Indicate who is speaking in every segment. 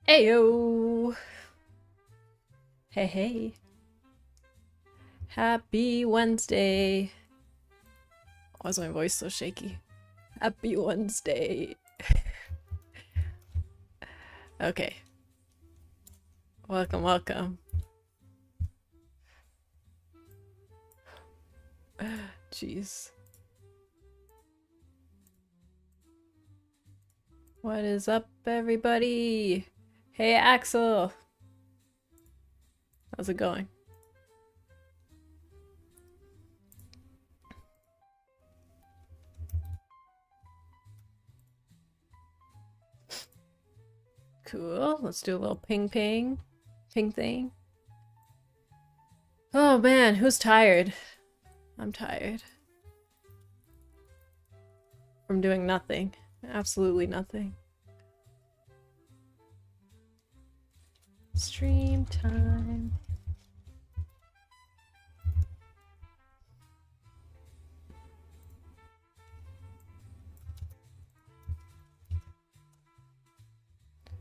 Speaker 1: Ayo! Hey, hey. Happy Wednesday. Why is my voice so shaky? Happy Wednesday. Okay. Welcome, welcome. Jeez. What is up, everybody? Hey, Axel. How's it going? Cool. Let's do a little ping thing. Oh man, who's tired? I'm tired. From doing nothing. Absolutely nothing. Stream time.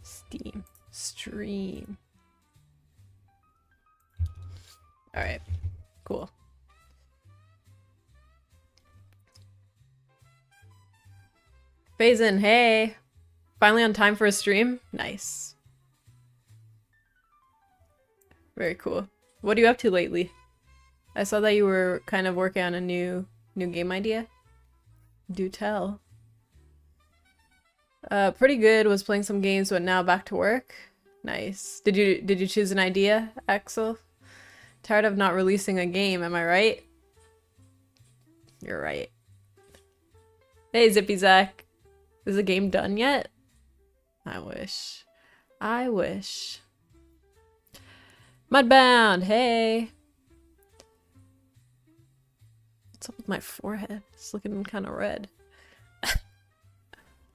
Speaker 1: Steam. Stream. Alright. Cool. Phazin, hey! Finally on time for a stream? Nice. Very cool. What are you up to lately? I saw that you were kind of working on a new game idea. Do tell. Pretty good. Was playing some games, but now back to work. Nice. Did you choose an idea, Axel? Tired of not releasing a game, am I right? You're right. Hey, Zippy Zach. Is the game done yet? I wish. I wish. Mudbound, hey! What's up with my forehead? It's looking kind of red.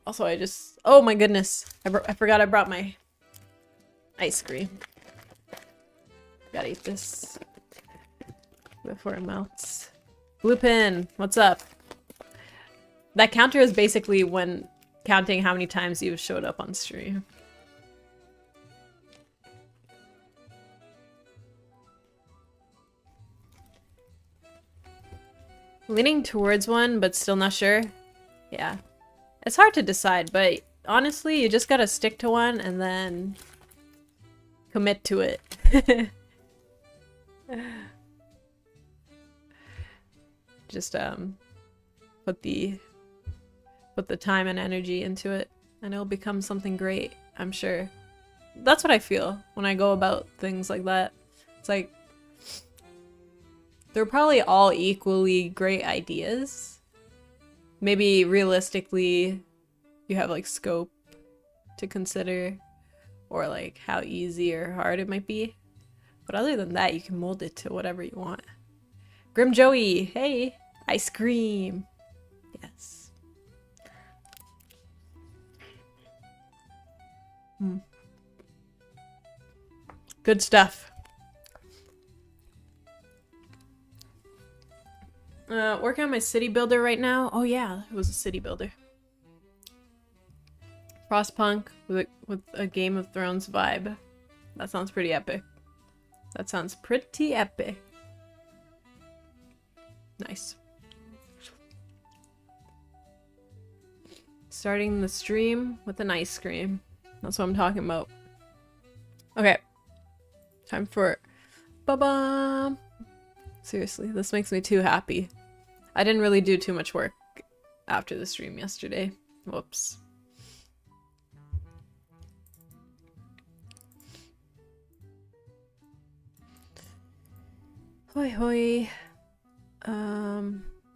Speaker 1: Also, oh my goodness. I forgot I brought my ice cream. Gotta eat this before it melts. Blue pin, what's up? That counter is basically when counting how many times you've showed up on stream. Leaning towards one, but still not sure. Yeah. It's hard to decide, but honestly, you just gotta stick to one and then commit to it. Just put the time and energy into it and it'll become something great, I'm sure. That's what I feel when I go about things like that. It's like they're probably all equally great ideas. Maybe realistically you have like scope to consider or like how easy or hard it might be. But other than that, you can mold it to whatever you want. Grim Joey, hey! Ice cream! Yes. Good stuff. Working on my city builder right now. Oh yeah, it was a city builder. Frostpunk with a Game of Thrones vibe. That sounds pretty epic. That sounds pretty epic. Nice. Starting the stream with an ice cream. That's what I'm talking about. Okay. Time for ba-bum. Seriously, this makes me too happy. I didn't really do too much work after the stream yesterday. Whoops. Hoi hoi.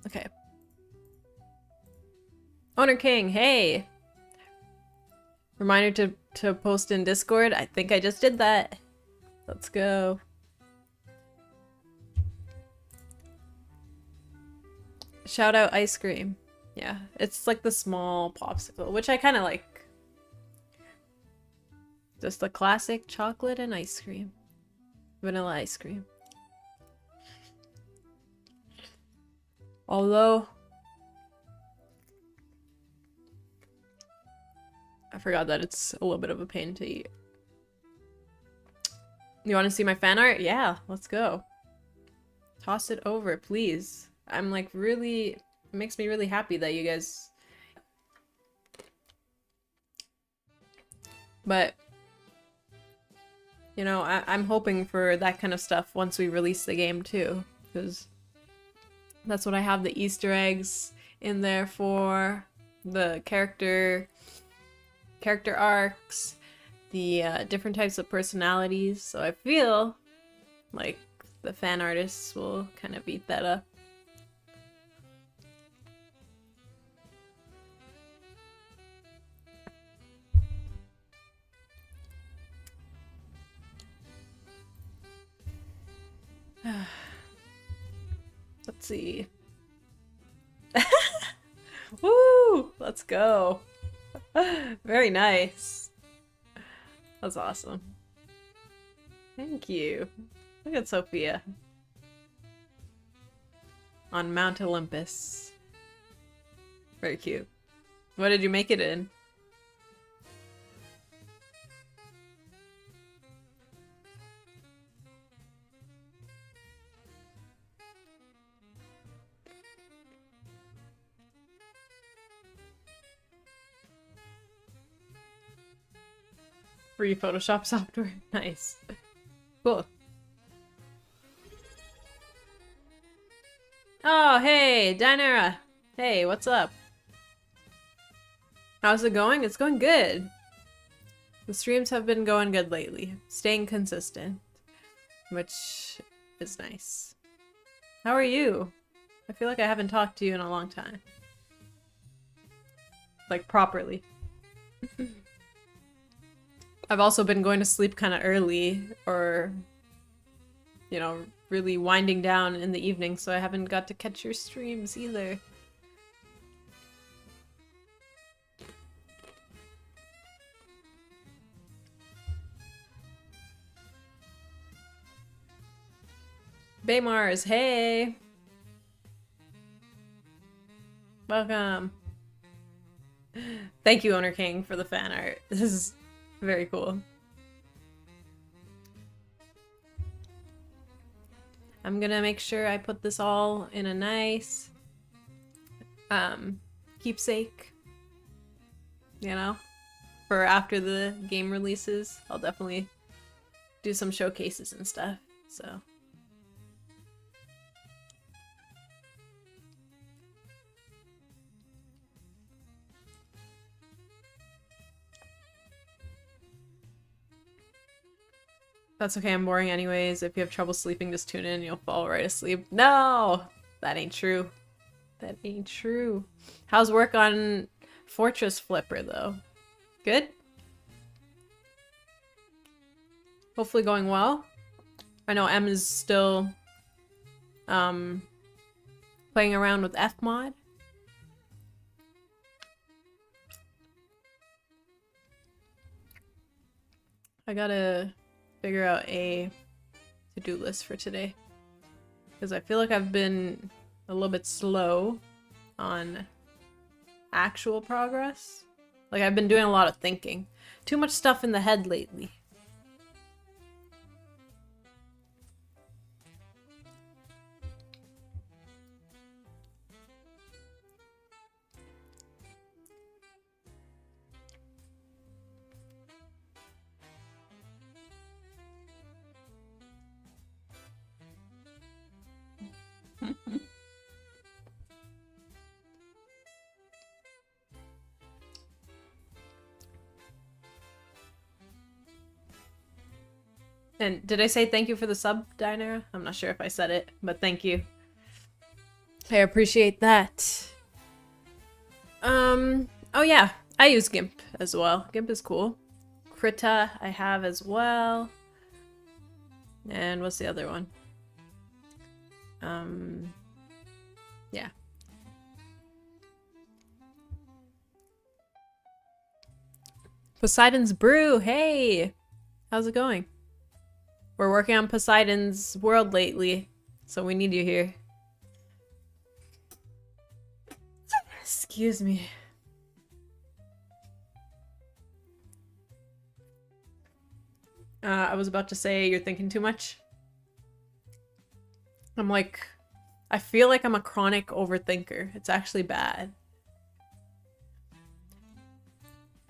Speaker 1: Okay. Oathr King, hey! Reminder to post in Discord. I think I just did that. Let's go. Shout out ice cream. Yeah, it's like the small popsicle, which I kind of like. Just the classic chocolate and ice cream. Vanilla ice cream. Although I forgot that it's a little bit of a pain to eat. You want to see my fan art? Yeah, let's go. Toss it over, please. I'm like really, it makes me really happy that you guys. But, you know, I'm hoping for that kind of stuff once we release the game too, because that's what I have the Easter eggs in there for, the character arcs, the different types of personalities. So I feel like the fan artists will kind of beat that up. Let's see. Woo! Let's go. Very nice. That's awesome. Thank you. Look at Sophia. On Mount Olympus. Very cute. What did you make it in? Free Photoshop software. Nice. Cool. Oh, hey, Dinara. Hey, what's up? How's it going? It's going good. The streams have been going good lately. Staying consistent. Which is nice. How are you? I feel like I haven't talked to you in a long time. Like, properly. I've also been going to sleep kind of early, or, you know, really winding down in the evening, so I haven't got to catch your streams either. Baymars, hey! Welcome. Thank you, Oathr King, for the fan art. This is very cool. I'm gonna make sure I put this all in a nice keepsake, you know, for after the game releases. I'll definitely do some showcases and stuff, so. That's okay, I'm boring anyways. If you have trouble sleeping, just tune in, you'll fall right asleep. No! That ain't true. That ain't true. How's work on Fortress Flipper, though? Good? Hopefully going well. I know Em is still playing around with Fmod. I gotta figure out a to-do list for today, because I feel like I've been a little bit slow on actual progress. Like, I've been doing a lot of thinking. Too much stuff in the head lately. And did I say thank you for the sub, Dinara? I'm not sure if I said it, but thank you. I appreciate that. Oh yeah, I use GIMP as well. GIMP is cool. Krita I have as well. And what's the other one? Yeah. Poseidon's Brew, hey! How's it going? We're working on Poseidon's World lately, so we need you here. Excuse me. I was about to say you're thinking too much. I'm like, I feel like I'm a chronic overthinker. It's actually bad.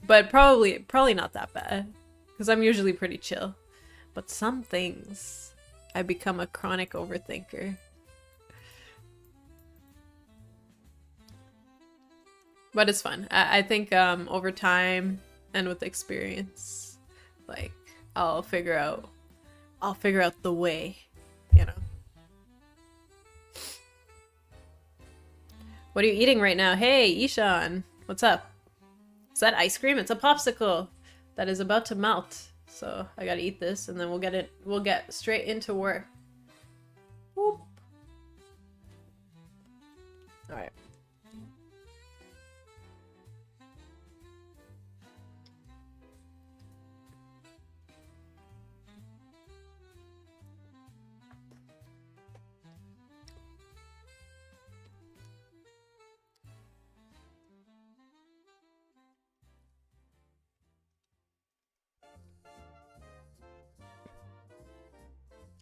Speaker 1: But probably not that bad. Because I'm usually pretty chill. But some things, I become a chronic overthinker. But it's fun. I think over time and with experience, like I'll figure out the way, you know. What are you eating right now? Hey, Ishan, what's up? Is that ice cream? It's a popsicle that is about to melt. So I gotta eat this and then we'll get straight into work. Whoop. All right.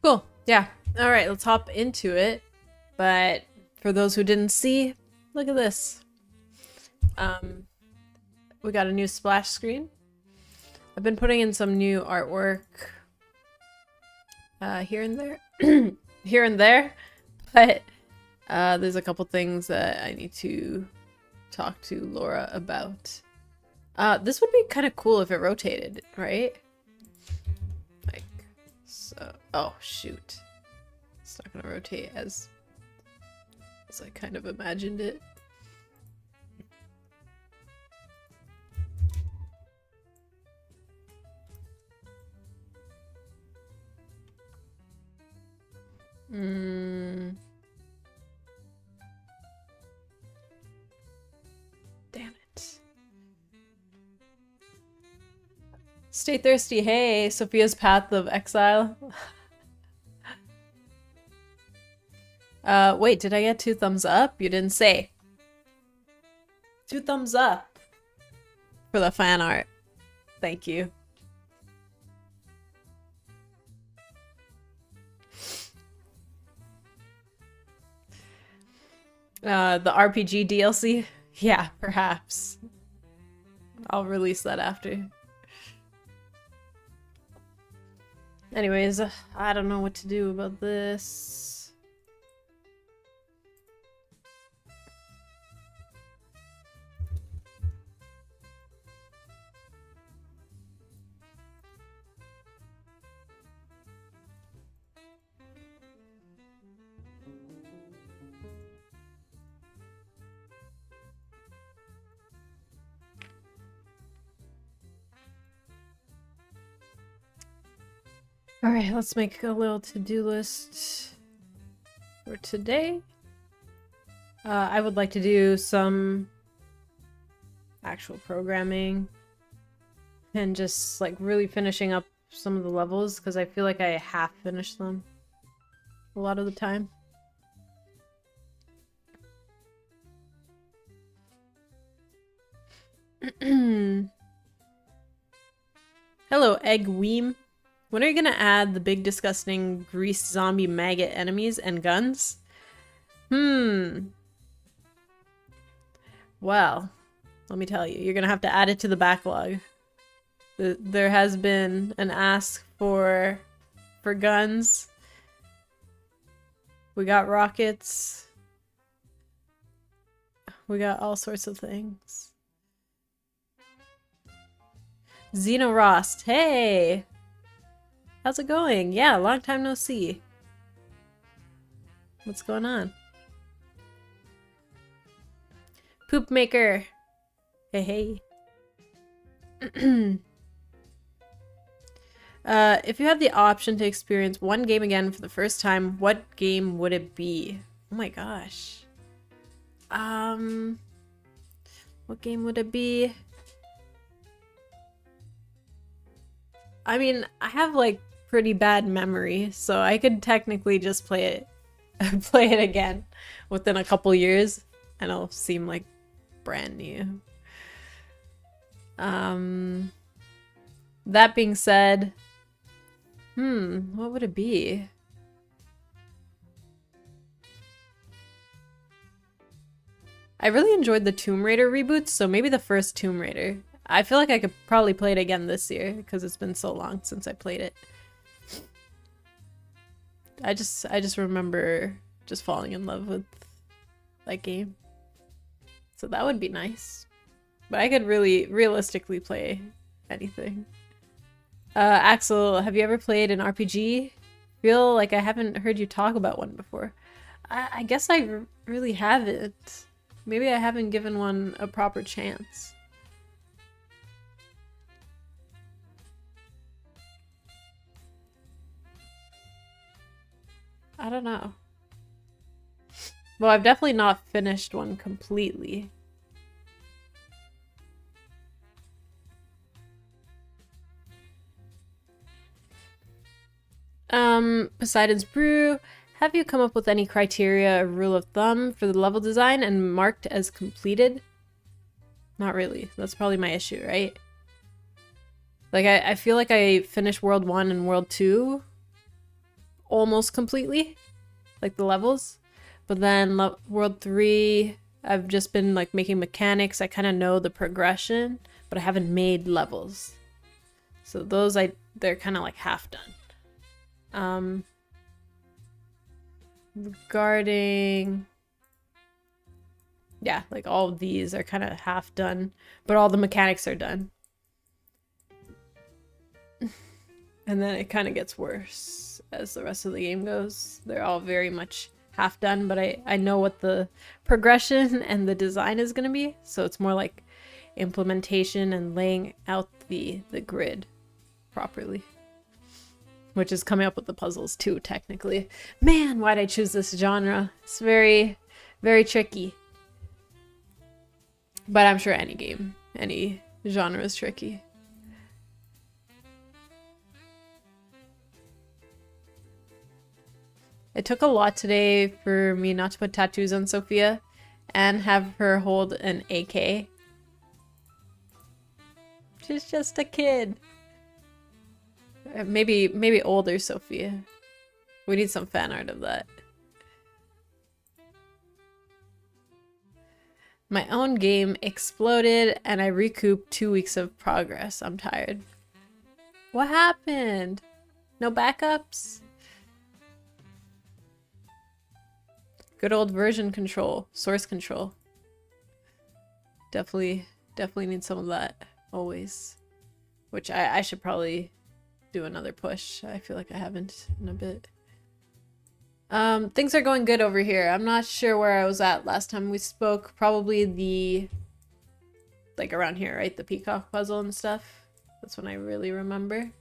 Speaker 1: Cool. Yeah. All right, let's hop into it. But for those who didn't see, look at this. We got a new splash screen. I've been putting in some new artwork here and there. Here and there. But there's a couple things that I need to talk to Laura about. This would be kind of cool if it rotated, right? Like, so... Oh, shoot. It's not gonna rotate as I kind of imagined it. Damn it. Stay thirsty. Hey, Sophia's Path of Exile. Wait, did I get 2 thumbs up? You didn't say. 2 thumbs up for the fan art. Thank you. The RPG DLC? Yeah, perhaps. I'll release that after. Anyways, I don't know what to do about this. Alright, let's make a little to-do list for today. I would like to do some actual programming and just like really finishing up some of the levels because I feel like I half finished them a lot of the time. Hello, Egg Weem. When are you gonna add the big disgusting greased zombie maggot enemies and guns? Well, let me tell you, you're gonna have to add it to the backlog. There has been an ask for guns. We got rockets. We got all sorts of things. Xenorost, hey! How's it going? Yeah, long time no see. What's going on? Poop Maker. Hey, hey. If you had the option to experience one game again for the first time, what game would it be? Oh my gosh. What game would it be? I mean, I have like pretty bad memory, so I could technically just play it again within a couple years and it'll seem like brand new. That being said, What would it be? I really enjoyed the Tomb Raider reboots, so maybe the first Tomb Raider. I feel like I could probably play it again this year because it's been so long since I played it. I just remember just falling in love with that game. So that would be nice. But I could really realistically play anything. Axel, have you ever played an RPG? Feel like I haven't heard you talk about one before. I guess I really haven't. Maybe I haven't given one a proper chance. I don't know. Well, I've definitely not finished one completely. Poseidon's Brew. Have you come up with any criteria or rule of thumb for the level design and marked as completed? Not really. That's probably my issue, right? Like, I feel like I finished World 1 and World 2 almost completely. Like, the levels. But then World 3, I've just been, like, making mechanics. I kind of know the progression, but I haven't made levels. So those, they're kind of, like, half done. Regarding... Yeah, like, all of these are kind of half done, but all the mechanics are done. And then it kind of gets worse as the rest of the game goes. They're all very much half done, but I know what the progression and the design is going to be. So it's more like implementation and laying out the grid properly. Which is coming up with the puzzles too, technically. Man, why'd I choose this genre? It's very, very tricky. But I'm sure any game, any genre is tricky. It took a lot today for me not to put tattoos on Sophia and have her hold an AK. She's just a kid. Maybe older Sophia. We need some fan art of that. My own game exploded and I recouped 2 weeks of progress. I'm tired. What happened? No backups? Good old version control, source control. Definitely need some of that, always. Which I should probably do another push. I feel like I haven't in a bit. Things are going good over here. I'm not sure where I was at last time we spoke. Probably like around here, right? The peacock puzzle and stuff. That's when I really remember.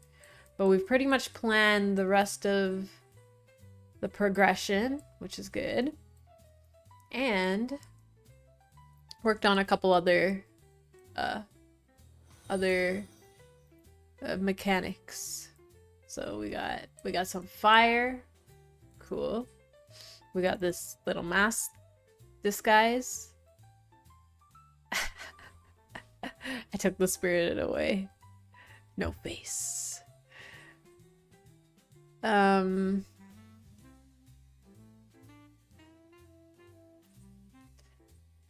Speaker 1: But we've pretty much planned the rest of the progression, which is good. And worked on a couple other mechanics. So we got some fire. Cool. We got this little mask disguise. I took the spirit away. No face.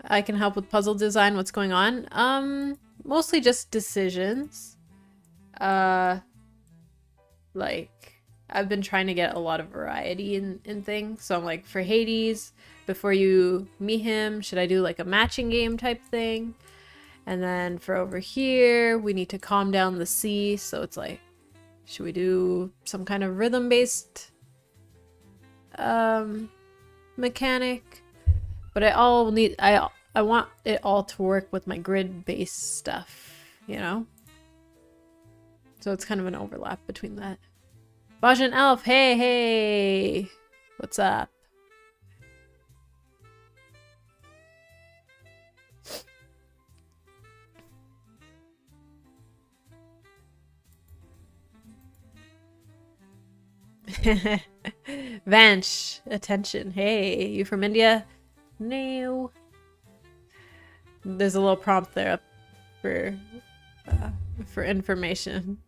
Speaker 1: I can help with puzzle design. What's going on? Mostly just decisions. Like, I've been trying to get a lot of variety in things. So I'm like, for Hades, before you meet him, should I do like a matching game type thing? And then for over here, we need to calm down the sea. So it's like, should we do some kind of rhythm-based mechanic? But I want it all to work with my grid-based stuff, you know? So it's kind of an overlap between that. Bajan Elf, hey! What's up? Vanch, attention. Hey, you from India? No. There's a little prompt there for information.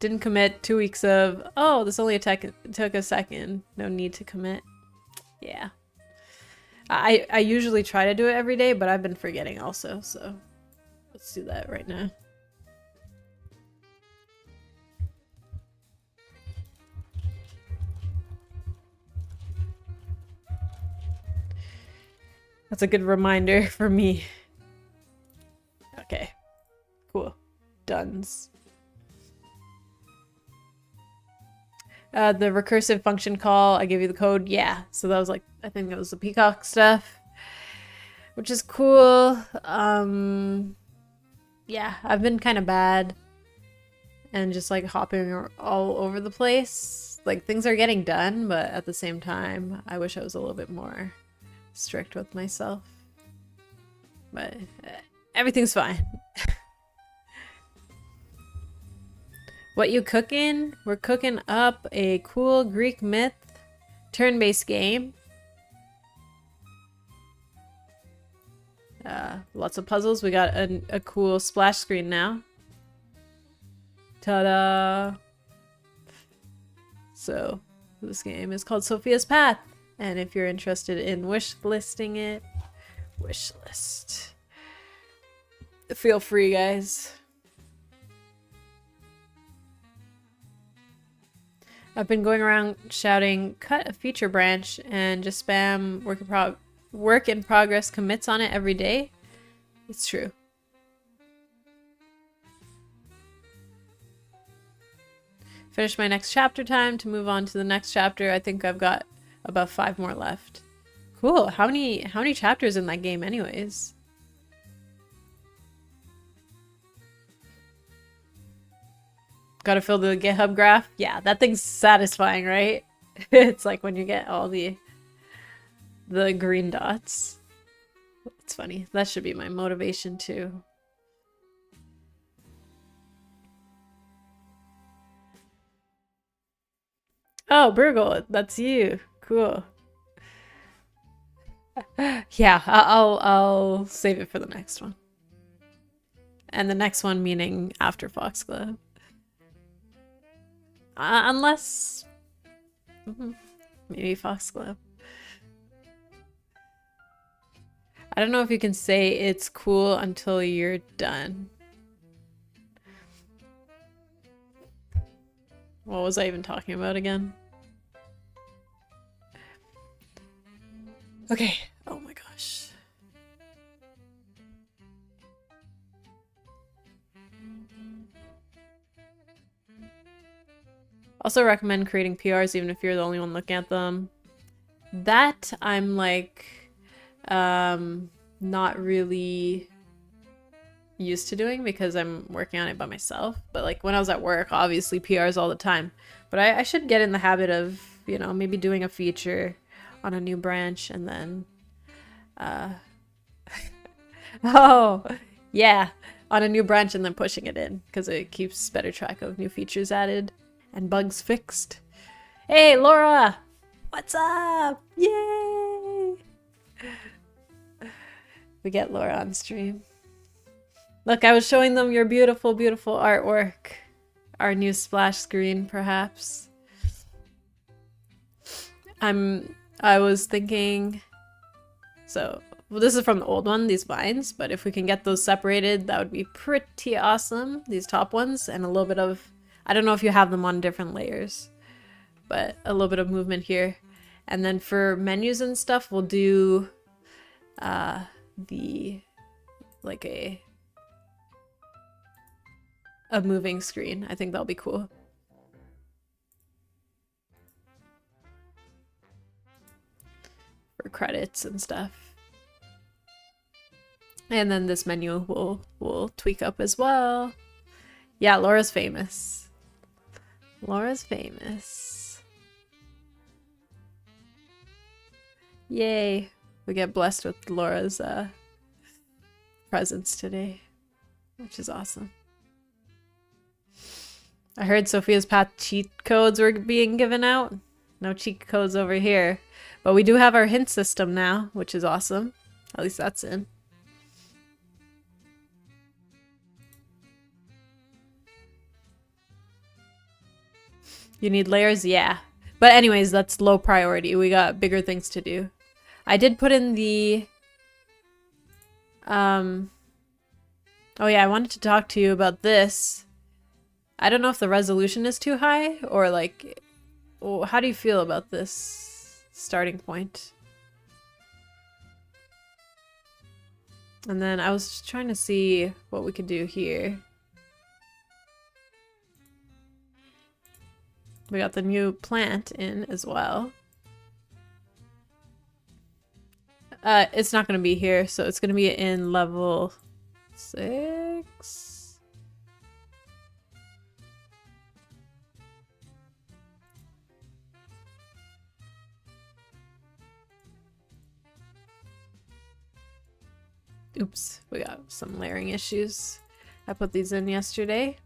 Speaker 1: Didn't commit. 2 weeks of, oh, this only took a second. No need to commit. Yeah. I usually try to do it every day, but I've been forgetting also, so let's do that right now. That's a good reminder for me. Okay. Cool. Dones. The recursive function call, I gave you the code. Yeah, so that was like, I think it was the peacock stuff, which is cool. Yeah, I've been kind of bad and just like hopping all over the place. Like things are getting done, but at the same time, I wish I was a little bit more strict with myself. But everything's fine. What you cooking? We're cooking up a cool Greek myth turn-based game. Lots of puzzles. We got a cool splash screen now. Ta-da! So, this game is called Sophia's Path. And if you're interested in wishlisting it, wishlist. Feel free, guys. I've been going around shouting, cut a feature branch, and just spam work in progress commits on it every day. It's true. Finish my next chapter time to move on to the next chapter. I think I've got about 5 more left. Cool. How many chapters in that game anyways? Gotta fill the GitHub graph. Yeah, that thing's satisfying, right? It's like when you get all the green dots. It's funny. That should be my motivation too. Oh, Burgle, that's you. Cool. Yeah, I'll save it for the next one. And the next one meaning after Foxglove. Unless... maybe Foxglove. I don't know if you can say it's cool until you're done. What was I even talking about again? Okay. Oh my gosh. Also recommend creating PRs even if you're the only one looking at them. That I'm like not really used to doing because I'm working on it by myself. But like when I was at work, obviously PRs all the time. But I should get in the habit of, you know, maybe doing a feature on a new branch and then oh yeah, on a new branch and then pushing it in because it keeps better track of new features added and bugs fixed. Hey Laura, what's up? Yay! We get Laura on stream. Look, I was showing them your beautiful, beautiful artwork. Our new splash screen, perhaps. I was thinking, so, well, this is from the old one, these vines, but if we can get those separated, that would be pretty awesome. These top ones, and a little bit of, I don't know if you have them on different layers, but a little bit of movement here. And then for menus and stuff, we'll do like a moving screen. I think that'll be cool. For credits and stuff. And then this menu we'll tweak up as well. Yeah, Laura's famous. Laura's famous. Yay. We get blessed with Laura's presence today, which is awesome. I heard Sophia's Path cheat codes were being given out. No cheat codes over here. But we do have our hint system now, which is awesome. At least that's in. You need layers? Yeah. But anyways, that's low priority. We got bigger things to do. I did put in the... Oh yeah, I wanted to talk to you about this. I don't know if the resolution is too high or like... How do you feel about this starting point? And then I was just trying to see what we could do here. We got the new plant in as well. It's not going to be here, so it's going to be in level 6. Oops, we got some layering issues. I put these in yesterday.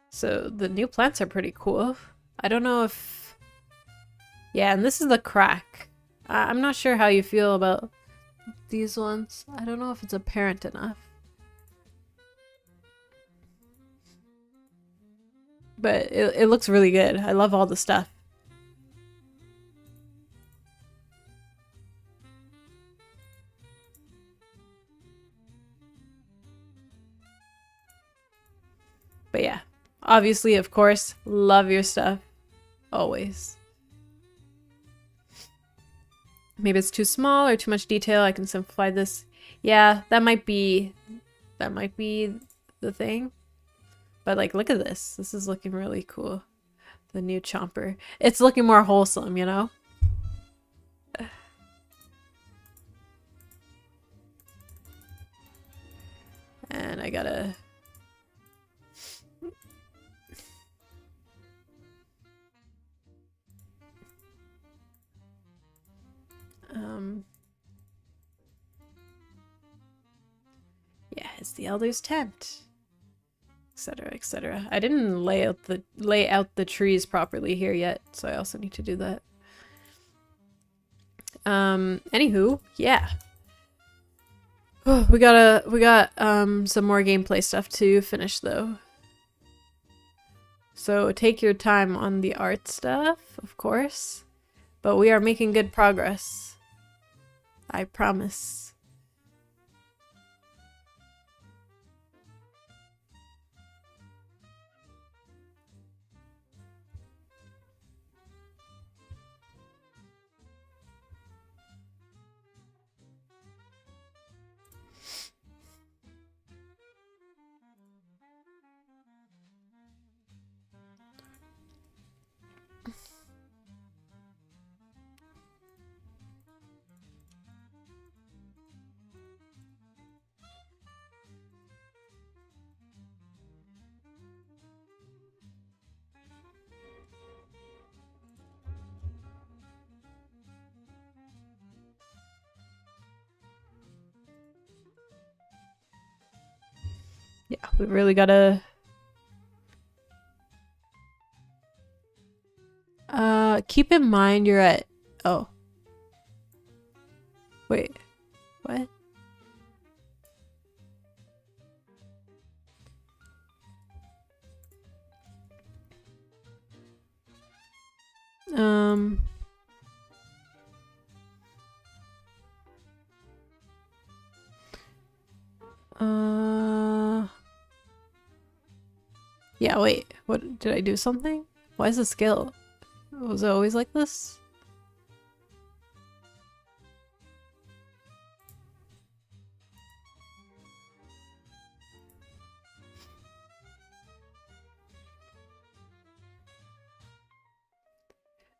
Speaker 1: So the new plants are pretty cool. I don't know if... Yeah, and this is the crack. I'm not sure how you feel about these ones. I don't know if it's apparent enough. But it looks really good. I love all the stuff. But yeah, obviously, of course, love your stuff. Always. Maybe it's too small or too much detail. I can simplify this. Yeah, that might be the thing. But like, look at this. This is looking really cool. The new chomper. It's looking more wholesome, you know? And I gotta... Yeah, it's the Elder's tent, etc., etc. I didn't lay out the trees properly here yet, so I also need to do that. Anywho, yeah. Oh, we got some more gameplay stuff to finish though. So take your time on the art stuff, of course, but we are making good progress. I promise. Yeah, we really gotta... keep in mind you're at... Oh. Wait. What? Yeah, wait. What, did I do something? Why is the skill? Was it always like this?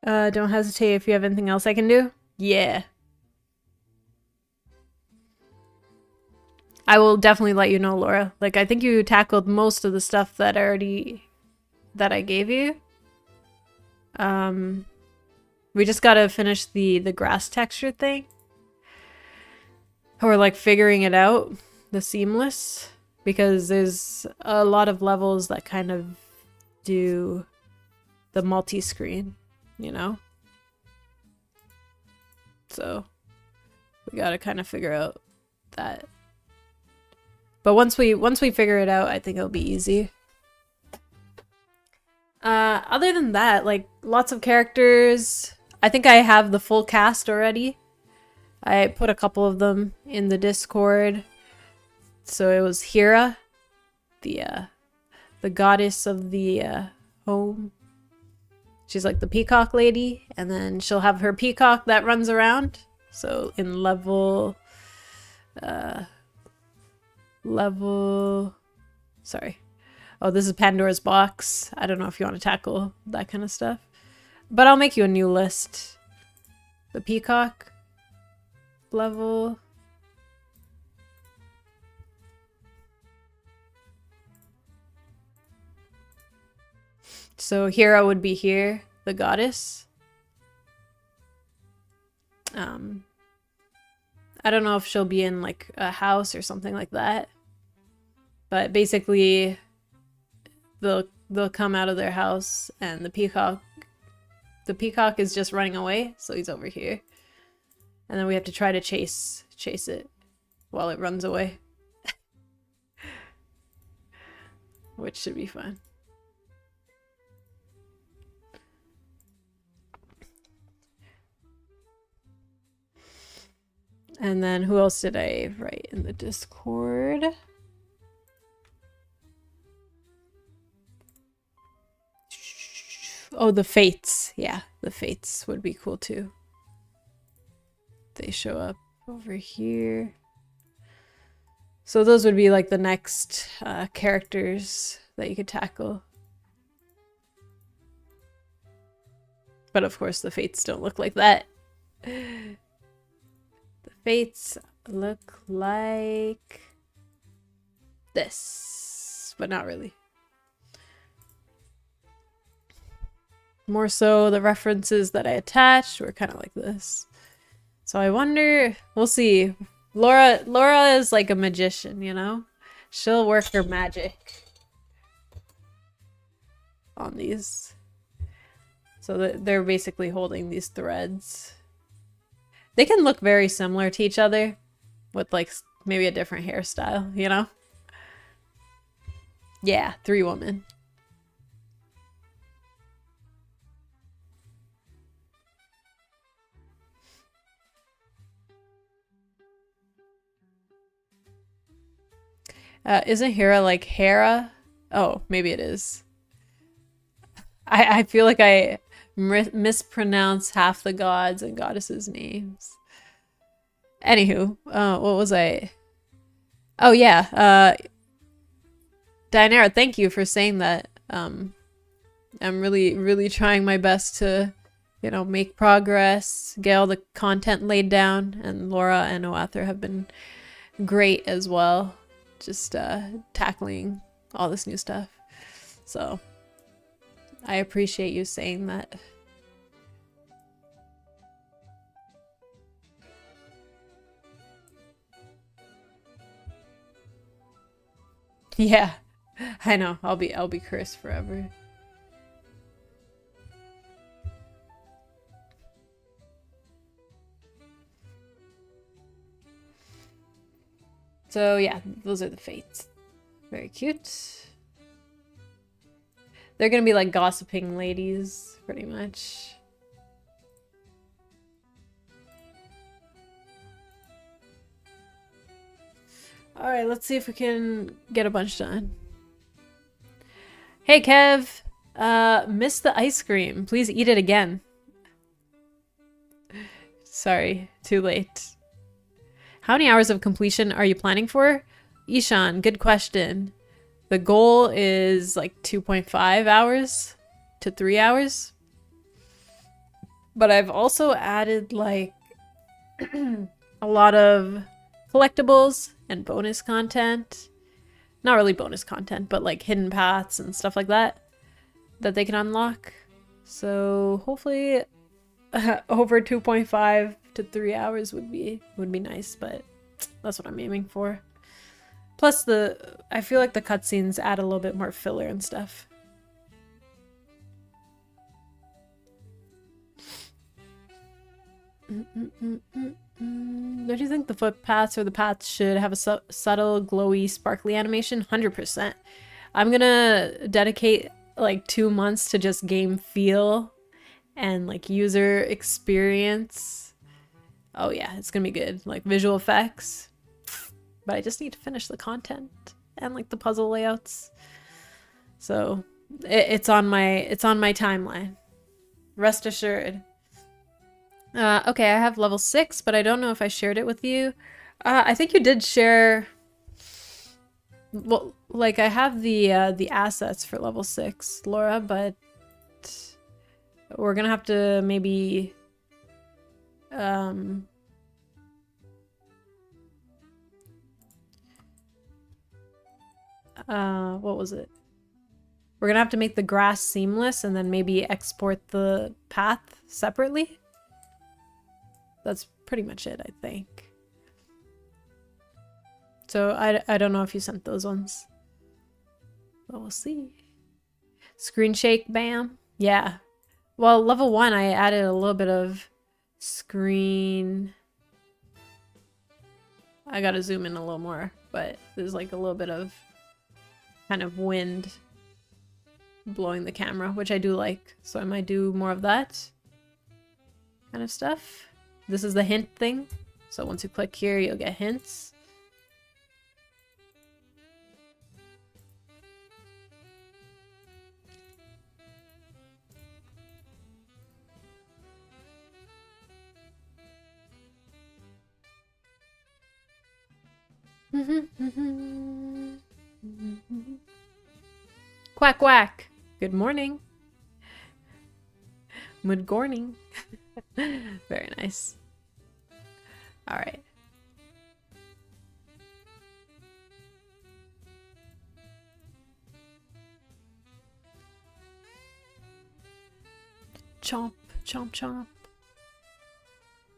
Speaker 1: Don't hesitate if you have anything else I can do. Yeah. I will definitely let you know, Laura. Like, I think you tackled most of the stuff that I gave you. We just gotta finish the grass texture thing. Or like figuring it out, the seamless. Because there's a lot of levels that kind of do the multi-screen, you know? So we gotta kind of figure out that. But once we figure it out, I think it'll be easy. Other than that, like, lots of characters. I think I have the full cast already. I put a couple of them in the Discord. So it was Hera, the goddess of the home. She's like the peacock lady, and then she'll have her peacock that runs around. So in level, sorry. Oh, this is Pandora's box. I don't know if you want to tackle that kind of stuff, but I'll make you a new list. The peacock level. So Hera would be here, the goddess. I don't know if she'll be in like a house or something like that. But basically they'll come out of their house and the peacock is just running away, so he's over here. And then we have to try to chase it while it runs away. Which should be fun. And then who else did I write in the Discord? Oh, the Fates. Yeah, the Fates would be cool too. They show up over here. So those would be like the next characters that you could tackle. But of course the Fates don't look like that. Fates look like this, but not really. More so the references that I attached were kind of like this. So I wonder, we'll see. Laura is like a magician, you know? She'll work her magic on these. So they're basically holding these threads. They can look very similar to each other with like maybe a different hairstyle, you know? Yeah, 3 women. Isn't Hera like Hera? Oh, maybe it is. I feel like I mispronounce half the gods and goddesses' names. Anywho, what was I? Oh yeah, Dianera, thank you for saying that. I'm really trying my best to, you know, make progress, get all the content laid down, and Laura and Oathr have been great as well, just tackling all this new stuff. So I appreciate you saying that. Yeah, I know. I'll be cursed forever. So yeah, those are the Fates. Very cute. They're gonna be like gossiping ladies, pretty much. Alright, let's see if we can get a bunch done. Hey Kev! Missed the ice cream. Please eat it again. Sorry, too late. How many hours of completion are you planning for? Ishan, good question. The goal is like 2.5 hours to 3 hours. But I've also added like a lot of collectibles and bonus content. Not really bonus content, but like hidden paths and stuff like that they can unlock. So hopefully over 2.5 to 3 hours would be nice, but that's what I'm aiming for. Plus I feel like the cutscenes add a little bit more filler and stuff. Don't you think the footpaths or the paths should have a subtle, glowy, sparkly animation? 100%. I'm gonna dedicate like 2 months to just game feel and like user experience. Oh yeah, it's gonna be good. Like visual effects. But I just need to finish the content and like the puzzle layouts. So it's on my timeline. Rest assured. Okay, I have level 6, but I don't know if I shared it with you. I think you did share. Well, like I have the assets for level 6, Laura, but we're gonna have to maybe what was it? We're gonna have to make the grass seamless and then maybe export the path separately. That's pretty much it, I think. So I don't know if you sent those ones. But we'll see. Screen shake, bam. Yeah. Well, level 1, I added a little bit of screen. I gotta zoom in a little more, but there's like a little bit of kind of wind blowing the camera, which I do like. So I might do more of that kind of stuff. This is the hint thing. So once you click here, you'll get hints. Quack quack. Good morning. Good morning. Very nice. All right. Chomp, chomp, chomp.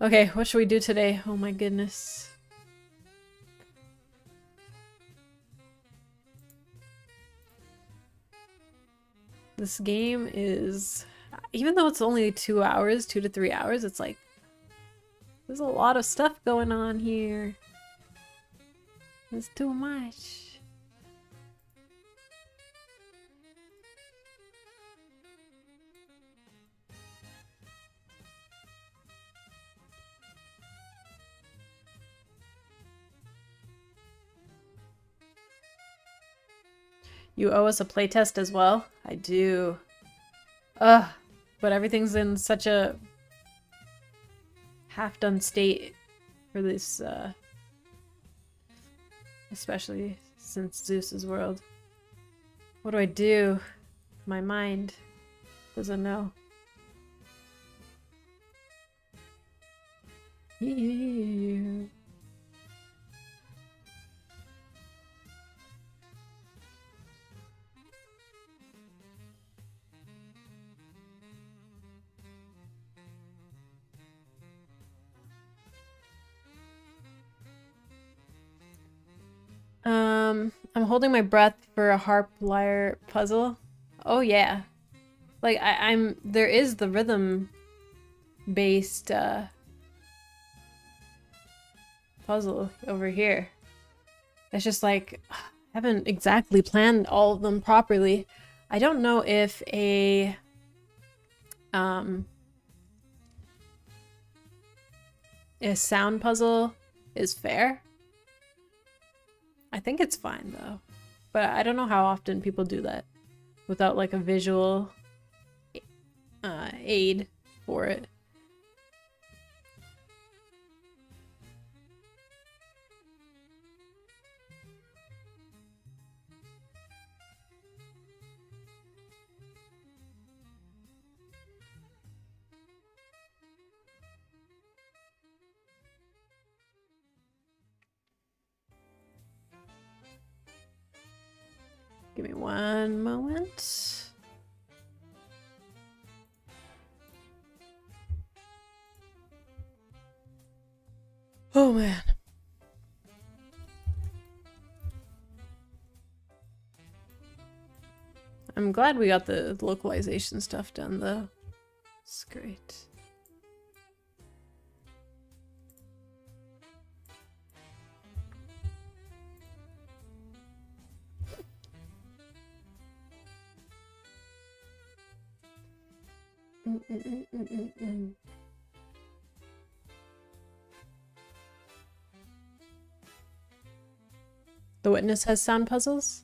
Speaker 1: Okay, what should we do today? Oh my goodness. This game is, even though it's only 2 hours, 2 to 3 hours, it's like, there's a lot of stuff going on here. It's too much. You owe us a playtest as well? I do. Ugh. But everything's in such a half-done state for this, especially since Zeus's world. What do I do? My mind doesn't know. Yeah. I'm holding my breath for a harp lyre puzzle. Oh yeah. Like I'm there is the rhythm based puzzle over here. It's just like I haven't exactly planned all of them properly. I don't know if a sound puzzle is fair. I think it's fine though, but I don't know how often people do that without like a visual aid for it. Give me one moment. Oh man. I'm glad we got the localization stuff done though. It's great. The witness has sound puzzles?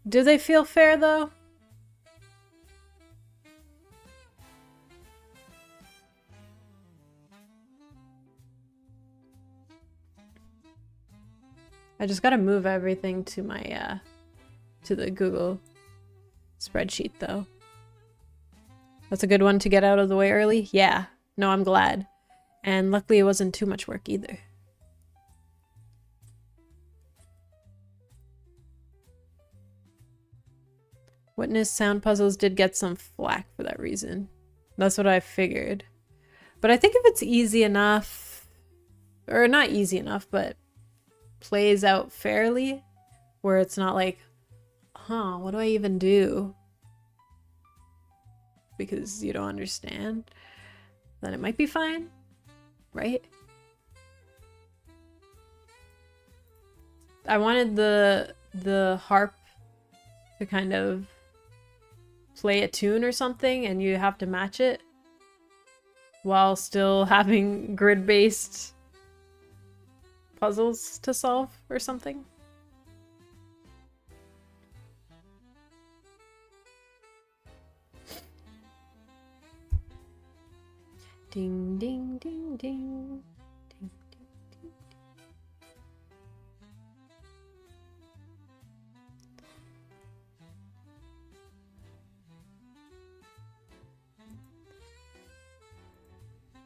Speaker 1: Do they feel fair, though? I just gotta move everything to my, to the Google spreadsheet, though. That's a good one to get out of the way early? Yeah. No, I'm glad. And luckily it wasn't too much work either. Witness sound puzzles did get some flack for that reason. That's what I figured. But I think if it's easy enough, or not easy enough, but plays out fairly, where it's not like, huh, what do I even do? Because you don't understand, then it might be fine, right? I wanted the harp to kind of play a tune or something, and you have to match it while still having grid-based puzzles to solve or something. Ding, ding, ding, ding. Ding, ding, ding.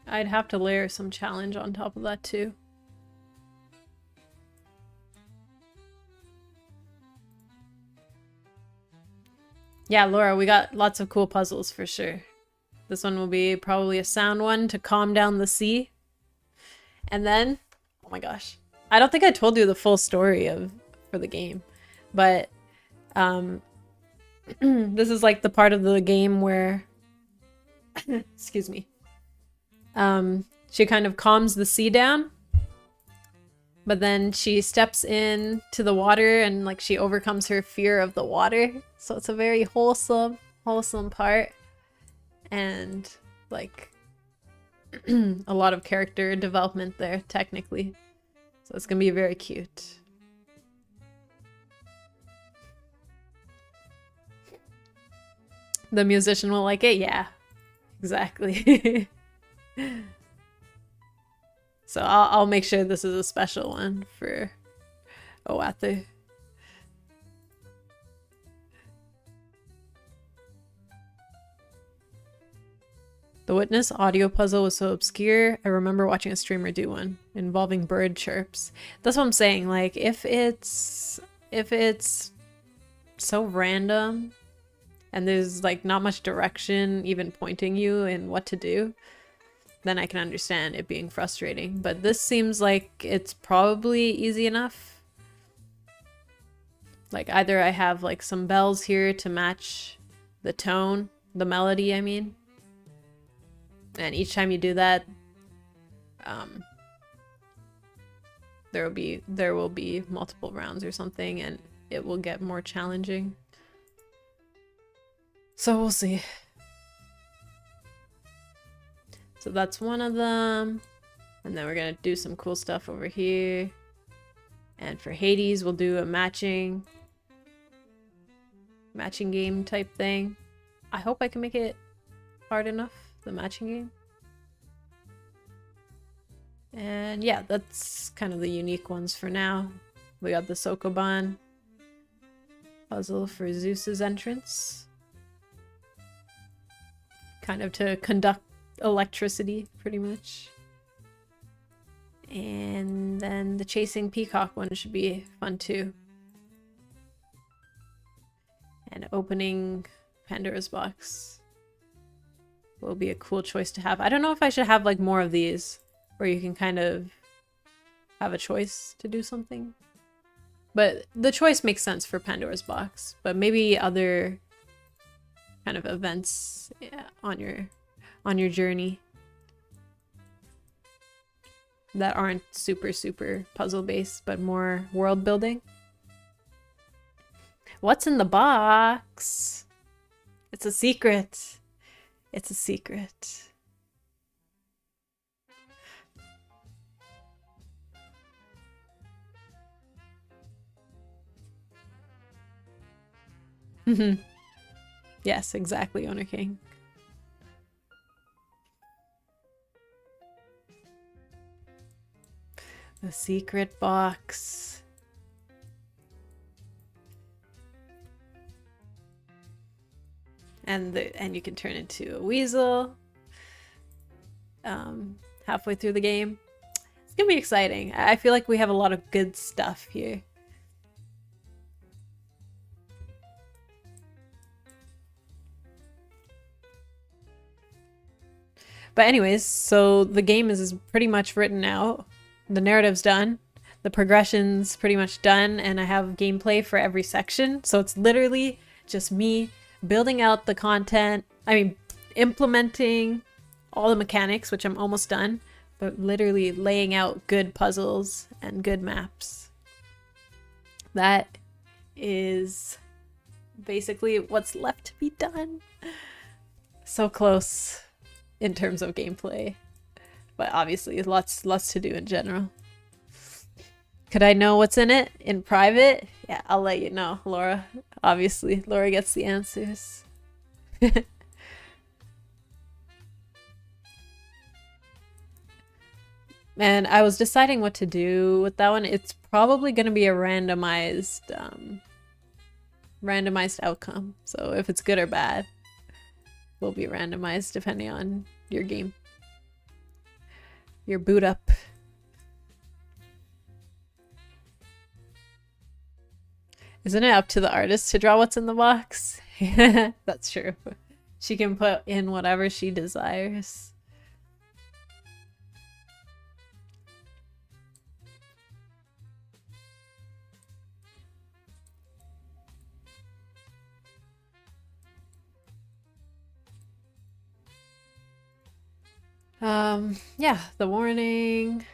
Speaker 1: I'd have to layer some challenge on top of that too. Yeah, Laura, we got lots of cool puzzles for sure. This one will be probably a sound one to calm down the sea. And then, oh my gosh. I don't think I told you the full story for the game. But this is like the part of the game where excuse me. She kind of calms the sea down. But then she steps in to the water and like she overcomes her fear of the water. So it's a very wholesome part. And like a lot of character development there, technically. So it's gonna be very cute. The musician will like it? Yeah, exactly. So I'll make sure this is a special one for Oathr. The Witness audio puzzle was so obscure, I remember watching a streamer do one involving bird chirps. That's what I'm saying, like if it's so random and there's like not much direction even pointing you in what to do, then I can understand it being frustrating. But this seems like it's probably easy enough. Like either I have like some bells here to match the tone, the melody, I mean. And each time you do that, there will be multiple rounds or something, and it will get more challenging. So we'll see. So that's one of them. And then we're gonna do some cool stuff over here. And for Hades, we'll do a matching game type thing. I hope I can make it hard enough, the matching game. And yeah, that's kind of the unique ones for now. We got the Sokoban puzzle for Zeus's entrance. Kind of to conduct electricity, pretty much. And then the Chasing Peacock one should be fun too. And opening Pandora's box will be a cool choice to have. I don't know if I should have like more of these where you can kind of have a choice to do something. But the choice makes sense for Pandora's box, but maybe other kind of events, yeah, on your journey that aren't super puzzle based but more world building. What's in the box? It's a secret. It's a secret. Yes, exactly, Owner King. The secret box. And you can turn into a weasel. Halfway through the game. It's gonna be exciting. I feel like we have a lot of good stuff here. But anyways, so the game is pretty much written out. The narrative's done. The progression's pretty much done, and I have gameplay for every section. So it's literally just me building out the content. I mean, implementing all the mechanics, which I'm almost done, but literally laying out good puzzles and good maps. That is basically what's left to be done. So close in terms of gameplay, but obviously lots to do in general. Could I know what's in it in private? Yeah, I'll let you know, Laura. Obviously, Laura gets the answers. And I was deciding what to do with that one. It's probably going to be a randomized outcome. So if it's good or bad, will be randomized depending on your game. Your boot up. Isn't it up to the artist to draw what's in the box? That's true. She can put in whatever she desires. Yeah, the warning.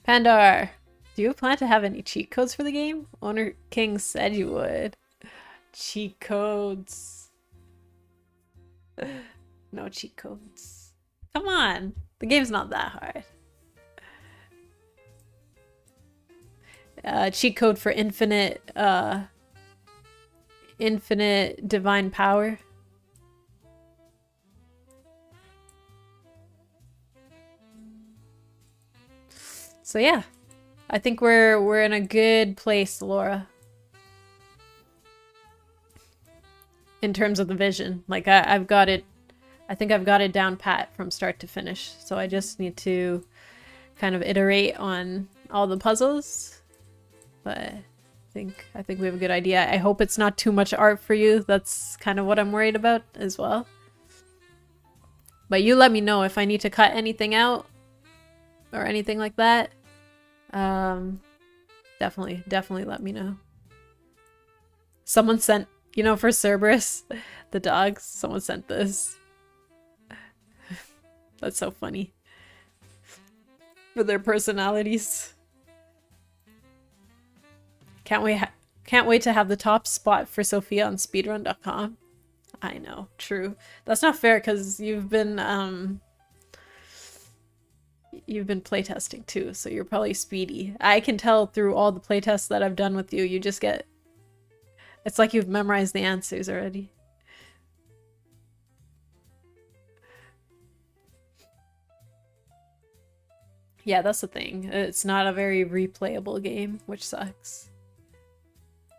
Speaker 1: Pandar, do you plan to have any cheat codes for the game? Owner King said you would. Cheat codes. No cheat codes. Come on, the game's not that hard. Cheat code for infinite divine power. So yeah, I think we're in a good place, Laura. In terms of the vision, like I've got it. I think I've got it down pat from start to finish. So I just need to kind of iterate on all the puzzles. But I think we have a good idea. I hope it's not too much art for you. That's kind of what I'm worried about as well. But you let me know if I need to cut anything out or anything like that. Definitely let me know. Someone sent, you know, for Cerberus, the dogs, someone sent this. That's so funny. For their personalities. Can't wait to have the top spot for Sophia on speedrun.com. I know, true. That's not fair because you've been playtesting too, so you're probably speedy. I can tell through all the playtests that I've done with you, you just get... It's like you've memorized the answers already. Yeah, that's the thing. It's not a very replayable game, which sucks.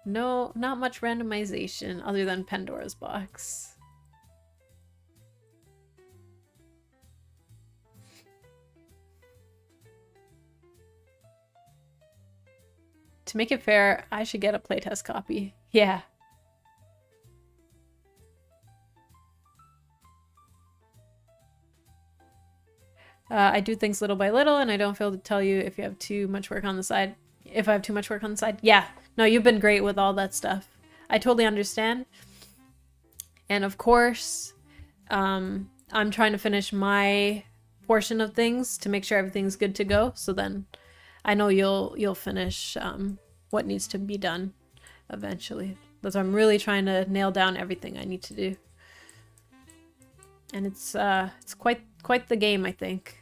Speaker 1: No, not much randomization other than Pandora's box. To make it fair, I should get a playtest copy. Yeah. I do things little by little, and I don't feel to tell you if you have too much work on the side. If I have too much work on the side. Yeah. No, you've been great with all that stuff. I totally understand. And of course, I'm trying to finish my portion of things to make sure everything's good to go. So then I know you'll finish what needs to be done eventually. But I'm really trying to nail down everything I need to do. And it's quite the game, I think.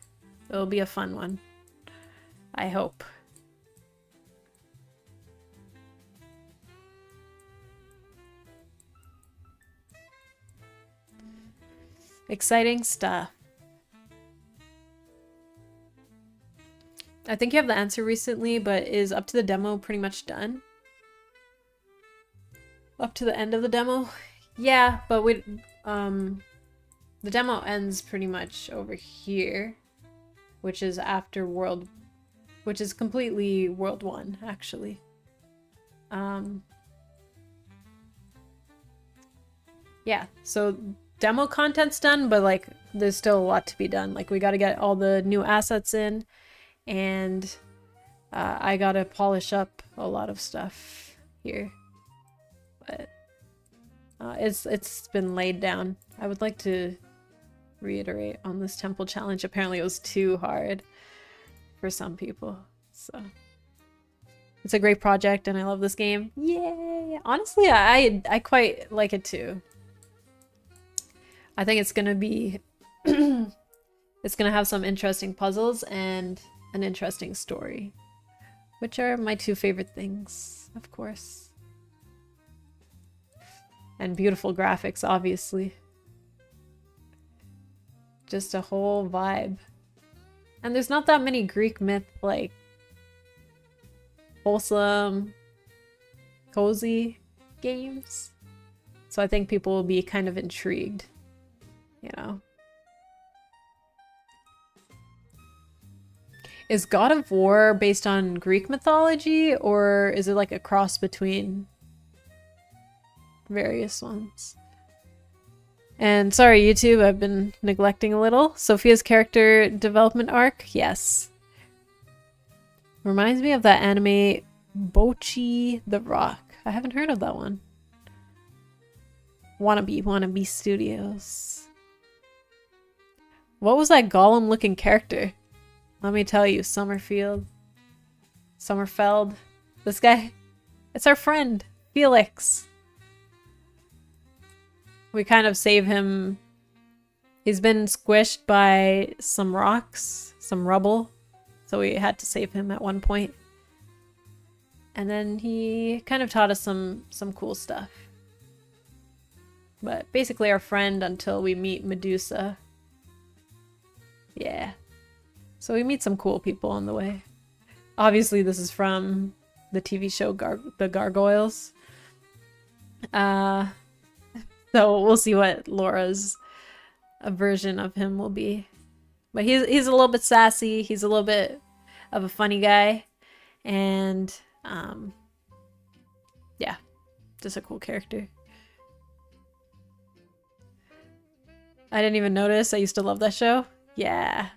Speaker 1: It'll be a fun one. I hope. Exciting stuff. I think you have the answer recently, but is up to the demo pretty much done? Up to the end of the demo? Yeah, but the demo ends pretty much over here, which is after which is completely World 1, actually. Yeah, so demo content's done, but like there's still a lot to be done. Like we got to get all the new assets in, and I got to polish up a lot of stuff here. But it's been laid down. I would like to reiterate on this temple challenge. Apparently it was too hard for some people, so it's a great project and I love this game. Yay! Honestly, I quite like it too. I think it's gonna be it's gonna have some interesting puzzles and an interesting story, which are my two favorite things, of course. And beautiful graphics, obviously. Just a whole vibe. And there's not that many Greek myth, like, wholesome, cozy games. So I think people will be kind of intrigued, you know. Is God of War based on Greek mythology, or is it like a cross between various ones? And sorry, YouTube, I've been neglecting a little. Sophia's character development arc? Yes. Reminds me of that anime Bocchi the Rock. I haven't heard of that one. Wannabe Studios. What was that golem looking character? Let me tell you, Sommerfeld. This guy. It's our friend, Felix. We kind of save him. He's been squished by some rocks, some rubble. So we had to save him at one point. And then he kind of taught us some cool stuff. But basically our friend until we meet Medusa. Yeah. So we meet some cool people on the way. Obviously this is from the TV show The Gargoyles. So we'll see what Laura's version of him will be. But he's a little bit sassy. He's a little bit of a funny guy. And yeah, just a cool character. I didn't even notice. I used to love that show. Yeah.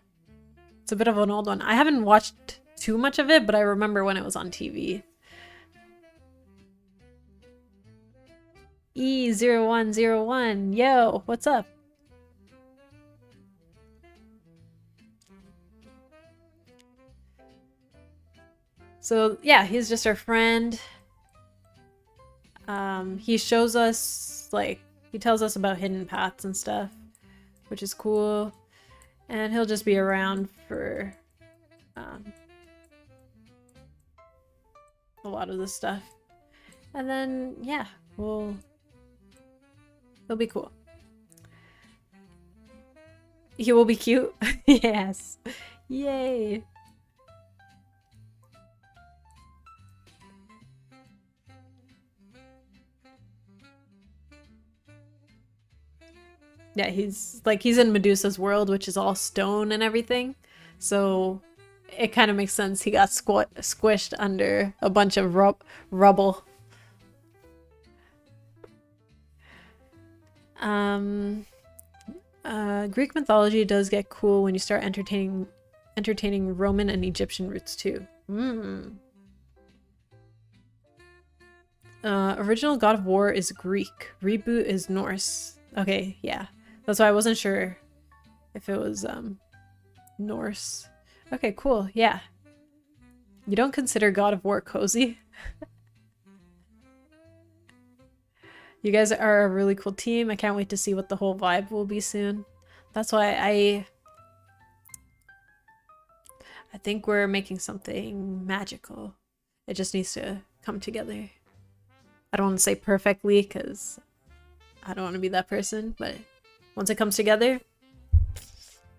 Speaker 1: It's a bit of an old one. I haven't watched too much of it, but I remember when it was on TV. E0101, yo, what's up? So yeah, he's just our friend. He shows us, like, he tells us about hidden paths and stuff, which is cool. And he'll just be around for a lot of this stuff. And then, yeah, it'll be cool. He will be cute. Yes. Yay. Yeah, he's in Medusa's world, which is all stone and everything. So it kind of makes sense he got squished under a bunch of rubble. Greek mythology does get cool when you start entertaining Roman and Egyptian roots too. Original God of War is Greek. Reboot is Norse. Okay, yeah. That's why I wasn't sure if it was Norse. Okay, cool. Yeah. You don't consider God of War cozy? You guys are a really cool team. I can't wait to see what the whole vibe will be soon. That's why I think we're making something magical. It just needs to come together. I don't want to say perfectly because I don't want to be that person, but once it comes together,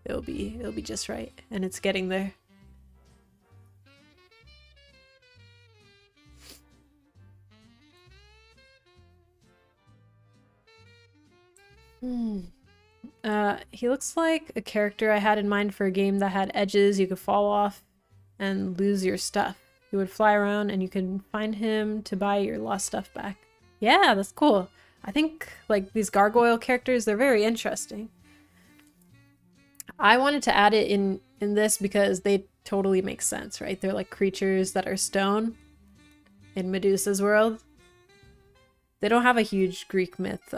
Speaker 1: it'll be just right, and it's getting there. He looks like a character I had in mind for a game that had edges you could fall off and lose your stuff. He would fly around and you can find him to buy your lost stuff back. Yeah, that's cool. I think like these gargoyle characters, they're very interesting. I wanted to add it in this because they totally make sense, right? They're like creatures that are stone in Medusa's world. They don't have a huge Greek myth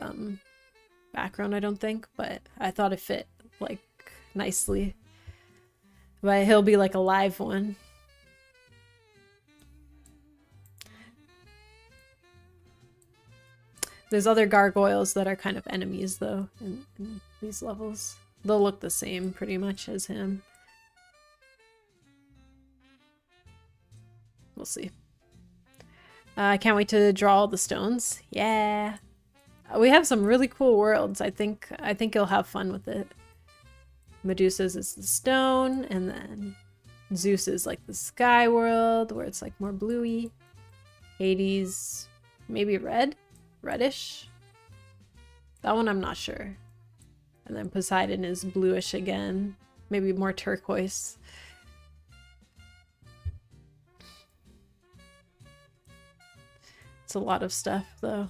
Speaker 1: background, I don't think, but I thought it fit like nicely. But he'll be like a live one. There's other gargoyles that are kind of enemies though in these levels. They'll look the same pretty much as him. We'll see. I can't wait to draw all the stones. Yeah. We have some really cool worlds. I think you'll have fun with it. Medusa's is the stone, and then Zeus is like the sky world, where it's like more bluey. Hades, maybe red? Reddish? That one I'm not sure. And then Poseidon is bluish again. Maybe more turquoise. It's a lot of stuff, though.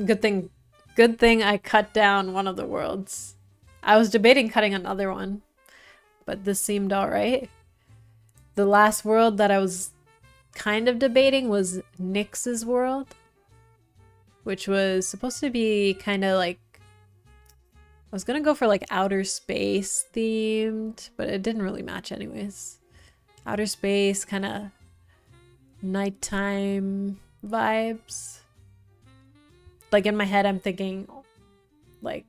Speaker 1: Good thing I cut down one of the worlds. I was debating cutting another one, but this seemed alright. The last world that I was kind of debating was Nyx's world, which was supposed to be kind of like, I was gonna go for like outer space themed, but it didn't really match anyways. Outer space, kind of nighttime vibes. Like in my head, I'm thinking like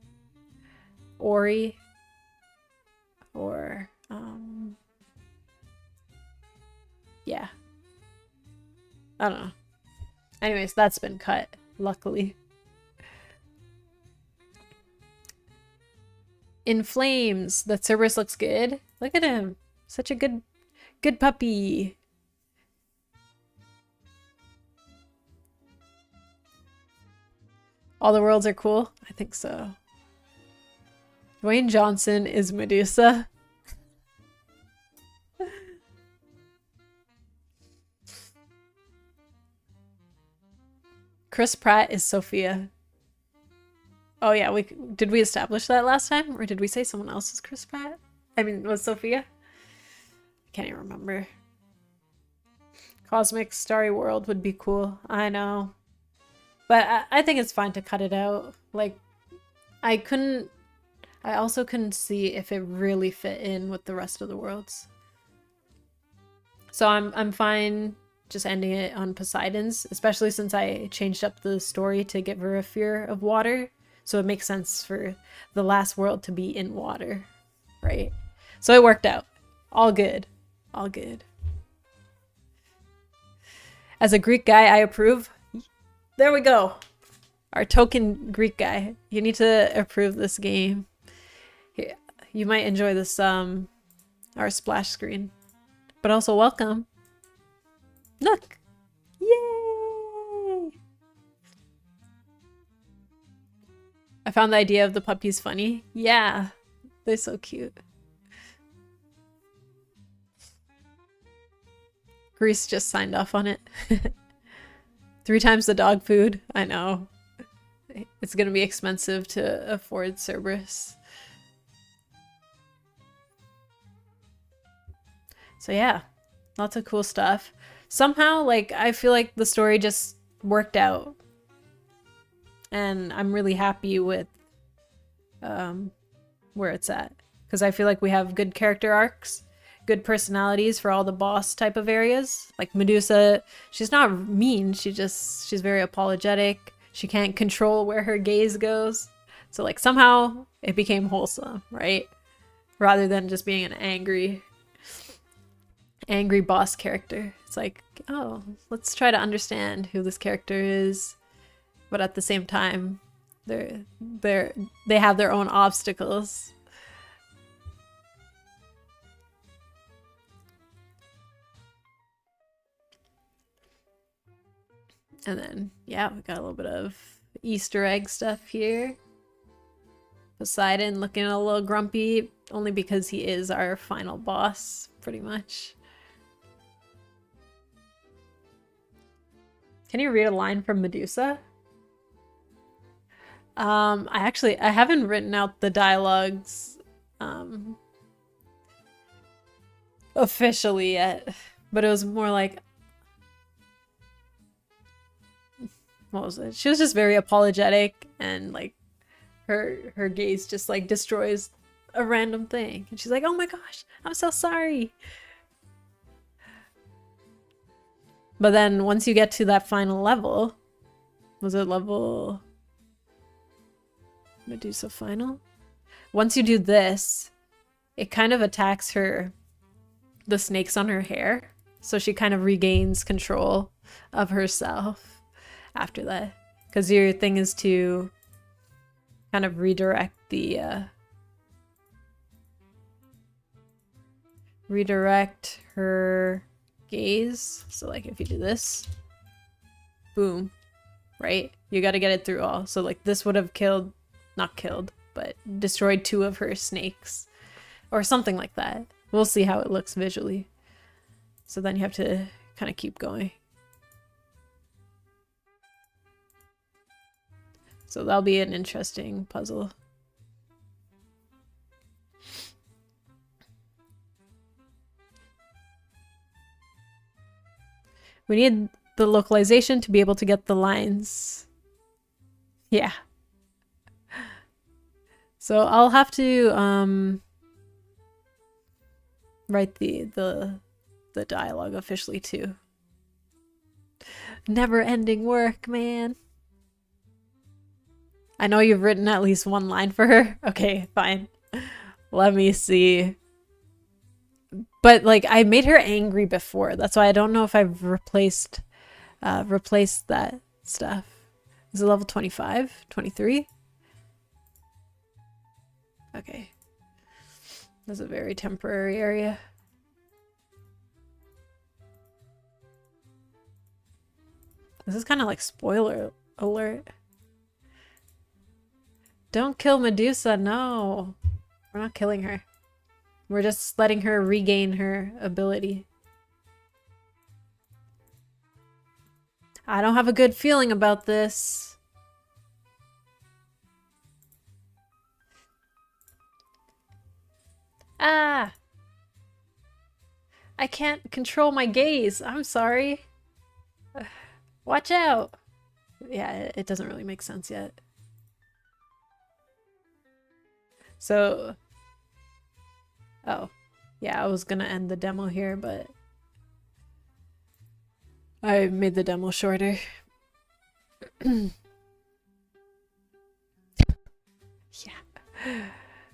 Speaker 1: Ori or yeah. I don't know. Anyways, that's been cut, luckily. In Flames, the Cerberus looks good. Look at him. Such a good puppy. All the worlds are cool? I think so. Dwayne Johnson is Medusa. Chris Pratt is Sophia. Oh yeah, did we establish that last time? Or did we say someone else is Chris Pratt? I mean, was Sophia? I can't even remember. Cosmic Starry World would be cool. I know. But I think it's fine to cut it out. Like, I also couldn't see if it really fit in with the rest of the worlds. So I'm fine just ending it on Poseidon's, especially since I changed up the story to give her a fear of water. So it makes sense for the last world to be in water, right? So it worked out. All good. All good. As a Greek guy, I approve. There we go. Our token Greek guy. You need to approve this game. You might enjoy this, our splash screen. But also welcome. Look. Yay! I found the idea of the puppies funny. Yeah. They're so cute. Greece just signed off on it. 3 times the dog food. I know. It's gonna be expensive to afford Cerberus. So yeah, lots of cool stuff. Somehow, like, I feel like the story just worked out. And I'm really happy with where it's at. Because I feel like we have good character arcs. Good personalities for all the boss type of areas. Like Medusa, she's not mean, she's very apologetic. She can't control where her gaze goes. So like somehow it became wholesome, right? Rather than just being an angry boss character. It's like, oh, let's try to understand who this character is, but at the same time, they have their own obstacles. And then, yeah, we got a little bit of Easter egg stuff here. Poseidon looking a little grumpy, only because he is our final boss, pretty much. Can you read a line from Medusa? I haven't written out the dialogues officially yet, but it was more like, what was it? She was just very apologetic, and like her gaze just like destroys a random thing, and she's like, "Oh my gosh, I'm so sorry." But then once you get to that final level, was it level Medusa final? Once you do this, it kind of attacks the snakes on her hair, so she kind of regains control of herself after that, because your thing is to kind of redirect her gaze. So like if you do this, boom, right? You got to get it through all. So like this would have not killed, but destroyed 2 of her snakes or something like that. We'll see how it looks visually. So then you have to kind of keep going. So that'll be an interesting puzzle. We need the localization to be able to get the lines. Yeah. So I'll have to write the dialogue officially too. Never-ending work, man. I know you've written at least 1 line for her. Okay, fine. Let me see. But like I made her angry before. That's why I don't know if I've replaced that stuff. Is it level 25? 23? Okay. That's a very temporary area. This is kind of like spoiler alert. Don't kill Medusa, no. We're not killing her. We're just letting her regain her ability. I don't have a good feeling about this. Ah! I can't control my gaze. I'm sorry. Watch out! Yeah, it doesn't really make sense yet. So... Oh. Yeah, I was gonna end the demo here, but... I made the demo shorter. Yeah.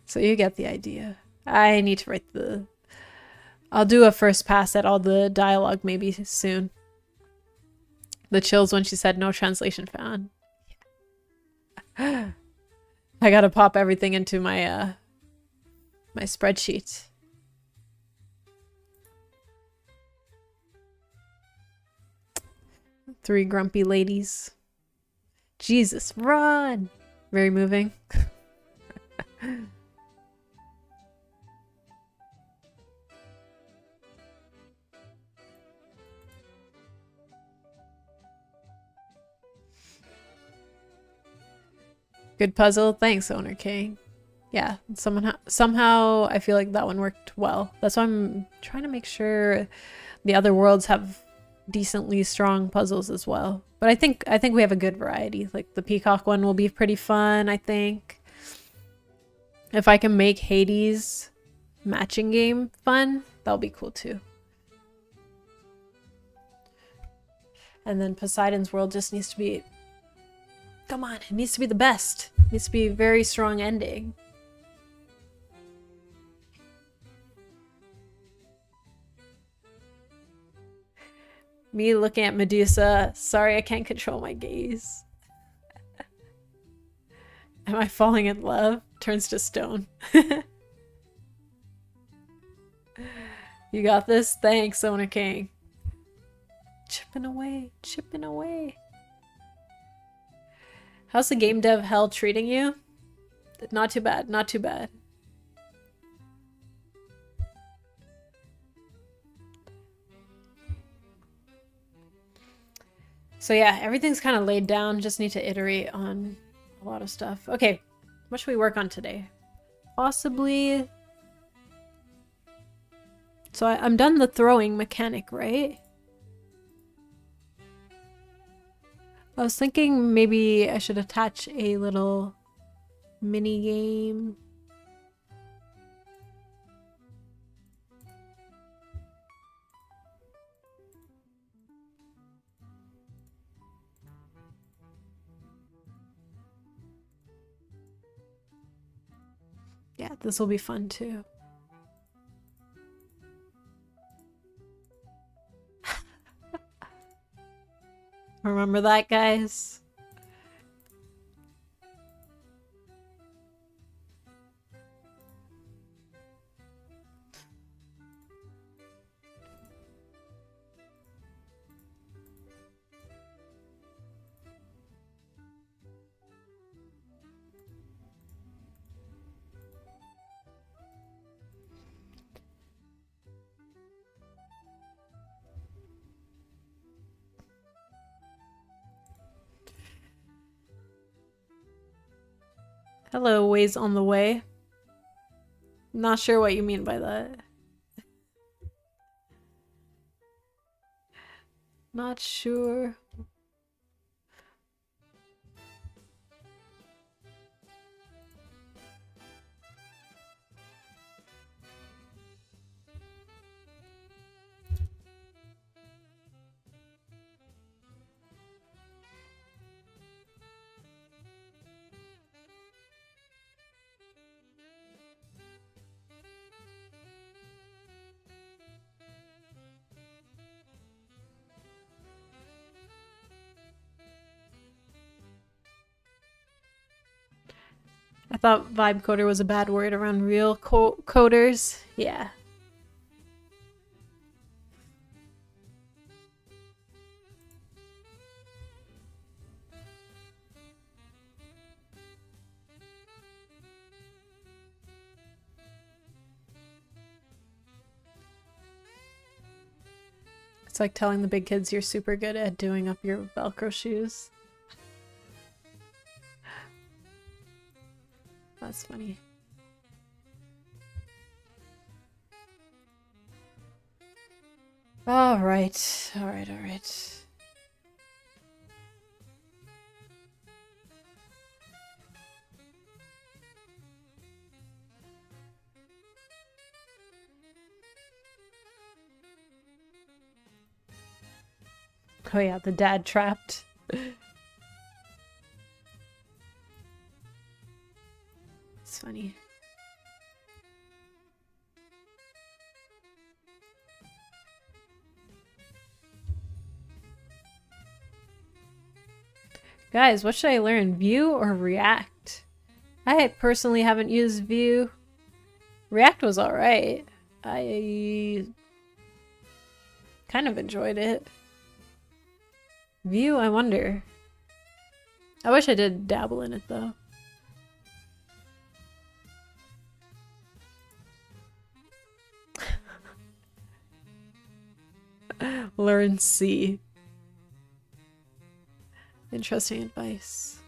Speaker 1: So you get the idea. I need to write the... I'll do a first pass at all the dialogue maybe soon. The chills when she said no translation found. I gotta pop everything into my my spreadsheet. Three grumpy ladies. Jesus, run! Very moving. Good puzzle. Thanks, Oathr King. Yeah, somehow I feel like that one worked well. That's why I'm trying to make sure the other worlds have decently strong puzzles as well. But I think we have a good variety. Like the peacock one will be pretty fun, I think. If I can make Hades matching game fun, that'll be cool too. And then Poseidon's world just needs to be Come on, it needs to be the best. It needs to be a very strong ending. Me looking at Medusa. Sorry, I can't control my gaze. Am I falling in love? Turns to stone. You got this? Thanks, Owner King. Chipping away, chipping away. How's the game dev hell treating you? Not too bad, not too bad. So yeah, everything's kind of laid down. Just need to iterate on a lot of stuff. Okay, what should we work on today? Possibly... So I'm done the throwing mechanic, right? I was thinking maybe I should attach a little mini game. Yeah, this will be fun too. Remember that, guys? Hello, ways on the way. Not sure what you mean by that. Not sure. I thought vibe coder was a bad word around real coders. Yeah. It's like telling the big kids you're super good at doing up your Velcro shoes. That's funny. All right, all right, all right. Oh yeah, the dad trapped. It's funny. Guys, what should I learn? Vue or React? I personally haven't used Vue. React was alright. I kind of enjoyed it. Vue, I wonder. I wish I did dabble in it though. Learn C. Interesting advice.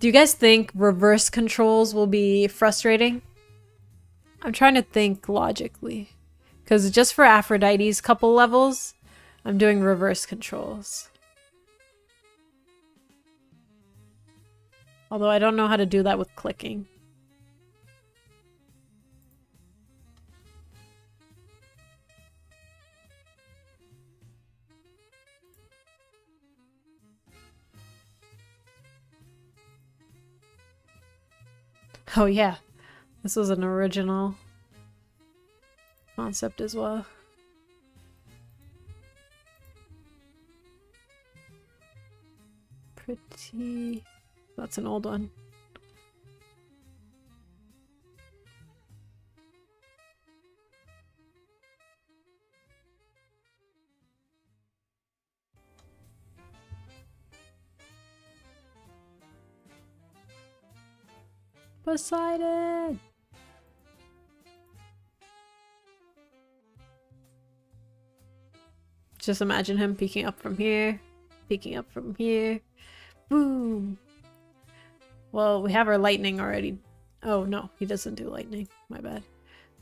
Speaker 1: Do you guys think reverse controls will be frustrating? I'm trying to think logically. Because just for Aphrodite's couple levels, I'm doing reverse controls. Although I don't know how to do that with clicking. Oh yeah, this was an original concept as well. Pretty... That's an old one. Poseidon! Just imagine him peeking up from here, peeking up from here. Boom! Well, we have our lightning already. Oh no, he doesn't do lightning. My bad.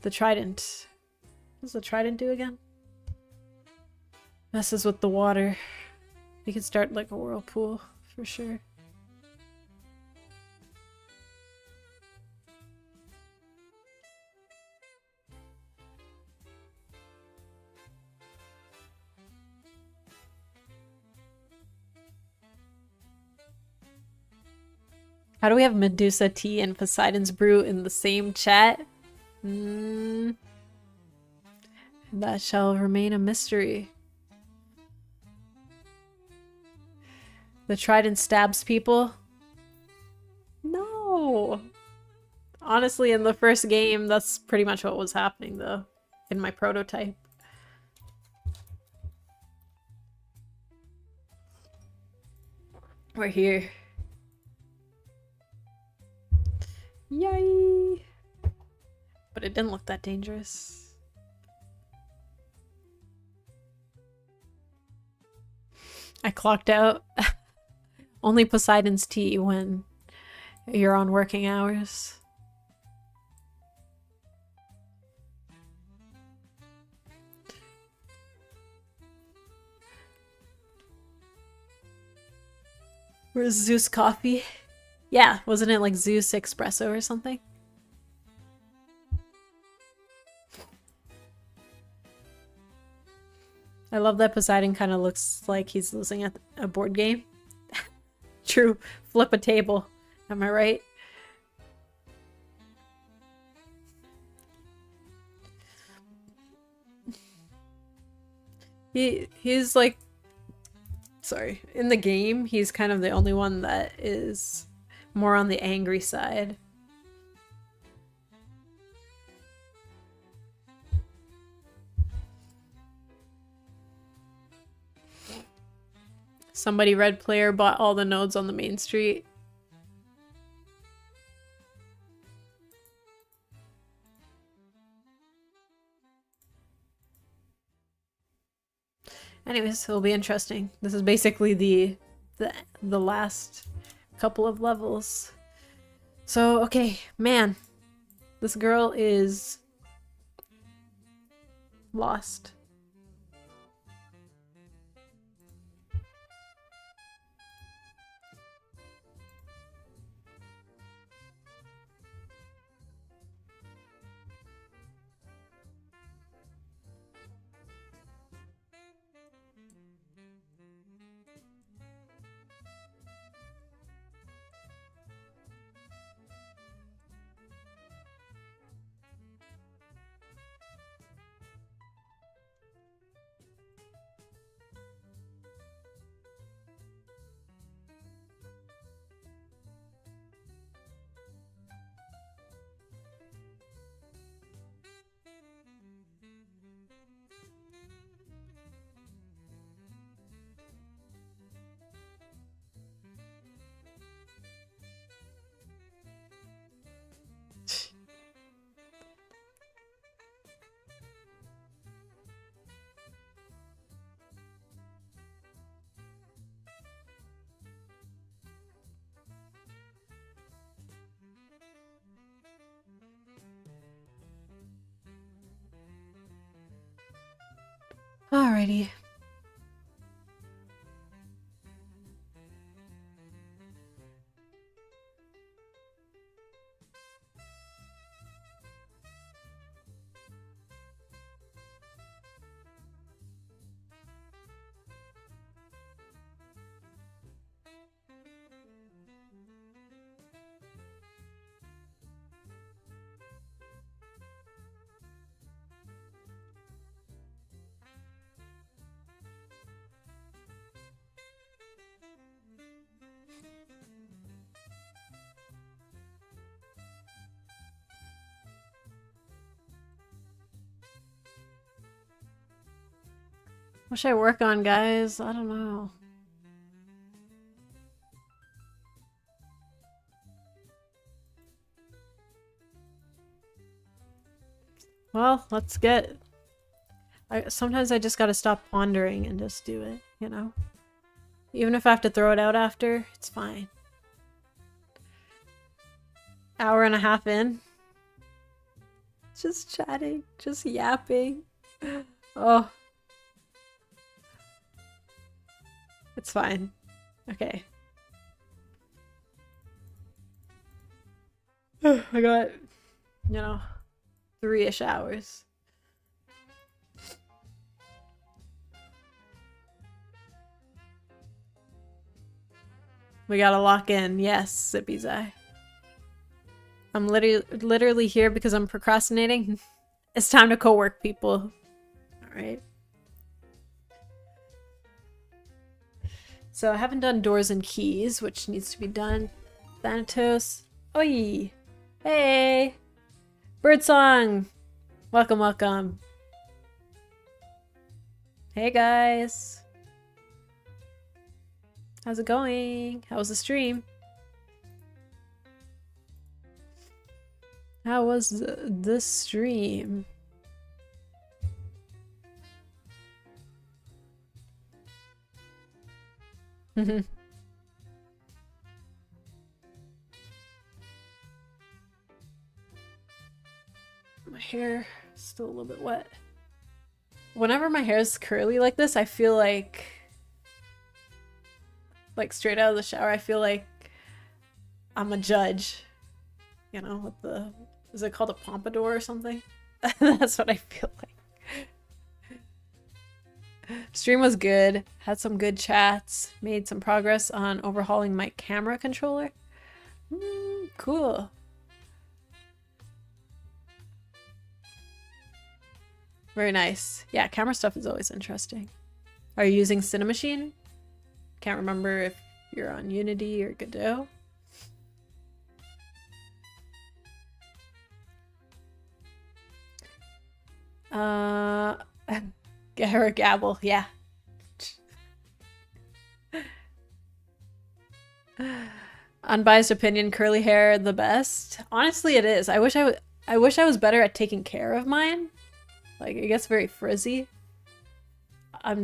Speaker 1: The trident. What does the trident do again? Messes with the water. We could start like a whirlpool for sure. How do we have Medusa tea and Poseidon's brew in the same chat? That shall remain a mystery. The trident stabs people? No! Honestly, in the first game, that's pretty much what was happening, though. In my prototype. We're here. Yay! But it didn't look that dangerous. I clocked out. Only Poseidon's tea when you're on working hours. Where's Zeus coffee? Yeah, wasn't it like Zeus espresso or something? I love that Poseidon kind of looks like he's losing at a board game. True. Flip a table. Am I right? He's like... Sorry. In the game, he's kind of the only one that is more on the angry side. Somebody red player bought all the nodes on the main street. Anyways, it'll be interesting. This is basically the last couple of levels. So, okay, man. This girl is lost. Alrighty. What should I work on, guys? I don't know. Well, let's get... sometimes I just gotta stop pondering and just do it, you know? Even if I have to throw it out after, it's fine. Hour and a half in. Just chatting, just yapping. Oh. It's fine. Okay. I got, you know, 3-ish hours. We gotta lock in. Yes, Zippy's eye. I'm literally here because I'm procrastinating. It's time to co-work, people. Alright. So I haven't done doors and keys, which needs to be done. Thanatos. Oi! Hey! Birdsong! Welcome, welcome. Hey guys! How's it going? How was the stream? How was the stream? My hair is still a little bit wet. Whenever my hair is curly like this, I feel like straight out of the shower, I feel like I'm a judge. You know, with the, is it called a pompadour or something? That's what I feel like. Stream was good. Had some good chats. Made some progress on overhauling my camera controller. Cool. Very nice. Yeah, camera stuff is always interesting. Are you using Cinemachine? Can't remember if you're on Unity or Godot. Get her a gabble, yeah. Unbiased opinion, curly hair the best. Honestly, it is. I wish I was better at taking care of mine. Like, it gets very frizzy. I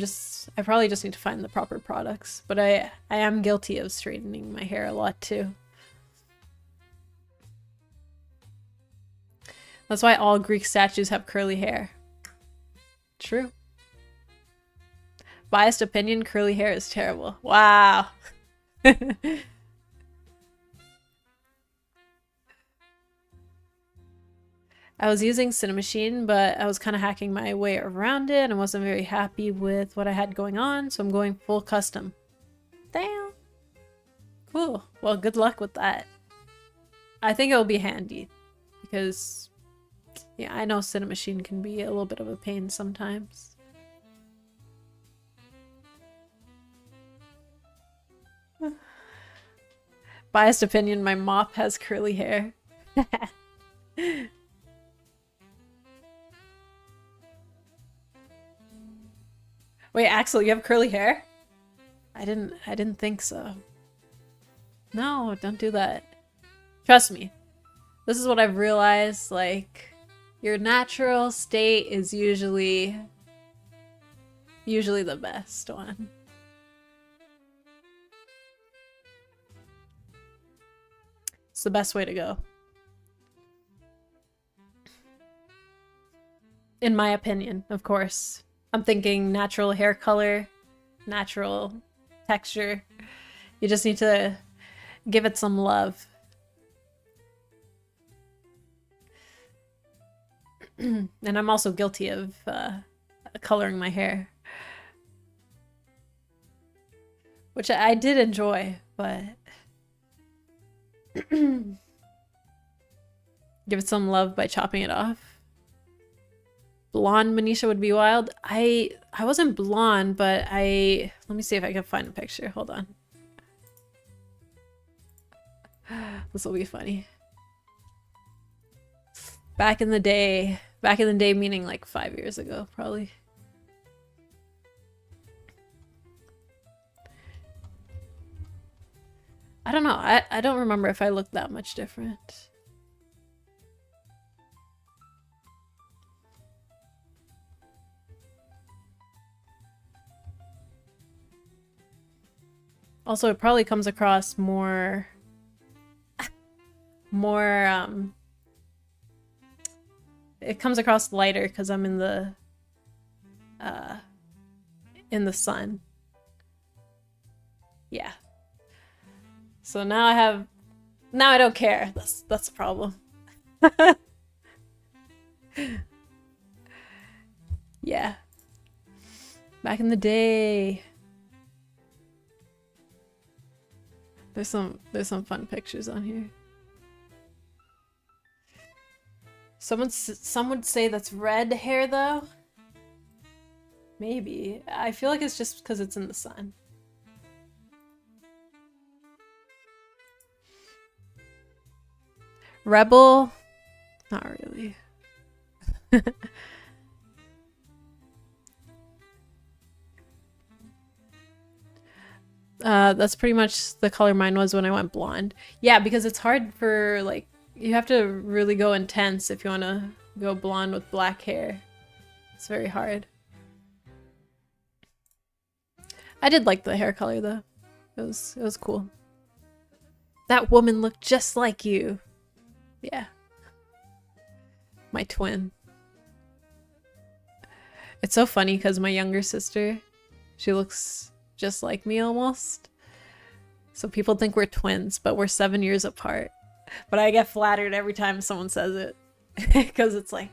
Speaker 1: probably just need to find the proper products, but I am guilty of straightening my hair a lot too. That's why all Greek statues have curly hair. True. Biased opinion, curly hair is terrible. Wow. I was using Cinemachine, but I was kind of hacking my way around it and wasn't very happy with what I had going on, so I'm going full custom. Damn. Cool. Well, good luck with that. I think it'll be handy because, yeah, I know Cinemachine can be a little bit of a pain sometimes. Biased opinion, my mop has curly hair. Wait, Axel, you have curly hair? I didn't think so. No, don't do that. Trust me. This is what I've realized, like, your natural state is usually the best one. It's the best way to go. In my opinion, of course. I'm thinking natural hair color, natural texture. You just need to give it some love. And I'm also guilty of coloring my hair. Which I did enjoy, but... give it some love by chopping it off. Blonde Manisha would be wild. I wasn't blonde, but let me see if I can find a picture. Hold on. This will be funny. Back in the day meaning like 5 years ago, probably. I don't know. I don't remember if I looked that much different. Also, it probably comes across more it comes across lighter because I'm in the sun. Yeah. So now I don't care. That's the problem. Yeah. Back in the day. There's some fun pictures on here. Some would say that's red hair though. Maybe. I feel like it's just because it's in the sun. Rebel? Not really. That's pretty much the color mine was when I went blonde. Yeah, because it's hard for, like, you have to really go intense if you want to go blonde with black hair. It's very hard. I did like the hair color though. It was cool. That woman looked just like you. Yeah. My twin. It's so funny because my younger sister, she looks just like me almost. So people think we're twins, but we're 7 years apart. But I get flattered every time someone says it. Because it's like,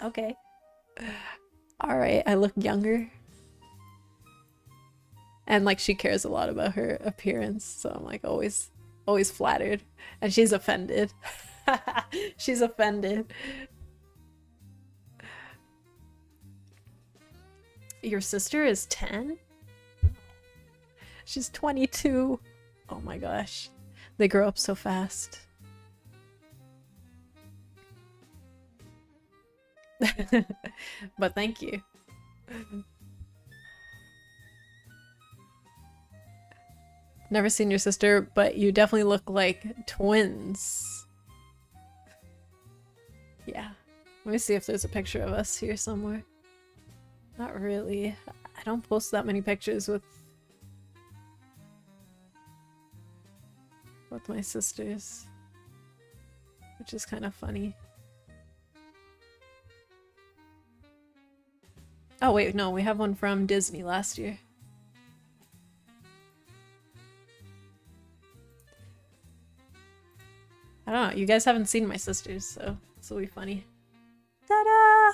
Speaker 1: okay. Alright, I look younger. And like she cares a lot about her appearance. So I'm like always flattered. And she's offended. She's offended. Your sister is 10? She's 22. Oh my gosh. They grow up so fast. But thank you. Never seen your sister, but you definitely look like twins. Yeah. Let me see if there's a picture of us here somewhere. Not really. I don't post that many pictures with my sisters, which is kind of funny. Oh wait, no, we have one from Disney last year. I don't know, you guys haven't seen my sisters, so this will be funny. Ta-da!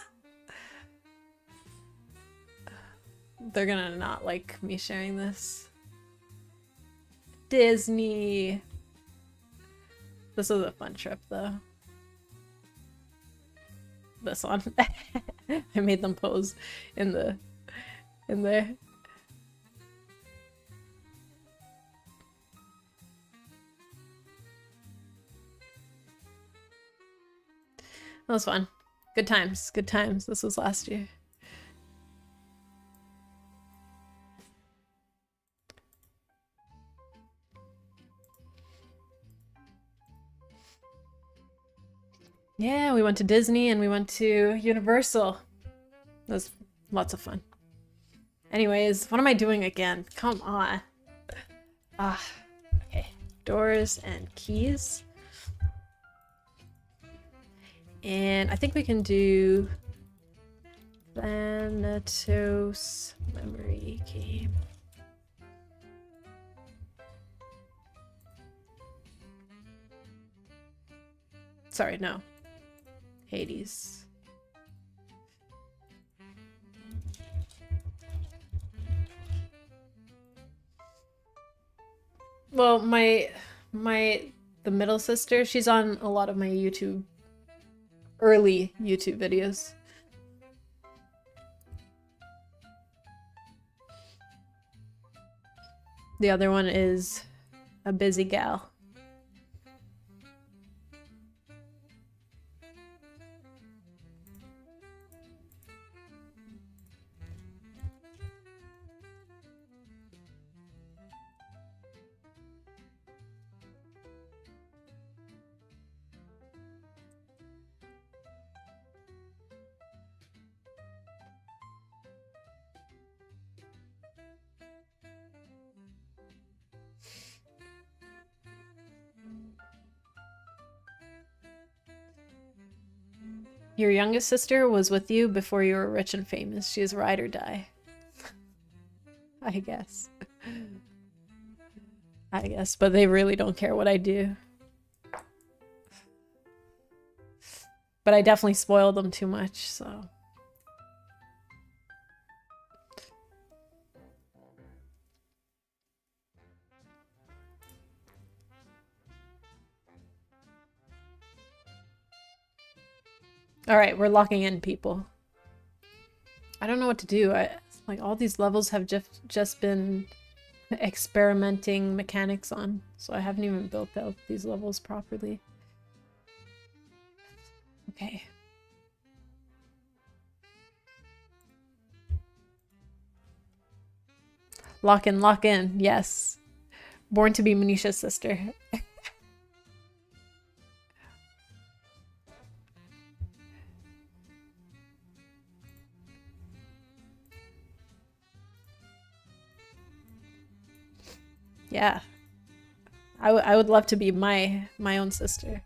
Speaker 1: They're gonna not like me sharing this. Disney! This was a fun trip though. This one. I made them pose in there. That was fun. Good times, good times. This was last year. Yeah, we went to Disney and we went to Universal. It was lots of fun. Anyways, what am I doing again? Come on. Okay. Doors and keys. And I think we can do Thanatos memory game. Sorry, no. Hades. Well, the middle sister, she's on a lot of my early YouTube videos. The other one is a busy gal. Your youngest sister was with you before you were rich and famous. She is ride or die. I guess. I guess, but they really don't care what I do. But I definitely spoil them too much, so... Alright, we're locking in, people. I don't know what to do. Like, all these levels have just been experimenting mechanics on, so I haven't even built out these levels properly. Okay. Lock in, yes. Born to be Manisha's sister. Yeah. I would love to be my own sister.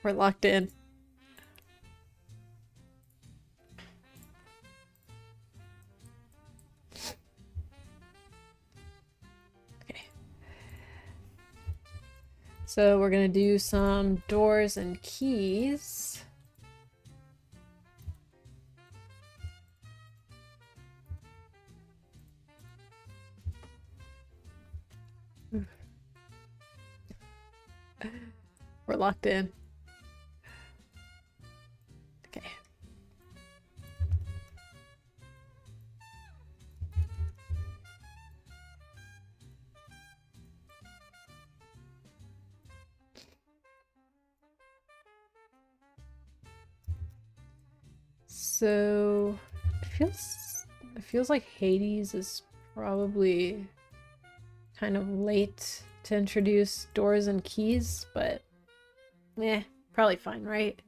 Speaker 1: We're locked in. Okay. So we're gonna do some doors and keys. We're locked in. Okay. So it feels like Hades is probably kind of late to introduce doors and keys, but probably fine, right?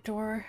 Speaker 1: Door.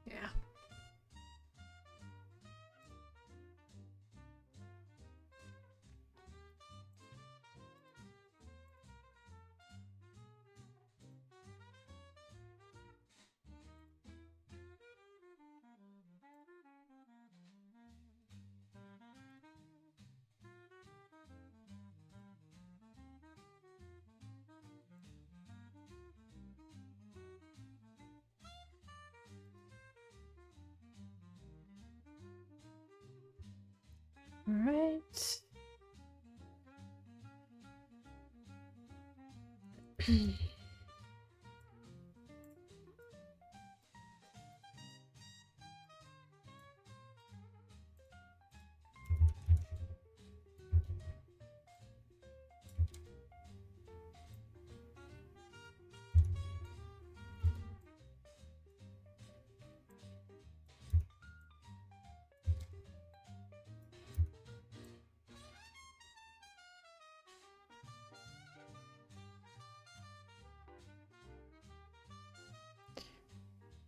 Speaker 1: Yeah. All right.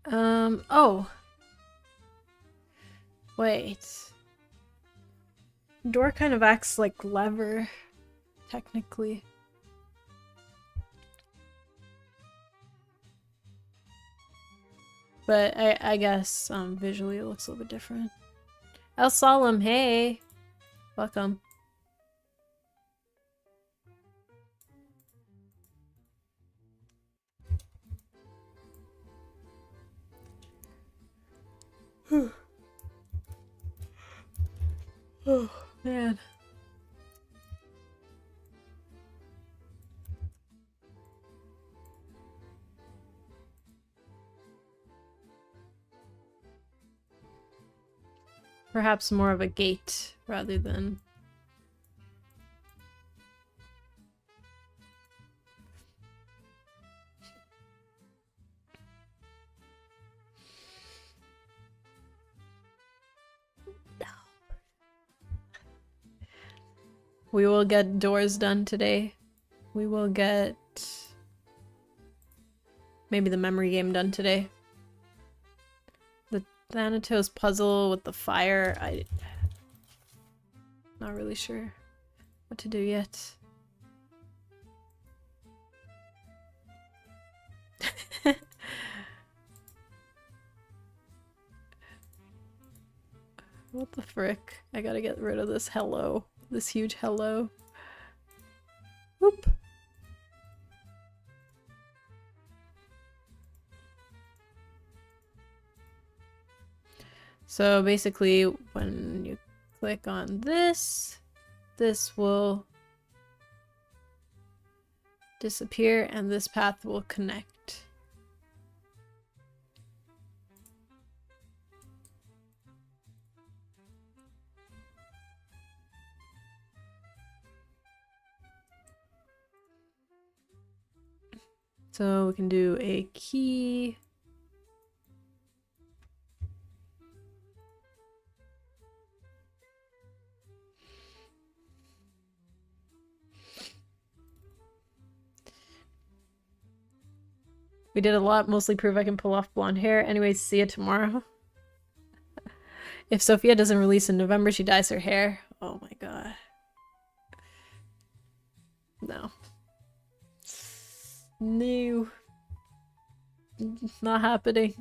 Speaker 1: Oh. Wait. Door kind of acts like lever, technically. But I guess visually it looks a little bit different. El Solemn, hey! Welcome. Oh, man. Perhaps more of a gate rather than... We will get doors done today. We will get... maybe the memory game done today. The Thanatos puzzle with the fire, not really sure what to do yet. What the frick? I gotta get rid of this hello. This huge hello. Whoop. So basically, when you click on this, this will disappear and this path will connect. So we can do a key. We did a lot, mostly prove I can pull off blonde hair. Anyways, see you tomorrow. If Sophia doesn't release in November, she dyes her hair. Oh my god. No. No. Not happening.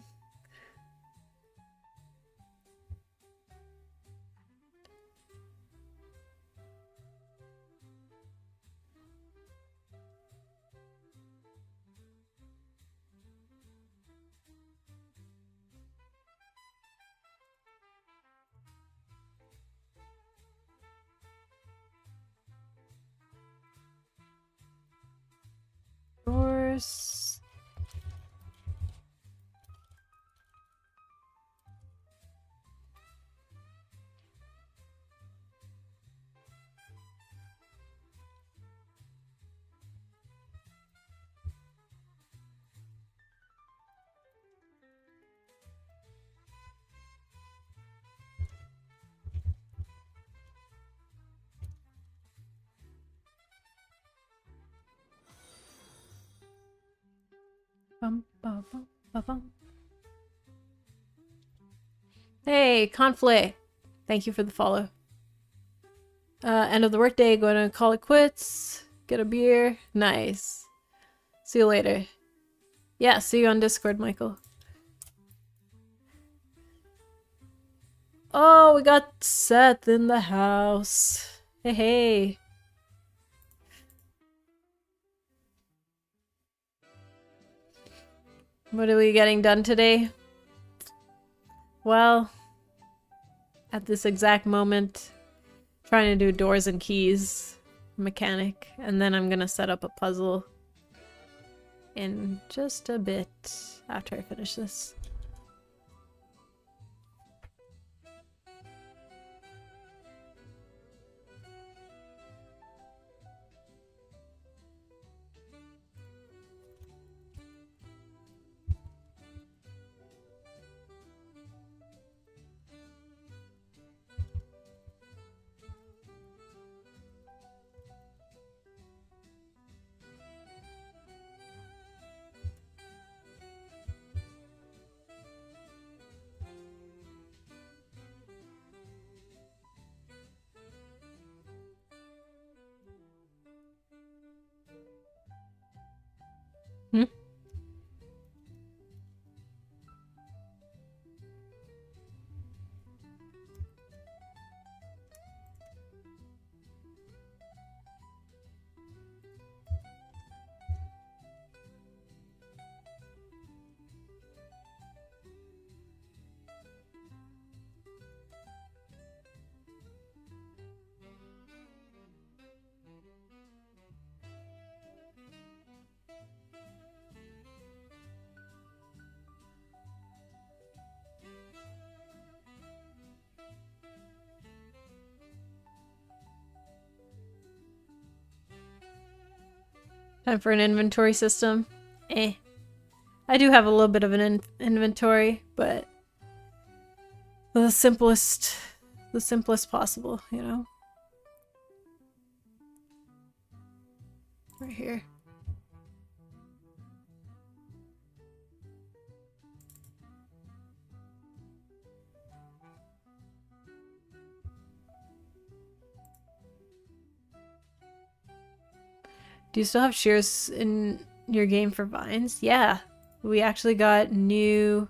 Speaker 1: Doors. Bum, ba, bum, ba, bum. Hey, Conflict! Thank you for the follow. End of the workday, going to call it quits. Get a beer. Nice. See you later. Yeah, see you on Discord, Michael. Oh, we got Seth in the house. Hey, hey. What are we getting done today? Well, at this exact moment, trying to do doors and keys mechanic, and then I'm gonna set up a puzzle in just a bit after I finish this. Time for an inventory system. Eh. I do have a little bit of an inventory, but the simplest possible, you know? Right here. Do you still have shears in your game for vines? Yeah. We actually got new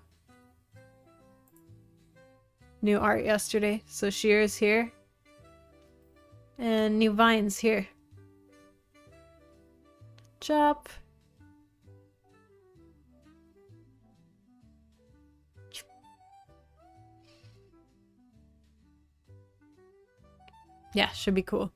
Speaker 1: art yesterday. So shears here. And new vines here. Chop. Yeah, should be cool.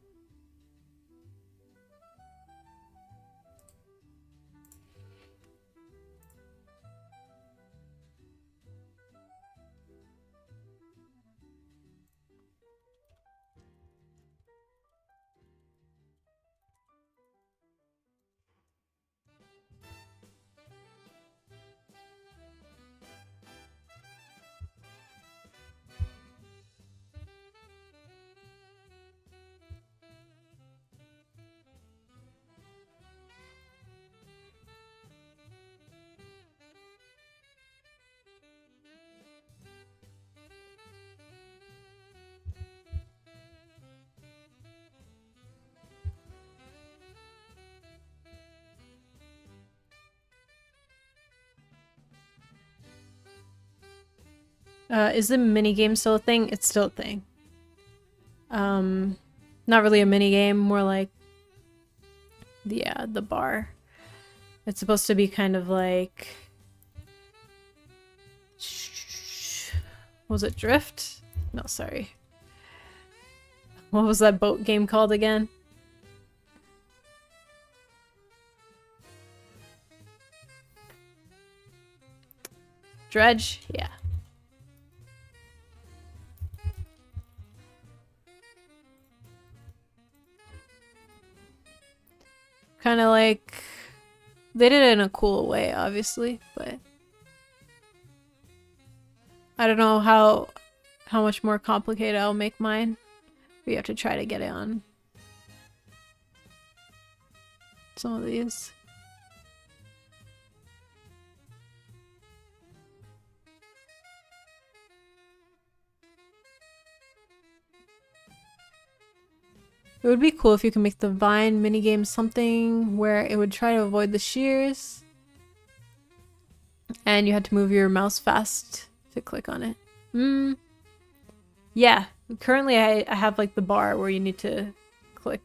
Speaker 1: Is the minigame still a thing? It's still a thing. Not really a minigame, more like the bar. It's supposed to be kind of like, was it Drift? No, sorry. What was that boat game called again? Dredge? Yeah. Kind of like, they did it in a cool way, obviously, but I don't know how much more complicated I'll make mine. We have to try to get it on some of these. It would be cool if you could make the Vine minigame something where it would try to avoid the shears and you had to move your mouse fast to click on it. Yeah, currently I have like the bar where you need to click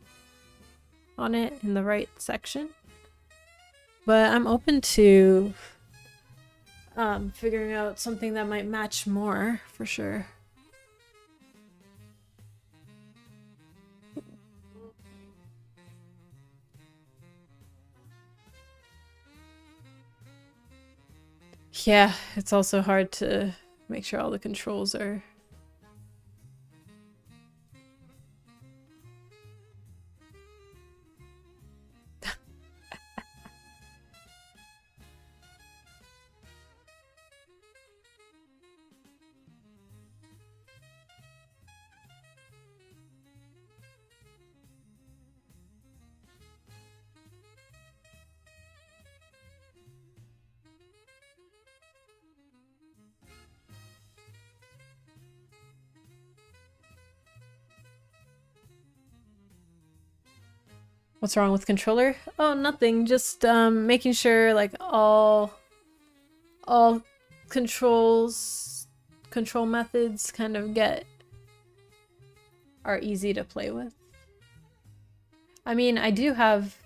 Speaker 1: on it in the right section. But I'm open to figuring out something that might match more, for sure. Yeah, it's also hard to make sure all the controls are... What's wrong with controller? Oh, nothing. Just making sure like all control methods kind of are easy to play with. I mean, I do have,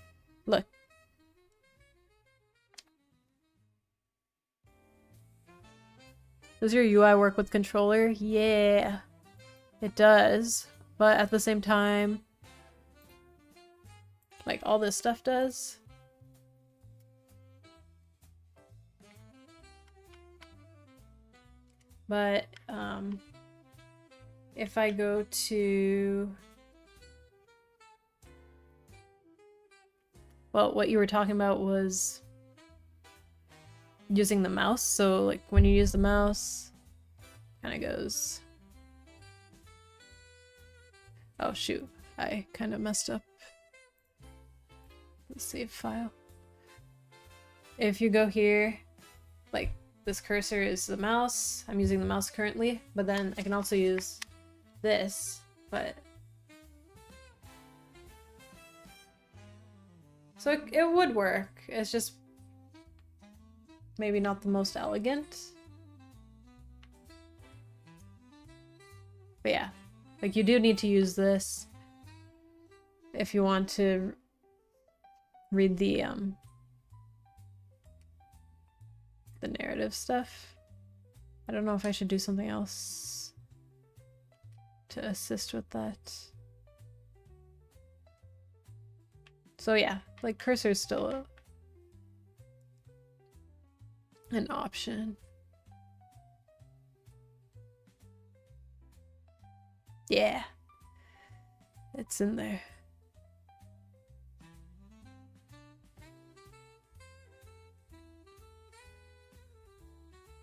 Speaker 1: look. Does your UI work with controller? Yeah, it does. But at the same time, like all this stuff does. But if I go to Well, what you were talking about was using the mouse. So like when you use the mouse, kind of goes. Oh shoot, I kind of messed up. Let's save file. If you go here, like this cursor is the mouse. I'm using the mouse currently, but then I can also use this, but so it would work. It's just maybe not the most elegant. But yeah, like you do need to use this if you want to read the narrative stuff. I don't know if I should do something else to assist with that. So yeah, like cursor's still an option. Yeah, it's in there.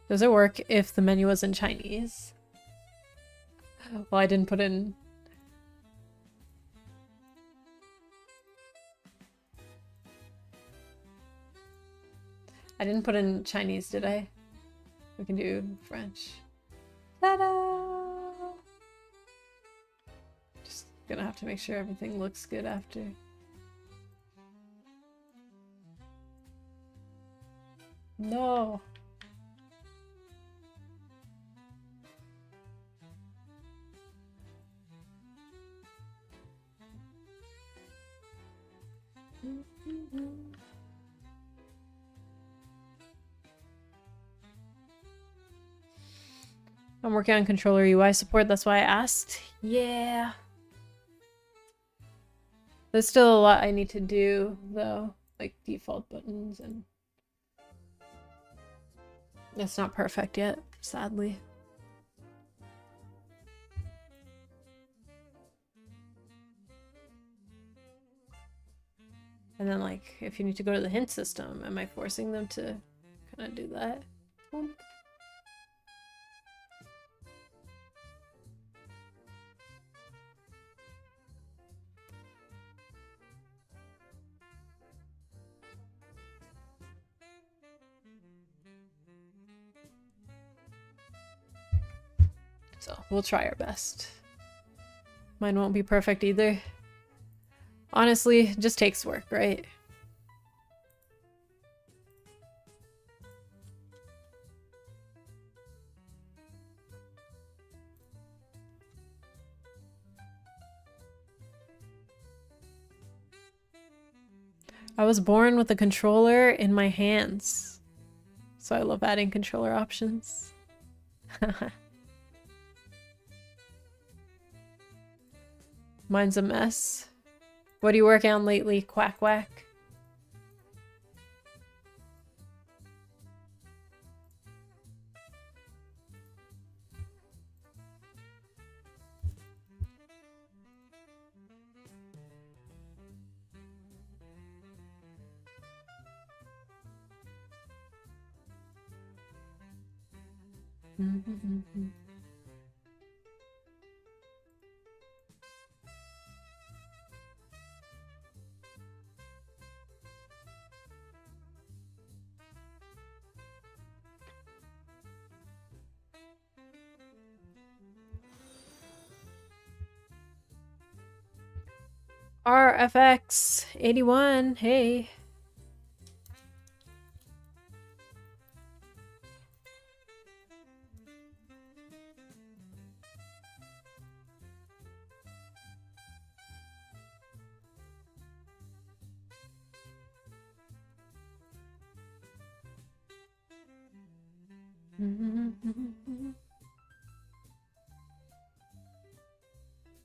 Speaker 1: Does it work if the menu was in Chinese? Well, I didn't put in... I didn't put in Chinese, did I? We can do French. Ta-da! Just gonna have to make sure everything looks good after. No! I'm working on controller UI support, that's why I asked. Yeah. There's still a lot I need to do, though. Like default buttons and... It's not perfect yet, sadly. And then, like, if you need to go to the hint system, am I forcing them to kind of do that? So, we'll try our best. Mine won't be perfect either. Honestly, it just takes work, right? I was born with a controller in my hands, so I love adding controller options. Mine's a mess. What are you working on lately, Quack Quack? RFX 81, hey.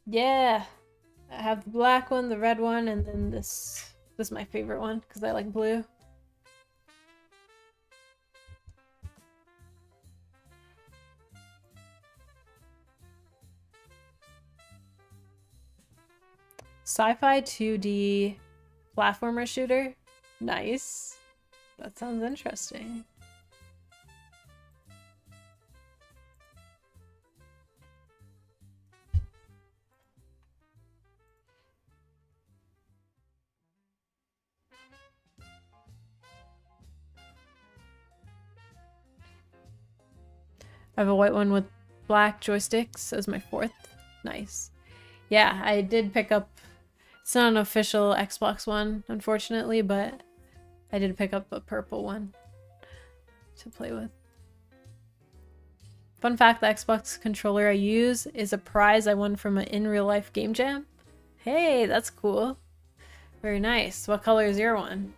Speaker 1: Yeah, I have the black one, the red one, and then this. This is my favorite one because I like blue. Sci-fi 2D Platformer shooter? Nice. That sounds interesting. I have a white one with black joysticks as my fourth. Nice. Yeah, I did pick up... It's not an official Xbox one, unfortunately, but I did pick up a purple one to play with. Fun fact, the Xbox controller I use is a prize I won from an in-real-life game jam. Hey, that's cool. Very nice. What color is your one?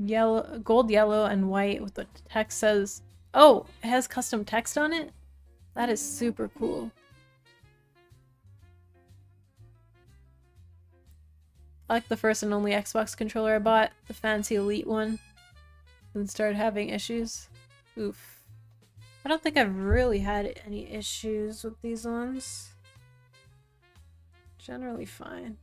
Speaker 1: Yellow, gold, yellow, and white with the text says... Oh, it has custom text on it? That is super cool. I like the first and only Xbox controller I bought, the fancy Elite one, and started having issues. Oof. I don't think I've really had any issues with these ones. Generally fine.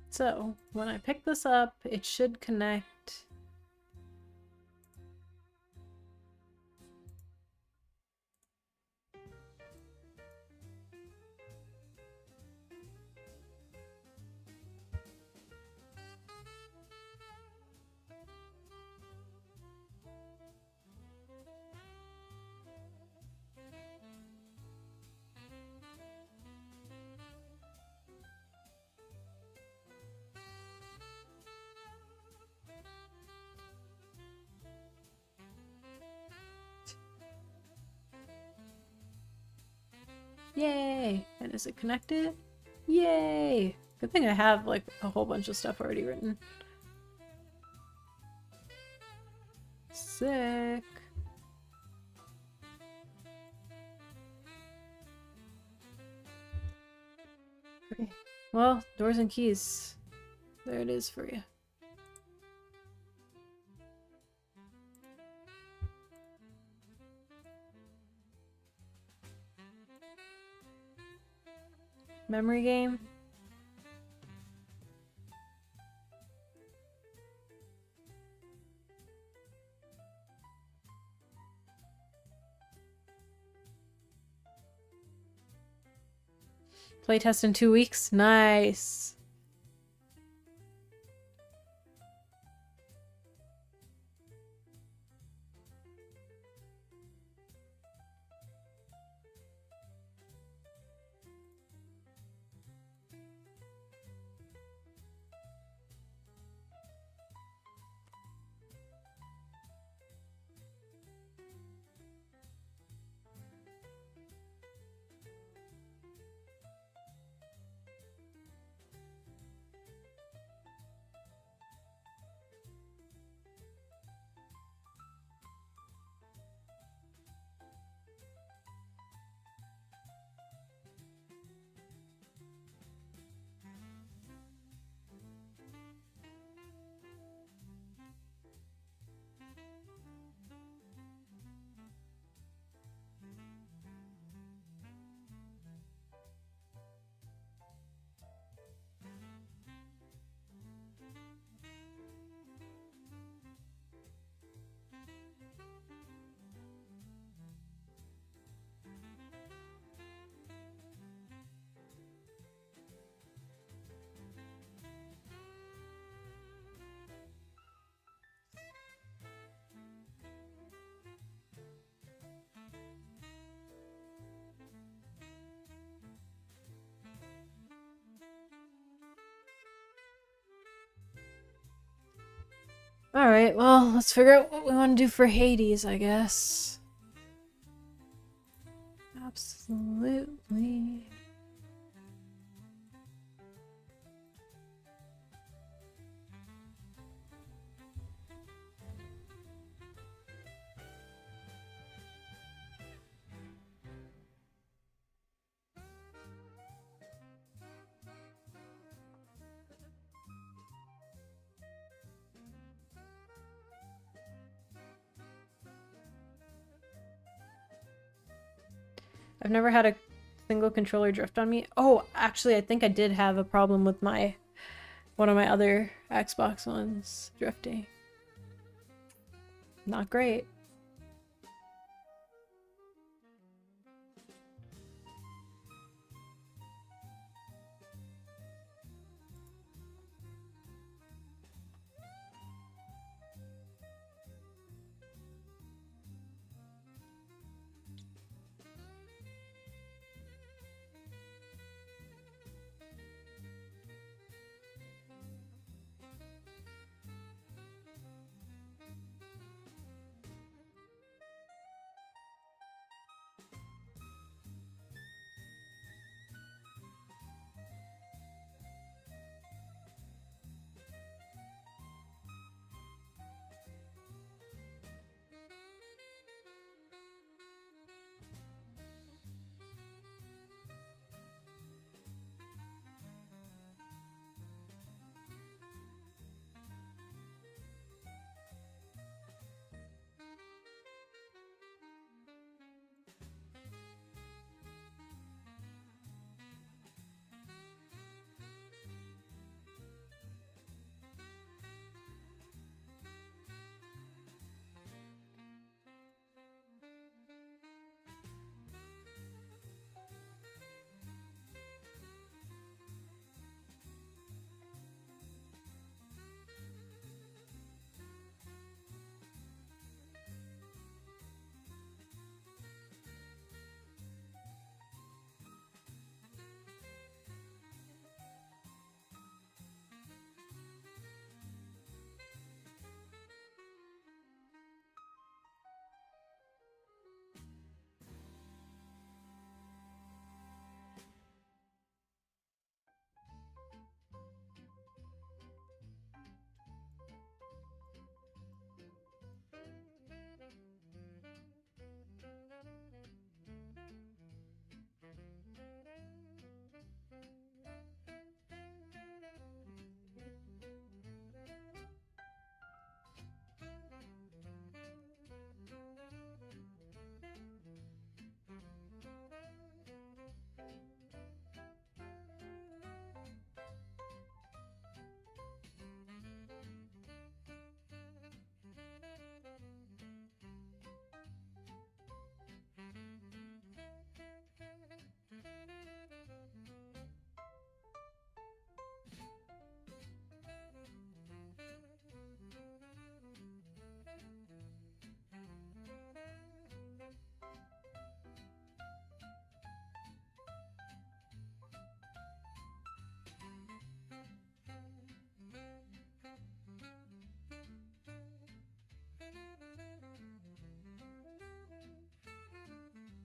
Speaker 1: So, when I pick this up, it should connect. Yay! And is it connected? Yay! Good thing I have like a whole bunch of stuff already written. Sick. Okay. Well, doors and keys. There it is for you. Memory game. Playtest in 2 weeks. Nice. Alright, well, let's figure out what we want to do for Hades, I guess. Absolutely. I've never had a single controller drift on me. Oh, actually, I think I did have a problem with one of my other Xbox ones drifting. Not great.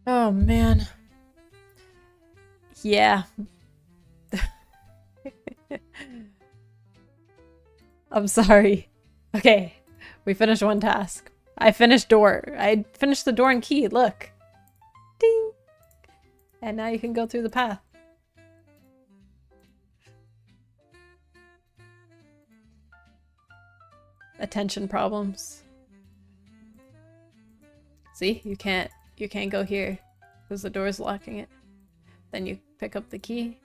Speaker 1: Oh man. Yeah. I'm sorry. Okay. We finished one task. I finished door. I finished the door and key. Look. Ding. And now you can go through the path. Attention problems. See? You can't go here because the door's locking it. Then you pick up the key.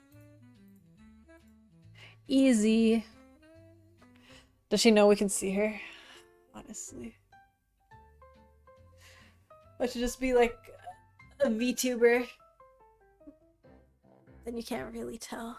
Speaker 1: Easy. Does she know we can see her? Honestly. I should just be like a VTuber. Then you can't really tell.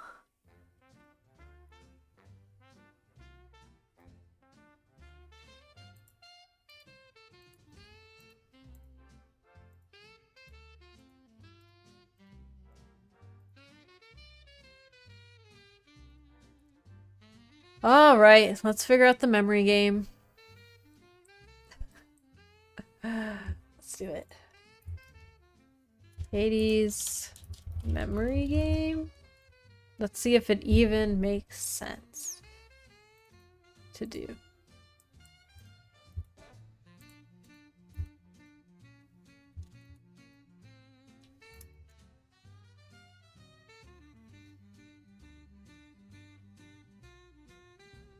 Speaker 1: Alright, let's figure out the memory game. Let's do it. Hades memory game. Let's see if it even makes sense to do.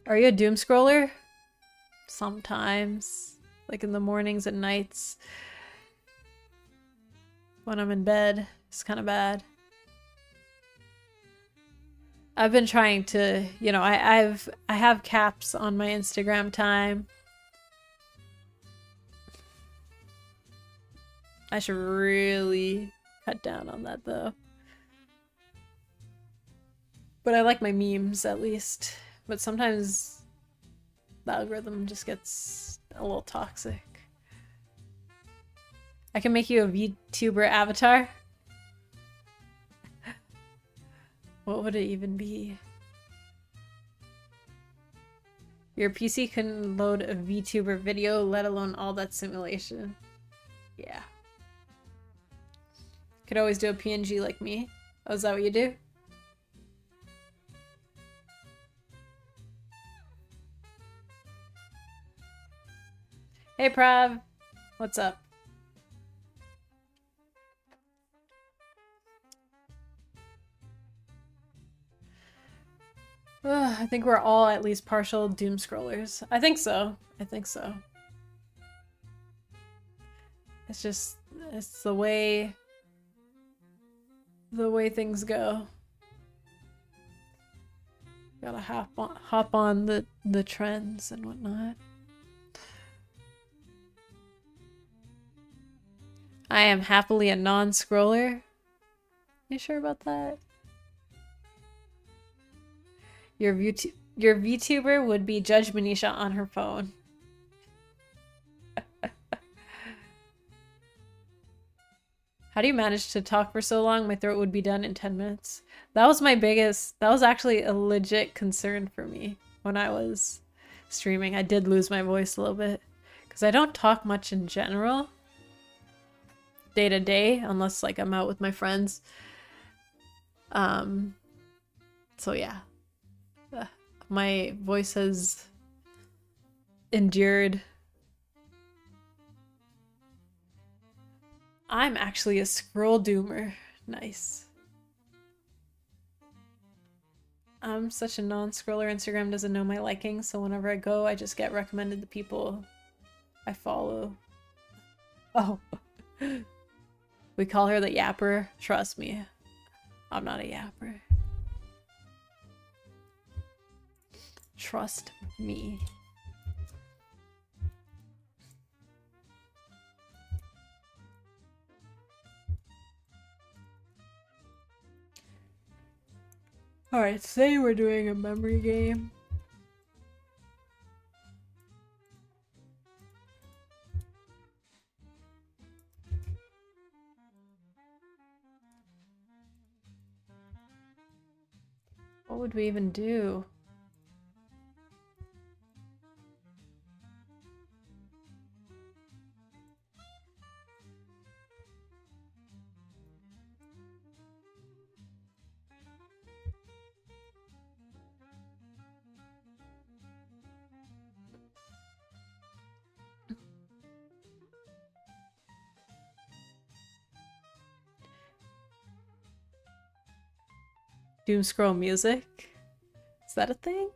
Speaker 1: Are you a doom scroller? Sometimes. Like in the mornings and nights. When I'm in bed. It's kind of bad. I've been trying to, you know, I have caps on my Instagram time. I should really cut down on that though. But I like my memes at least. But sometimes the algorithm just gets a little toxic. I can make you a VTuber avatar. What would it even be? Your PC couldn't load a VTuber video, let alone all that simulation. Yeah. Could always do a PNG like me. Oh, is that what you do? Hey Prav, what's up? I think we're all at least partial doom scrollers. I think so. I think so. It's just, it's the way things go. Gotta hop on the trends and whatnot. I am happily a non-scroller. You sure about that? Your VTuber would be Judge Manisha on her phone. How do you manage to talk for so long? My throat would be done in 10 minutes. That was actually a legit concern for me when I was streaming. I did lose my voice a little bit because I don't talk much in general. Day to day, unless like I'm out with my friends. So yeah. My voice has endured. I'm actually a scroll doomer. Nice. I'm such a non-scroller. Instagram doesn't know my liking, so whenever I go, I just get recommended the people I follow. Oh. We call her the yapper. Trust me. I'm not a yapper. Trust me. Alright, say we're doing a memory game. What would we even do? Doom scroll music? Is that a thing?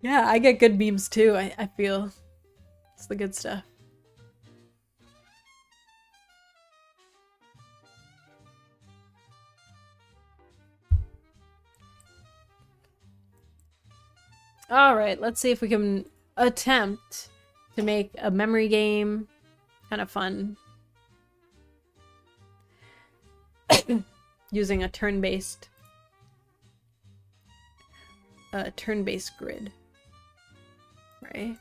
Speaker 1: Yeah, I get good memes too, I feel. It's the good stuff. Alright, let's see if we can attempt to make a memory game kind of fun. Using a turn-based grid. Right?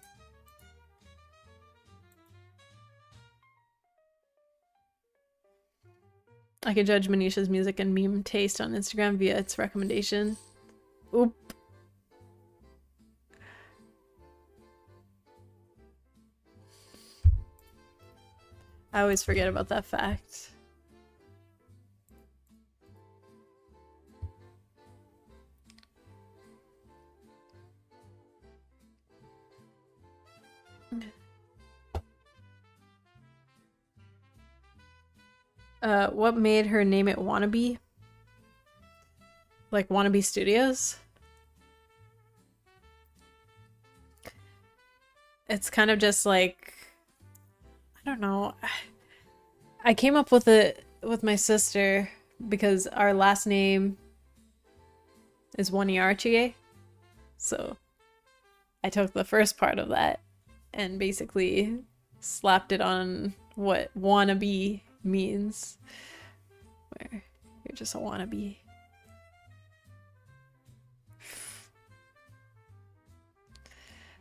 Speaker 1: I can judge Manisha's music and meme taste on Instagram via its recommendation. Oop. I always forget about that fact. What made her name it Wannabe? Like Wannabe Studios? It's kind of just like, I don't know. I came up with it with my sister because our last name is Oathr. So I took the first part of that and basically slapped it on what wannabe means. Where you're just a wannabe.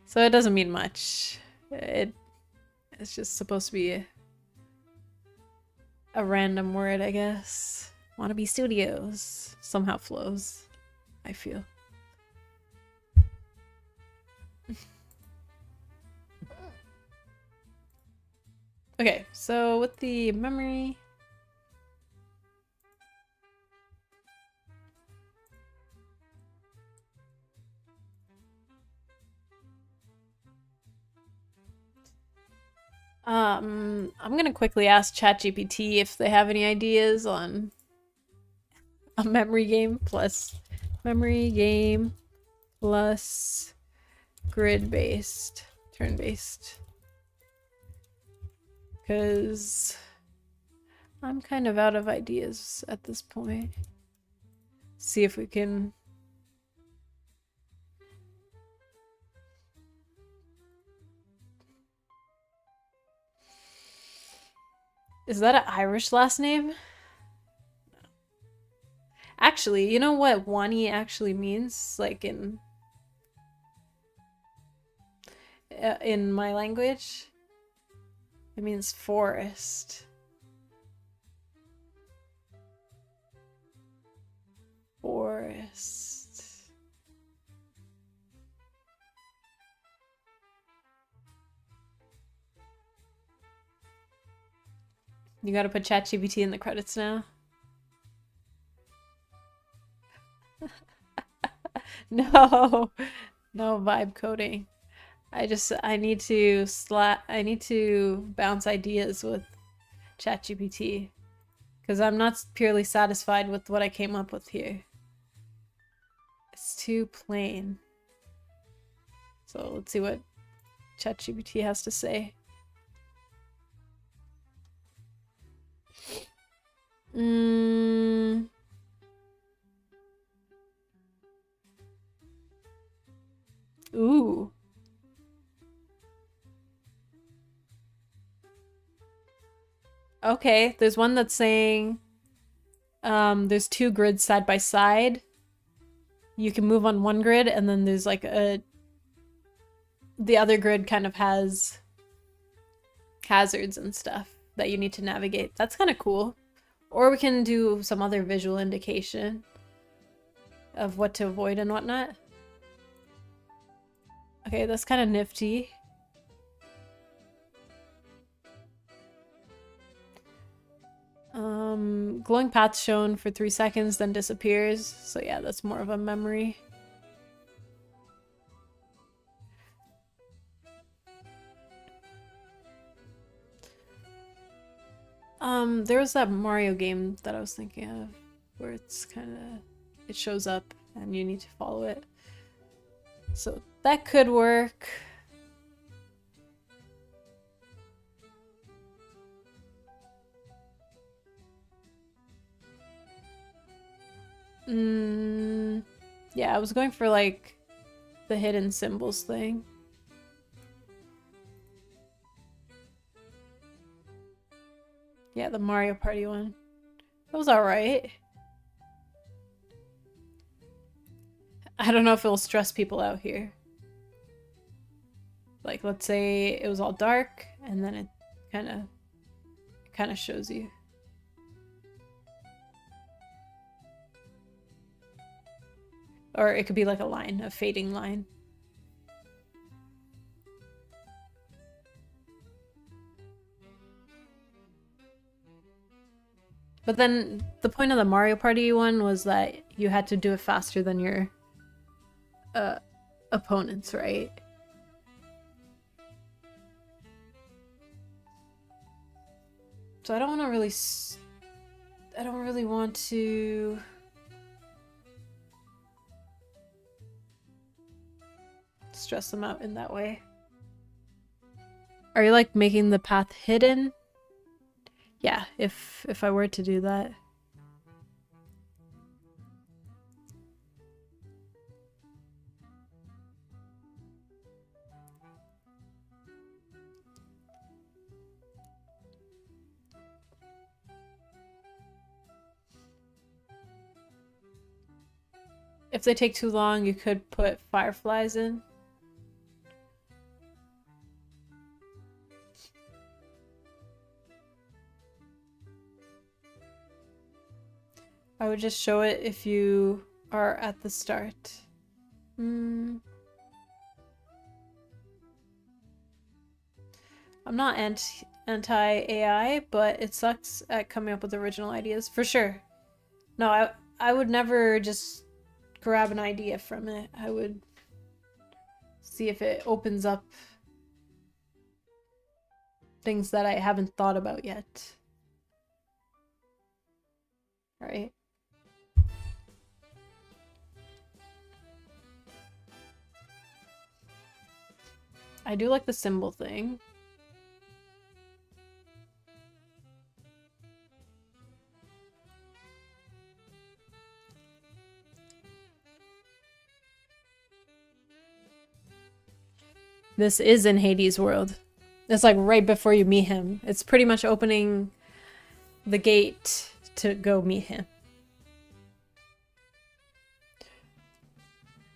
Speaker 1: So it doesn't mean much. It's just supposed to be a random word, I guess. Wannabe Studios somehow flows, I feel. Okay, so with the memory... I'm gonna quickly ask ChatGPT if they have any ideas on a memory game plus grid-based, turn-based. Because I'm kind of out of ideas at this point. See if we can... Is that an Irish last name? Actually, you know what Wani actually means? Like in my language? It means forest. Forest. You gotta put ChatGPT in the credits now. No, no vibe coding. I need to bounce ideas with ChatGPT because I'm not purely satisfied with what I came up with here. It's too plain. So let's see what ChatGPT has to say. Ooh. Okay, there's one that's saying there's two grids side by side. You can move on one grid and then there's like the other grid kind of has hazards and stuff that you need to navigate. That's kind of cool. Or we can do some other visual indication of what to avoid and whatnot. Okay, that's kind of nifty. Glowing path shown for 3 seconds, then disappears. So yeah, that's more of a memory. There was that Mario game that I was thinking of where it's kind of, it shows up and you need to follow it. So that could work. Yeah, I was going for like the hidden symbols thing. Yeah, the Mario Party one. That was alright. I don't know if it'll stress people out here. Like, let's say it was all dark, and then it kind of shows you. Or it could be like a line, a fading line. But then the point of the Mario Party one was that you had to do it faster than your opponents, right? So I don't want to really... I don't really want to... stress them out in that way. Are you like making the path hidden? Yeah, if I were to do that. If they take too long, you could put fireflies in. I would just show it if you are at the start. I'm not anti-AI, but it sucks at coming up with original ideas, for sure. No, I would never just grab an idea from it. I would see if it opens up things that I haven't thought about yet. Right? I do like the symbol thing. This is in Hades' world. It's like right before you meet him. It's pretty much opening the gate to go meet him.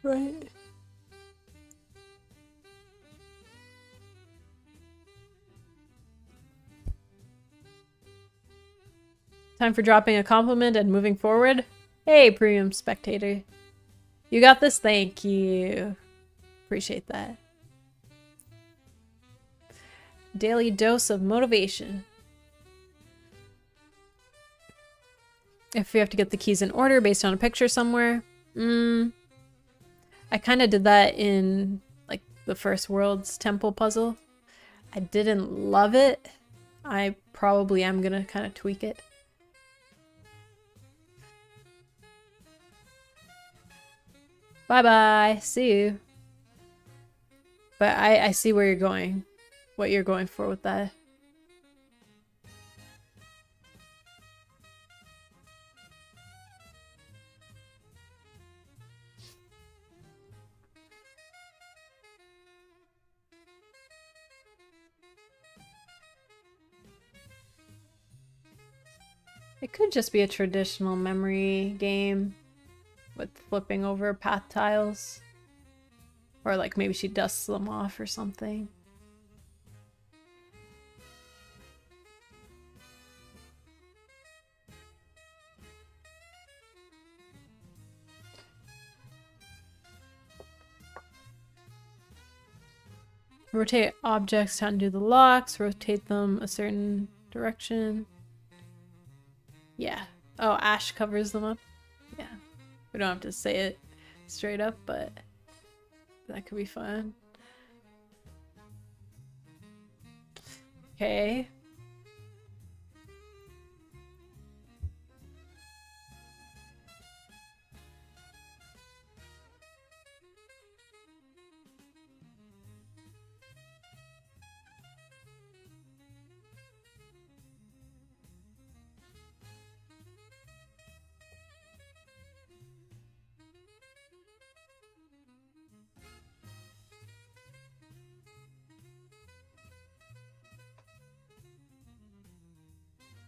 Speaker 1: Right. Time for dropping a compliment and moving forward. Hey, premium spectator. You got this? Thank you. Appreciate that. Daily dose of motivation. If we have to get the keys in order based on a picture somewhere. I kind of did that in like the first world's temple puzzle. I didn't love it. I probably am gonna kind of tweak it. Bye-bye. See you. But I see where you're going. What you're going for with that. It could just be a traditional memory game with flipping over path tiles. Or like maybe she dusts them off or something. Rotate objects to undo the locks, rotate them a certain direction. Yeah. Oh, ash covers them up. Yeah. We don't have to say it straight up, but that could be fun. Okay.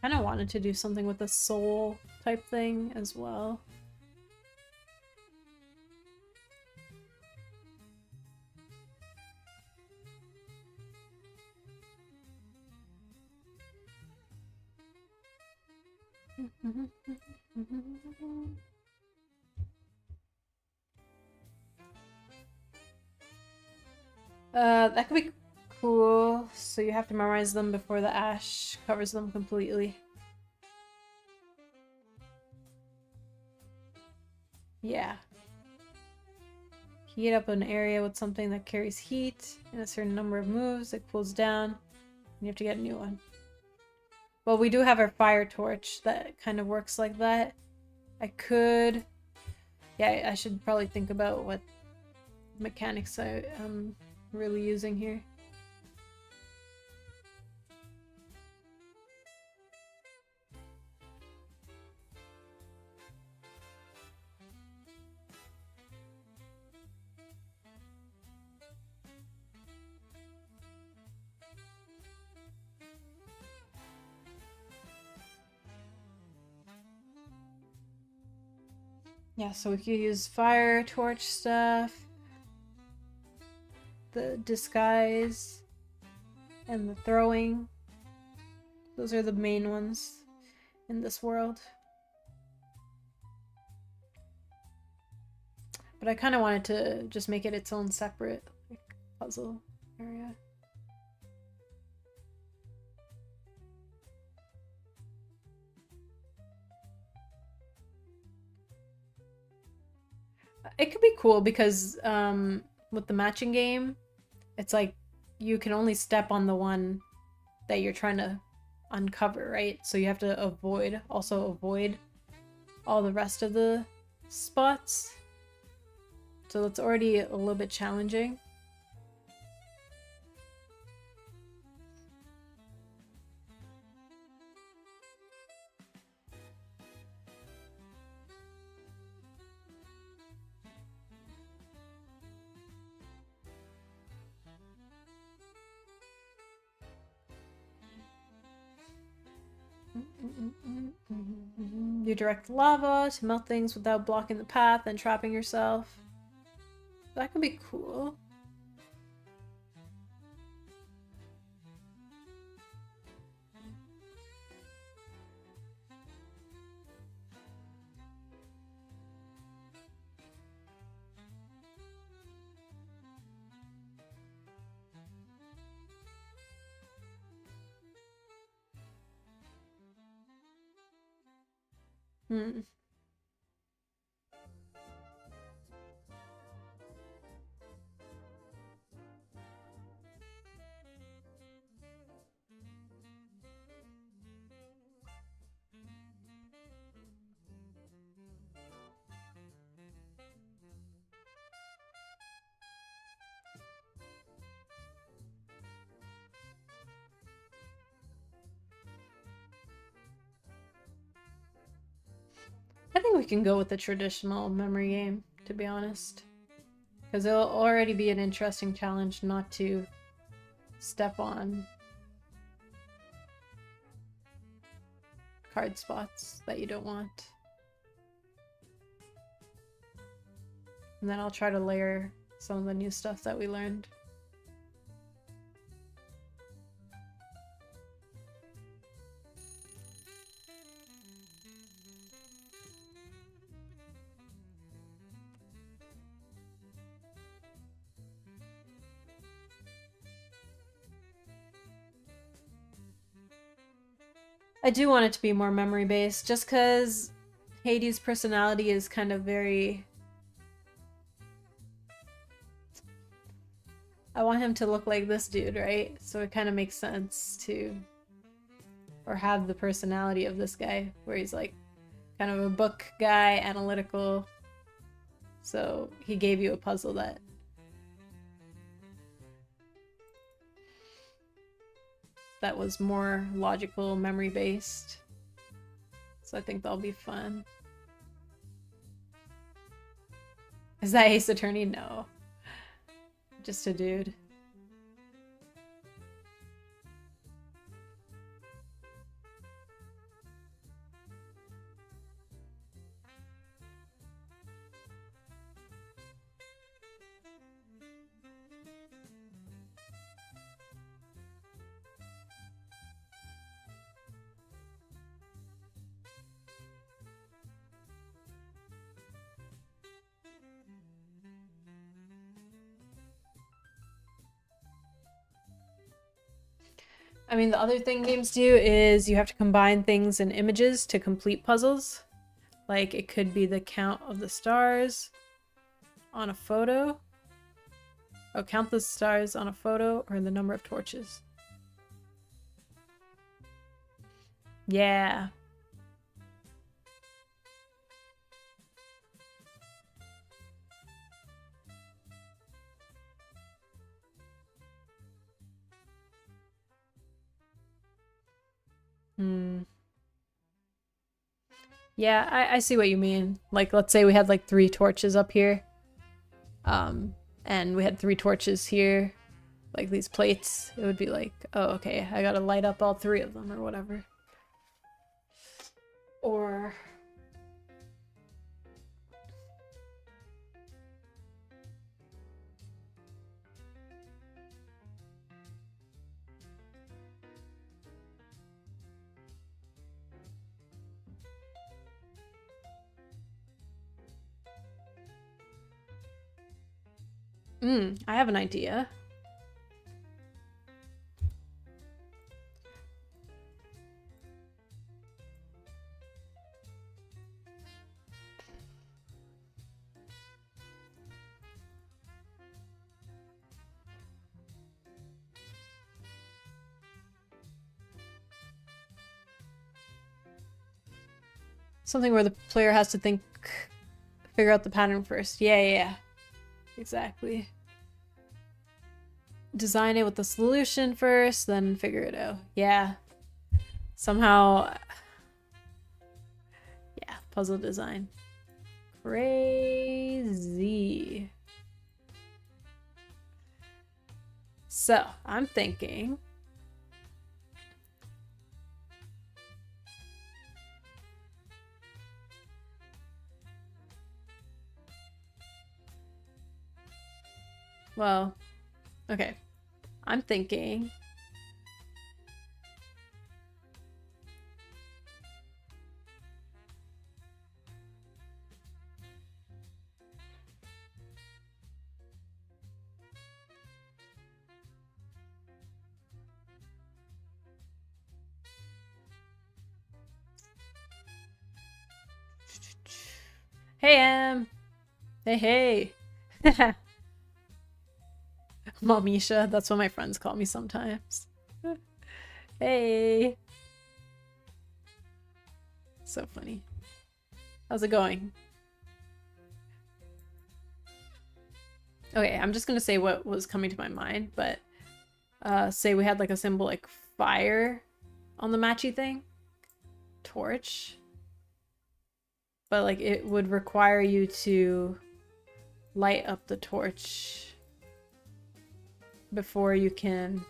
Speaker 1: Kind of wanted to do something with a soul type thing as well. That could be cool. So you have to memorize them before the ash covers them completely. Yeah. Heat up an area with something that carries heat in a certain number of moves. It cools down. And you have to get a new one. Well, we do have our fire torch that kind of works like that. I could... Yeah, I should probably think about what mechanics I'm really using here. Yeah, so we could use fire torch stuff, the disguise, and the throwing. Those are the main ones in this world. But I kind of wanted to just make it its own separate puzzle area. It could be cool because with the matching game, it's like you can only step on the one that you're trying to uncover, right? So you have to avoid all the rest of the spots. So it's already a little bit challenging. You direct lava to melt things without blocking the path and trapping yourself. That could be cool. Hmm. I think we can go with the traditional memory game, to be honest. Because it'll already be an interesting challenge not to step on card spots that you don't want. And then I'll try to layer some of the new stuff that we learned. I do want it to be more memory based, just because Hades' personality is kind of very... I want him to look like this dude, right? So it kind of makes sense to... or have the personality of this guy, where he's like kind of a book guy, analytical. So he gave you a puzzle that was more logical, memory-based. So I think that'll be fun. Is that Ace Attorney? No. Just a dude. I mean, the other thing games do is you have to combine things and images to complete puzzles. Like, it could be the count of the stars on a photo. Oh, count the stars on a photo or the number of torches. Yeah. Hmm. Yeah, I see what you mean. Like, let's say we had like 3 torches up here. And we had 3 torches here. Like these plates. It would be like, oh, okay, I gotta light up all 3 of them or whatever. Or... I have an idea. Something where the player has to figure out the pattern first. Yeah. Exactly. Design it with the solution first, then figure it out. Yeah. Somehow... Yeah, puzzle design. Crazy. So, I'm thinking... Well, okay. I'm thinking... Hey, Em! Hey! Mamisha, that's what my friends call me sometimes. Hey! So funny. How's it going? Okay, I'm just gonna say what was coming to my mind, but say we had like a symbol like fire on the matchy thing. Torch. But like it would require you to light up the torch before you can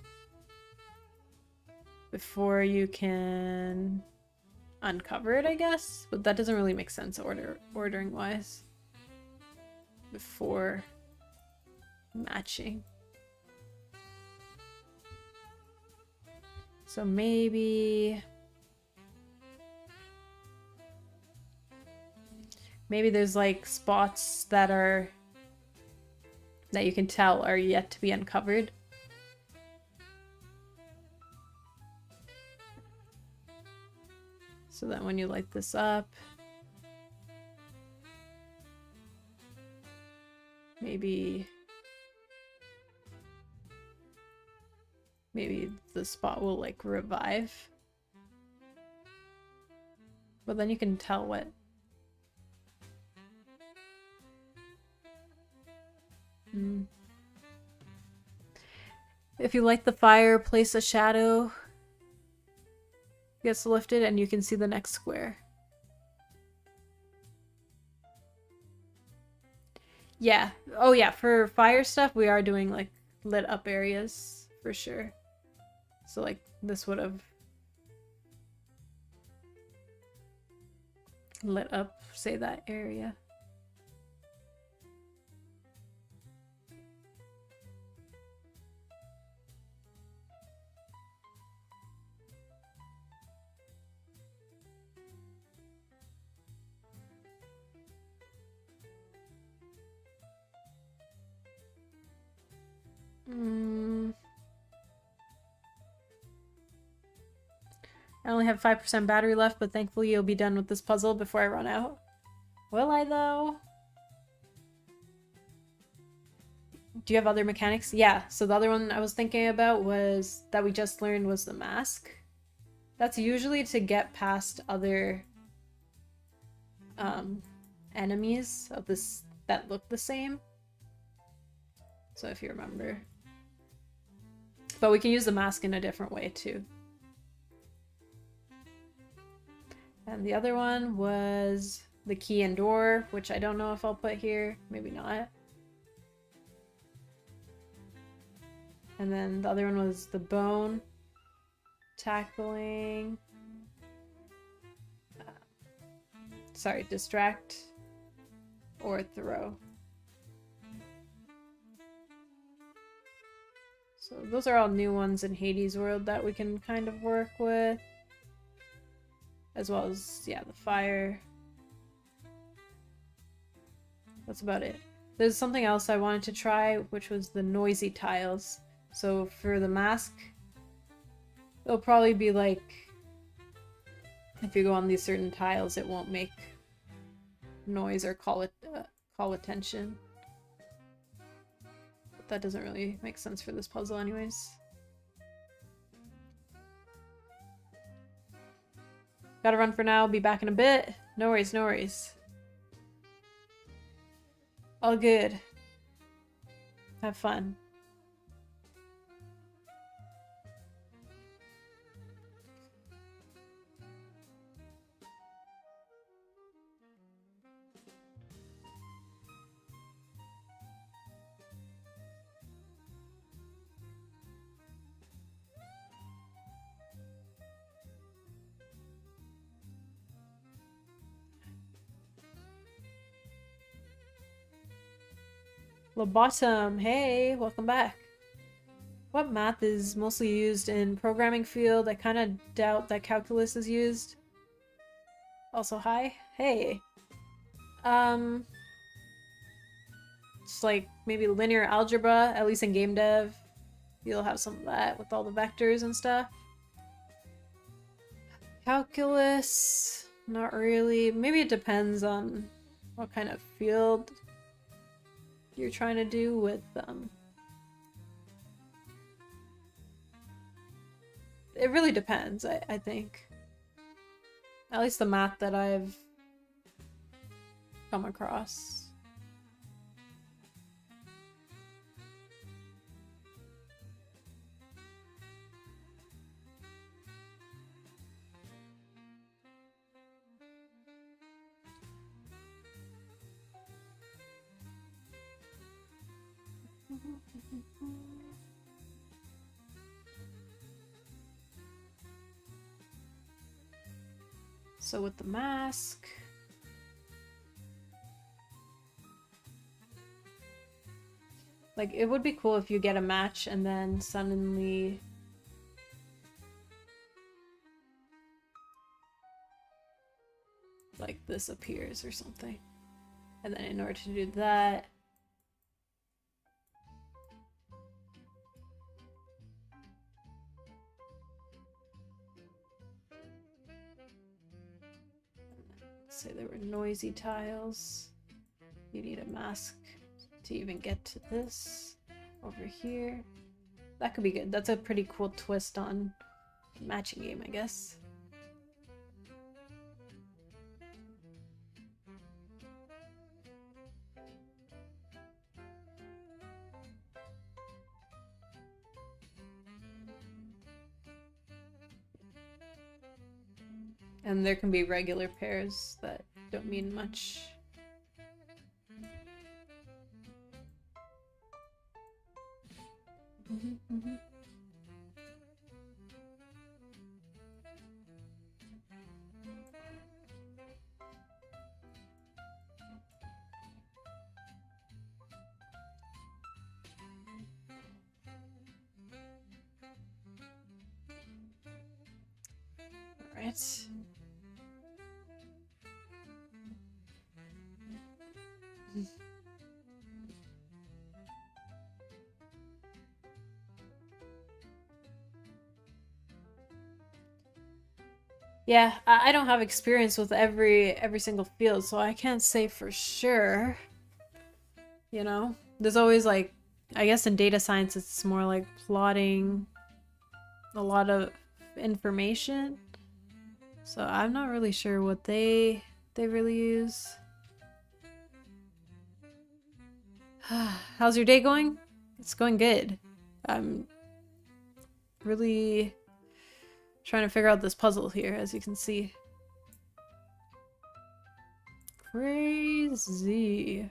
Speaker 1: uncover it, I guess. But that doesn't really make sense ordering wise. Before matching. So maybe there's like spots that you can tell are yet to be uncovered. So that when you light this up, maybe the spot will like revive. But then you can tell what. If you light the fire, place a shadow gets lifted and you can see the next square. Yeah. Oh yeah, for fire stuff we are doing like lit up areas for sure. So like this would have lit up, say, that area. I only have 5% battery left, but thankfully you'll be done with this puzzle before I run out. Will I though? Do you have other mechanics? Yeah, so the other one I was thinking about was that we just learned was the mask. That's usually to get past other enemies of this that look the same. So if you remember. But we can use the mask in a different way too. And the other one was the key and door, which I don't know if I'll put here. Maybe not. And then the other one was the bone. Tackling. Sorry, distract. Or throw. So those are all new ones in Hades World that we can kind of work with. As well as, yeah, the fire. That's about it. There's something else I wanted to try, which was the noisy tiles. So for the mask, it'll probably be like, if you go on these certain tiles, it won't make noise or call attention. But that doesn't really make sense for this puzzle anyways. Gotta run for now, be back in a bit. No worries, no worries. All good. Have fun. Bottom, hey, welcome back. What math is mostly used in programming field? I kind of doubt that calculus is used. Also, hi. Hey. It's like maybe linear algebra, at least in game dev. You'll have some of that with all the vectors and stuff. Calculus, not really. Maybe it depends on what kind of field you're trying to do with them. It really depends, I think. At least the math that I've come across. So with the mask, like it would be cool if you get a match and then suddenly like this appears or something. And then in order to do that, say there were noisy tiles. You need a mask to even get to this over here. That could be good. That's a pretty cool twist on matching game, I guess. And there can be regular pairs that don't mean much. All right. Yeah, I don't have experience with every single field, so I can't say for sure. You know, there's always like, I guess in data science it's more like plotting a lot of information. So I'm not really sure what they really use. How's your day going? It's going good. I'm really trying to figure out this puzzle here, as you can see. Crazy.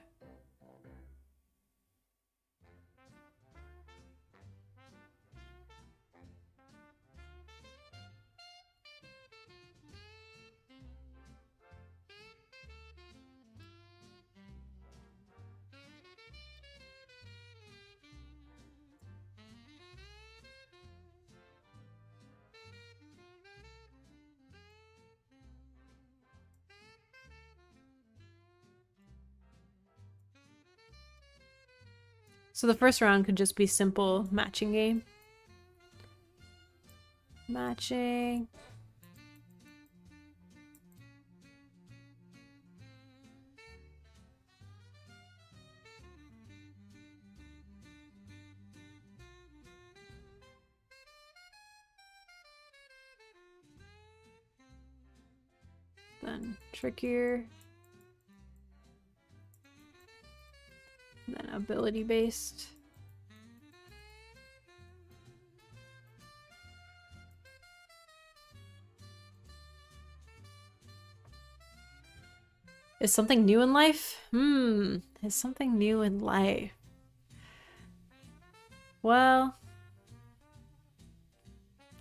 Speaker 1: So the first round could just be simple matching game. Matching. Then trickier. Then ability based. Is something new in life? Is something new in life? Well,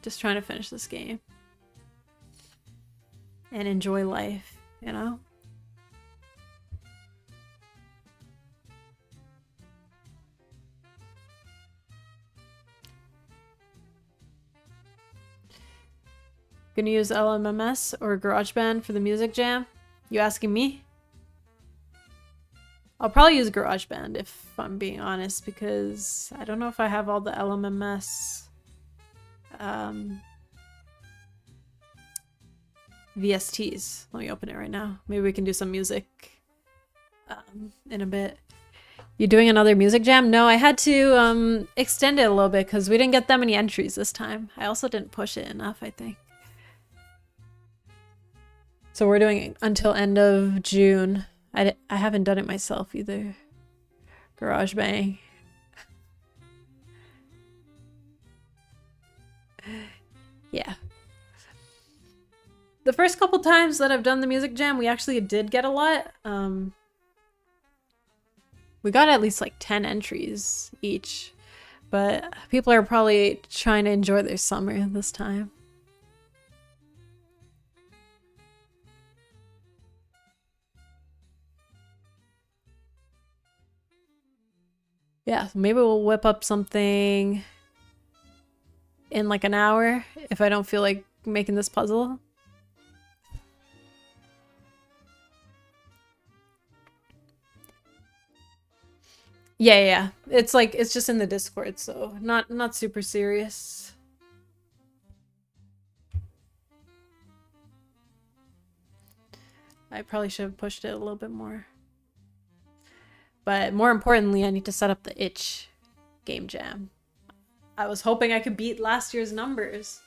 Speaker 1: just trying to finish this game. And enjoy life, you know? Gonna use LMMS or GarageBand for the music jam? You asking me? I'll probably use GarageBand if I'm being honest, because I don't know if I have all the LMMS VSTs. Let me open it right now. Maybe we can do some music in a bit. You doing another music jam? No, I had to extend it a little bit because we didn't get that many entries this time. I also didn't push it enough, I think. So we're doing it until end of June. I haven't done it myself either. GarageBand. Yeah. The first couple times that I've done the music jam, we actually did get a lot. We got at least like 10 entries each, but people are probably trying to enjoy their summer this time. Yeah, maybe we'll whip up something in like an hour if I don't feel like making this puzzle. Yeah. It's like, it's just in the Discord, so not super serious. I probably should have pushed it a little bit more. But more importantly, I need to set up the itch game jam. I was hoping I could beat last year's numbers.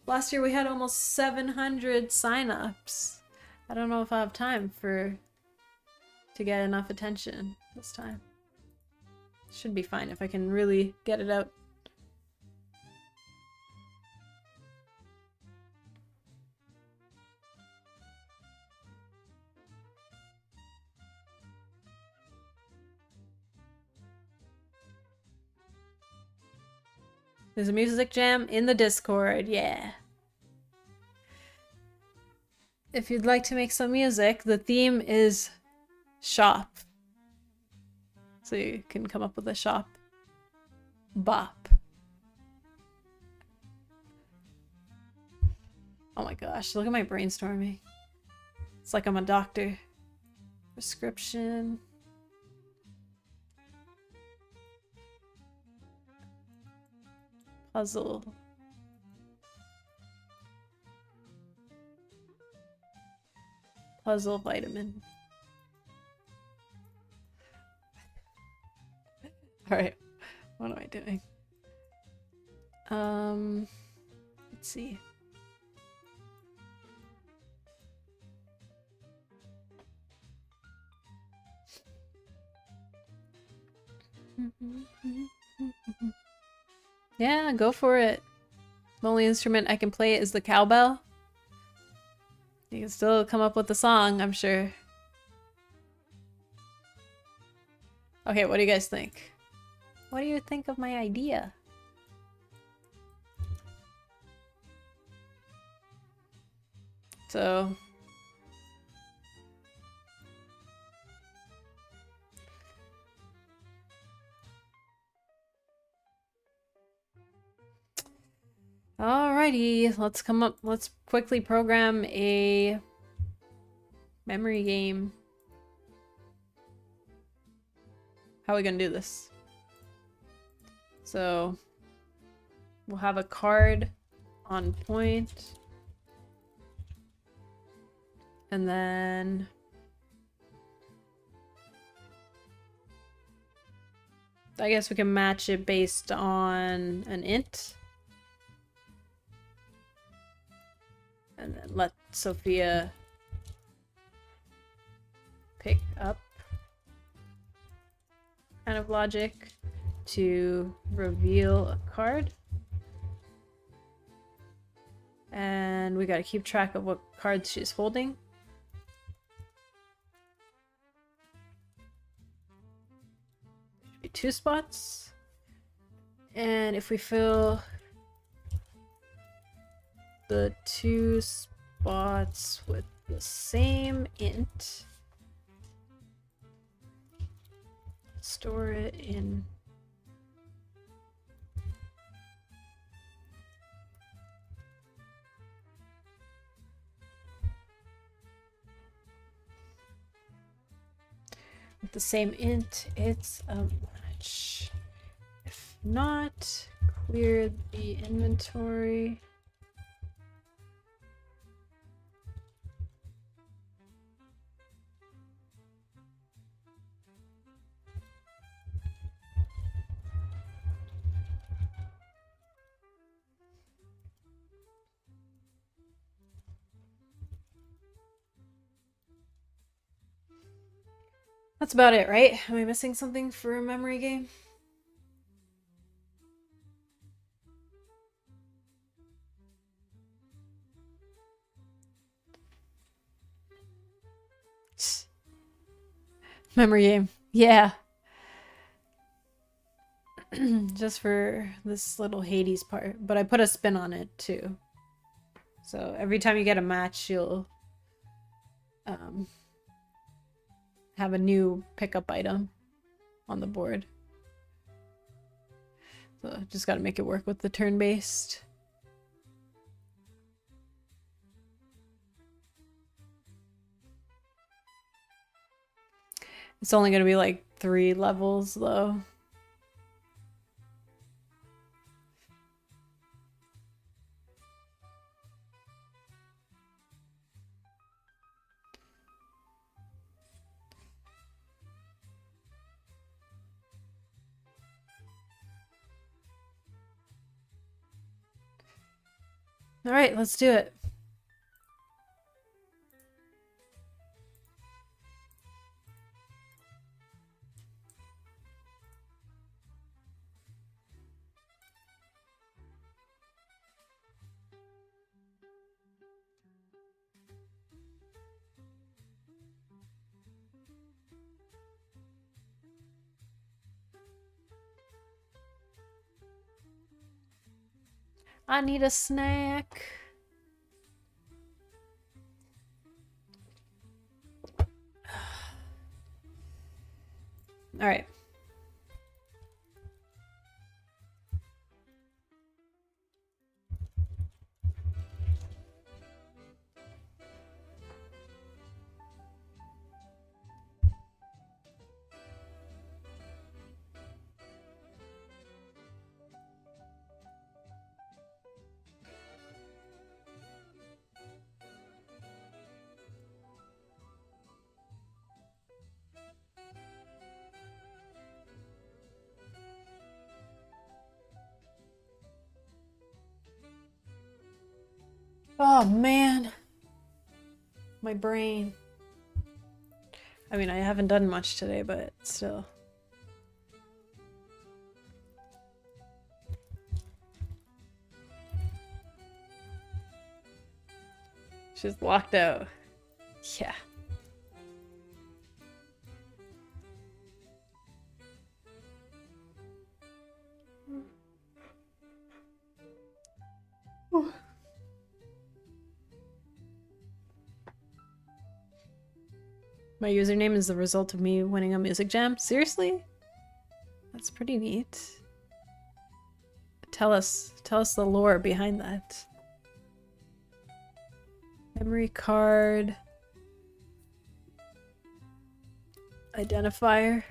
Speaker 1: Last year we had almost 700 signups. I don't know if I have time to get enough attention this time. Should be fine if I can really get it out. There's a music jam in the Discord, yeah. If you'd like to make some music, the theme is shop. So you can come up with a shop bop. Oh my gosh, look at my brainstorming. It's like I'm a doctor. Prescription. Puzzle. puzzle vitamin. Alright, what am I doing? Let's see. Yeah, go for it. The only instrument I can play is the cowbell. You can still come up with a song, I'm sure. Okay, what do you guys think? What do you think of my idea? So... Alrighty, let's quickly program a memory game. How are we gonna do this? So, we'll have a card on point. And then... I guess we can match it based on an int. And then let Sophia pick up kind of logic to reveal a card. And we gotta keep track of what cards she's holding. Should be 2 spots. And if we fill the 2 spots with the same int, store it in with the same int, it's a match. If not, clear the inventory. That's about it, right? Am I missing something for a memory game? Memory game. Yeah. Just for this little Hades part. But I put a spin on it too. So every time you get a match, you'll have a new pickup item on the board. So just gotta make it work with the turn-based. It's only gonna be like 3 levels though. All right, let's do it. I need a snack. All right. Oh man, my brain. I mean, I haven't done much today, but still. She's locked out. Yeah. My username is the result of me winning a music jam. Seriously? That's pretty neat. Tell us the lore behind that. Memory card. Identifier.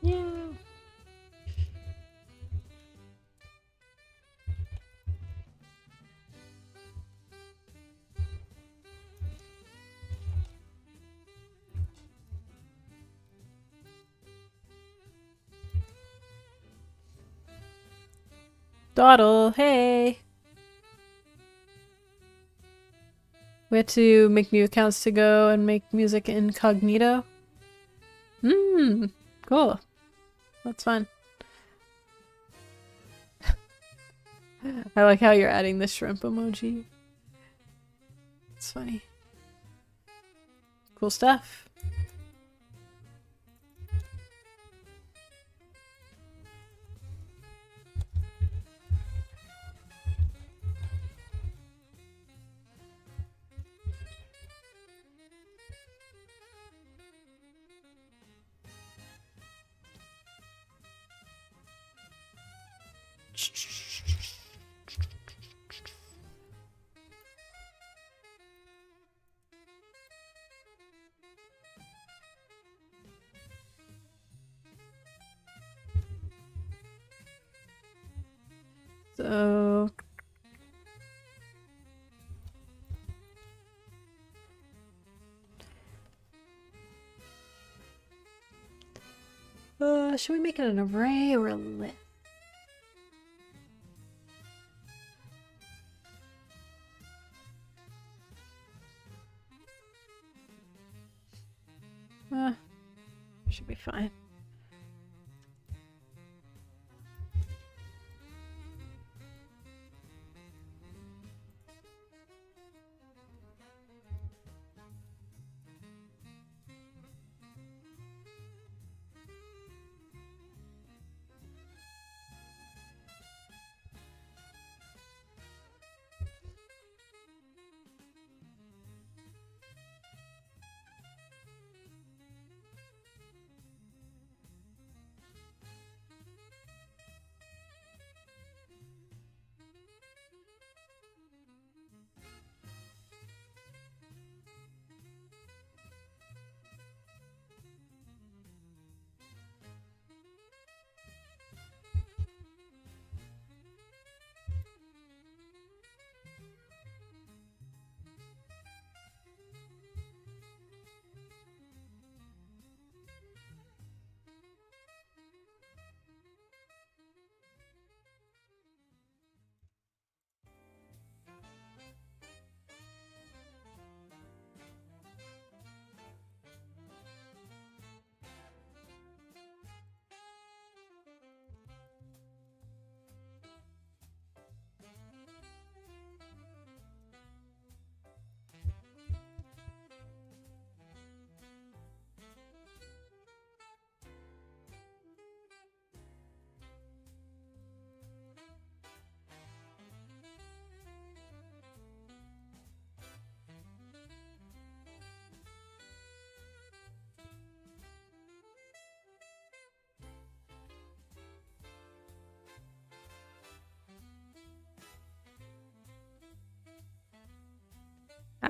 Speaker 1: Yeah. Dawdle, hey! We had to make new accounts to go and make music incognito. Cool. That's fun. I like how you're adding the shrimp emoji. It's funny. Cool stuff. So... should we make it an array or a list? Should be fine.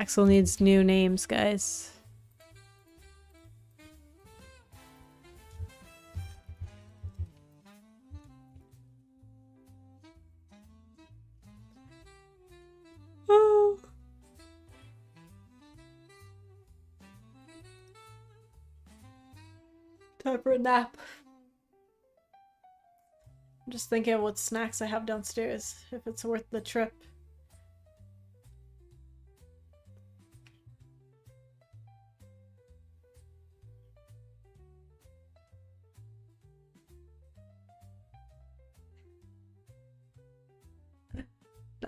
Speaker 1: Axel needs new names, guys. Oh. Time for a nap. I'm just thinking of what snacks I have downstairs, if it's worth the trip.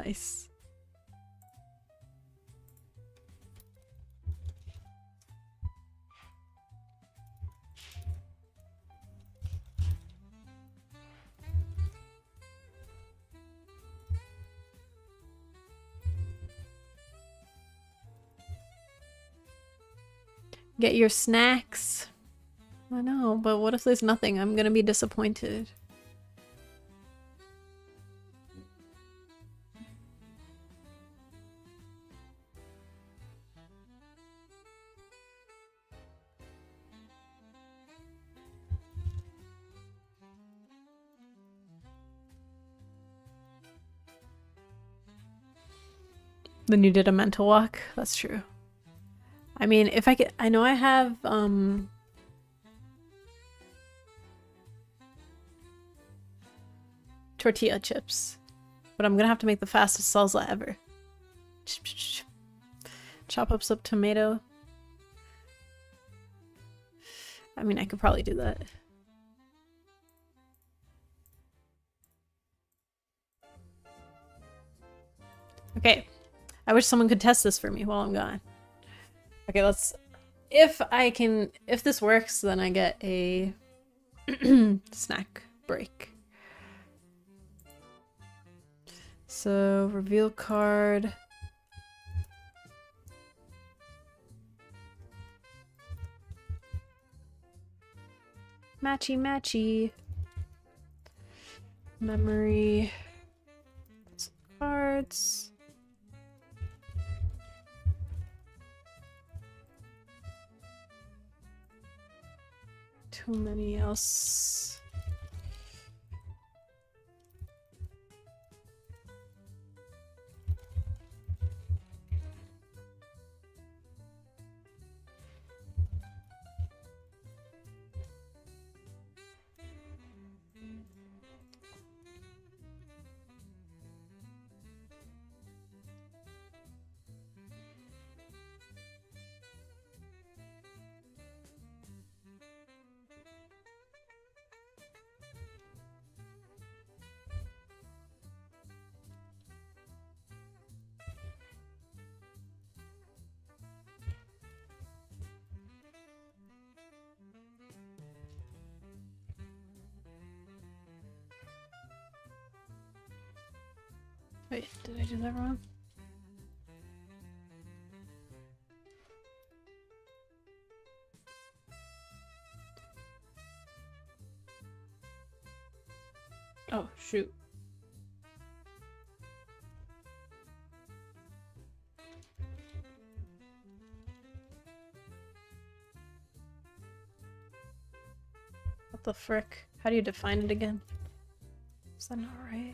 Speaker 1: Nice. Get your snacks. I know, but what if there's nothing? I'm gonna be disappointed. Then you did a mental walk? That's true. I mean, if I could, I know I have, tortilla chips, but I'm gonna have to make the fastest salsa ever. Chop up some tomato. I mean, I could probably do that. Okay. I wish someone could test this for me while I'm gone. Okay, let's... If this works, then I get a snack break. So, reveal card. Matchy matchy. Memory. Cards. Too many else. Wait, did I do that wrong? Oh, shoot. What the frick? How do you define it again? Is that not right?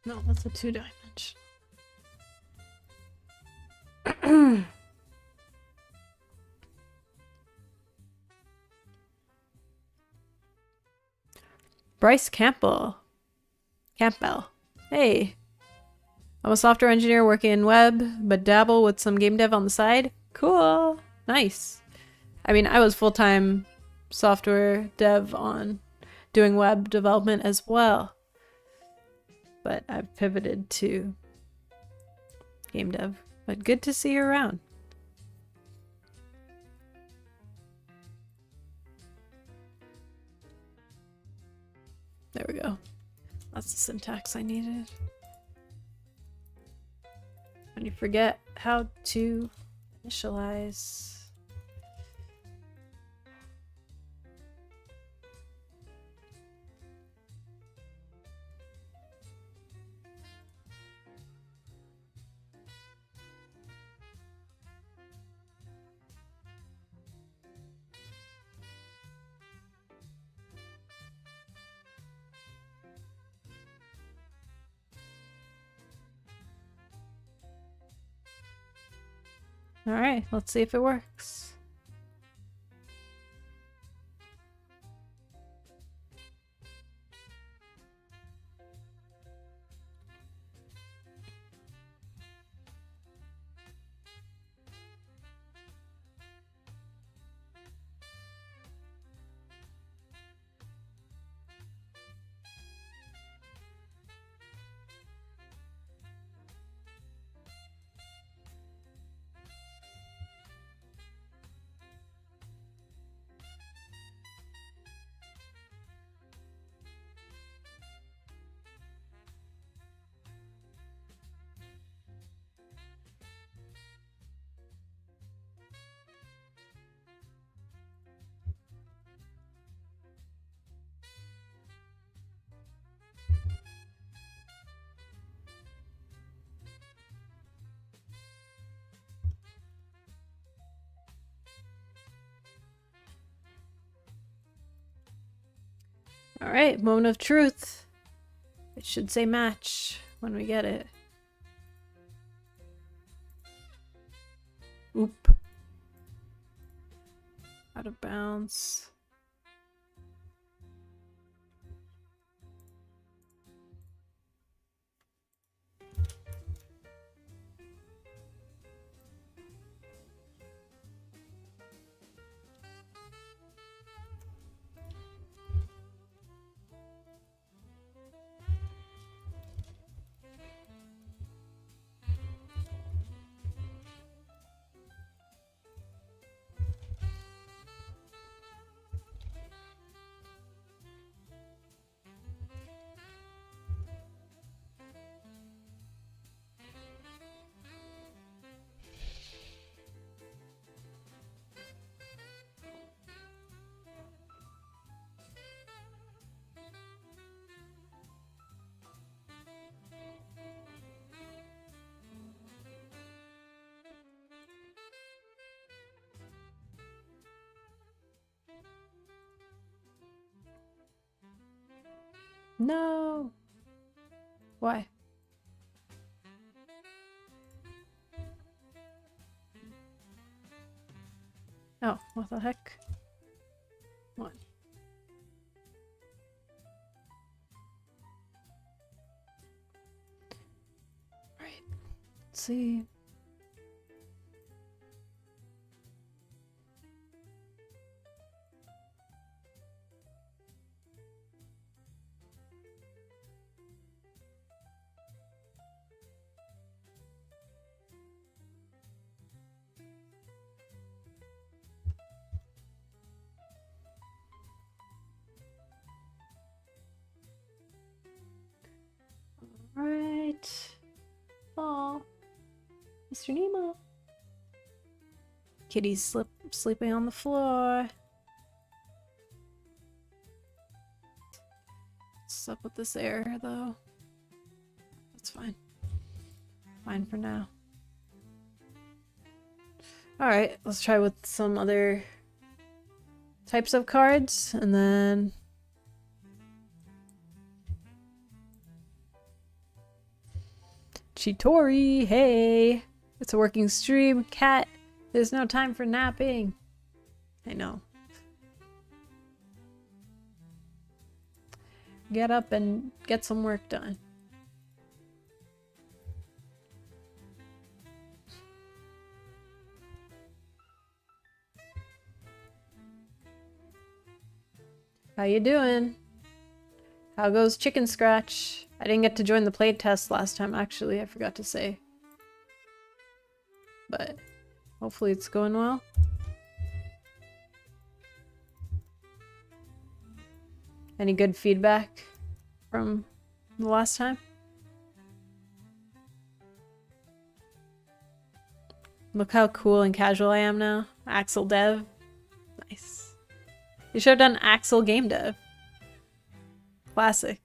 Speaker 1: No, that's a 2-dimension. Bryce Campbell. Hey. I'm a software engineer working in web, but dabble with some game dev on the side. Cool. Nice. I mean, I was full-time software dev on doing web development as well, but I've pivoted to game dev. But good to see you around. There we go. That's the syntax I needed. When you forget how to initialize. Alright, let's see if it works. Alright, moment of truth. It should say match when we get it. Oop. Out of bounds. No! Why? Oh, what the heck? What? Right. Let's see. Right. Oh, Mr. Nemo. Kitty's sleeping on the floor. What's up with this air, though? That's fine. Fine for now. Alright, let's try with some other types of cards, and then... Chitori, hey! It's a working stream. Cat, there's no time for napping. I know. Get up and get some work done. you doing? How goes Chicken Scratch? I didn't get to join the playtest last time, actually. I forgot to say. But hopefully it's going well. Any good feedback from the last time? Look how cool and casual I am now. Axel Dev. Nice. You should have done Axel Game Dev. Classic.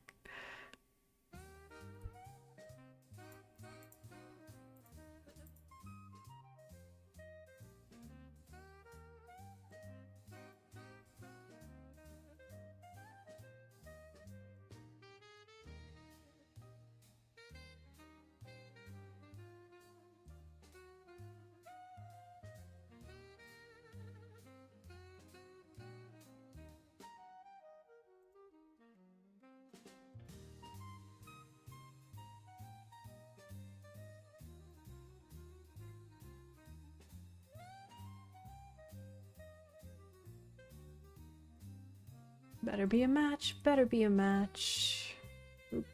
Speaker 1: Better be a match, better be a match. Oop.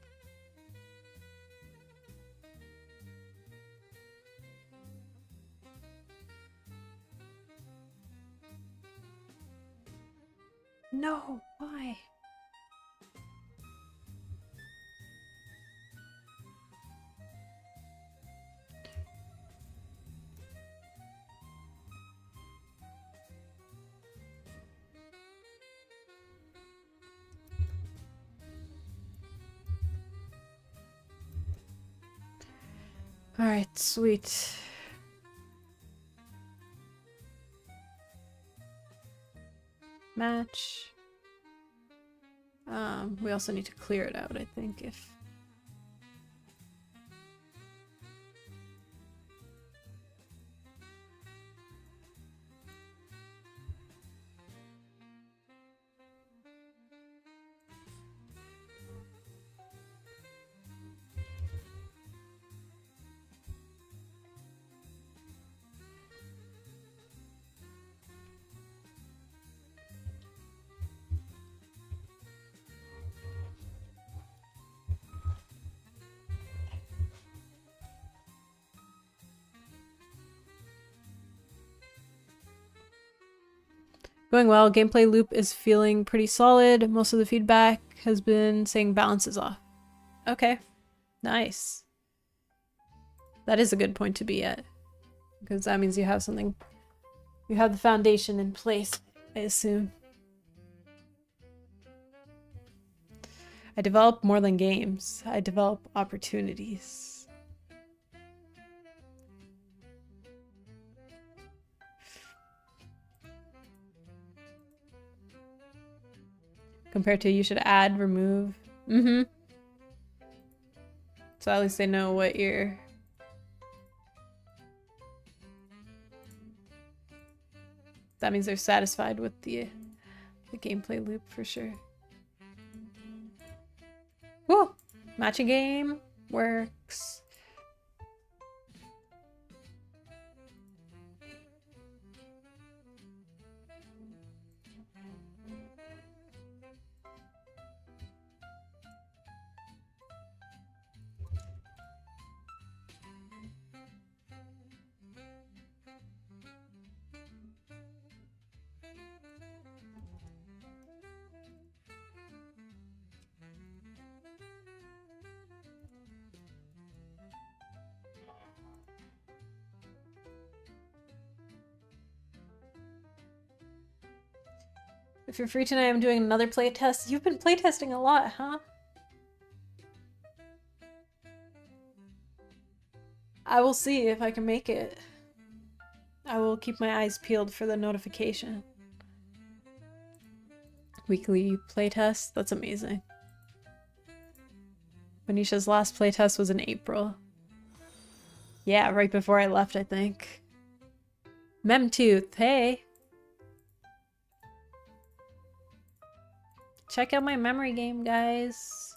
Speaker 1: No, why? Alright, sweet. Match. We also need to clear it out, I think, if... Going well. Gameplay loop is feeling pretty solid. Most of the feedback has been saying balance is off. Okay. Nice. That is a good point to be at. Because that means you have something... You have the foundation in place, I assume. I develop more than games. I develop opportunities. Compared to you should add, remove. Mm-hmm. So at least they know what you're... That means they're satisfied with the gameplay loop for sure. Woo! Matching game works. If you're free tonight, I'm doing another playtest. You've been playtesting a lot, huh? I will see if I can make it. I will keep my eyes peeled for the notification. Weekly playtest? That's amazing. Benisha's last playtest was in April. Yeah, right before I left, I think. Memtooth, hey! Check out my memory game, guys.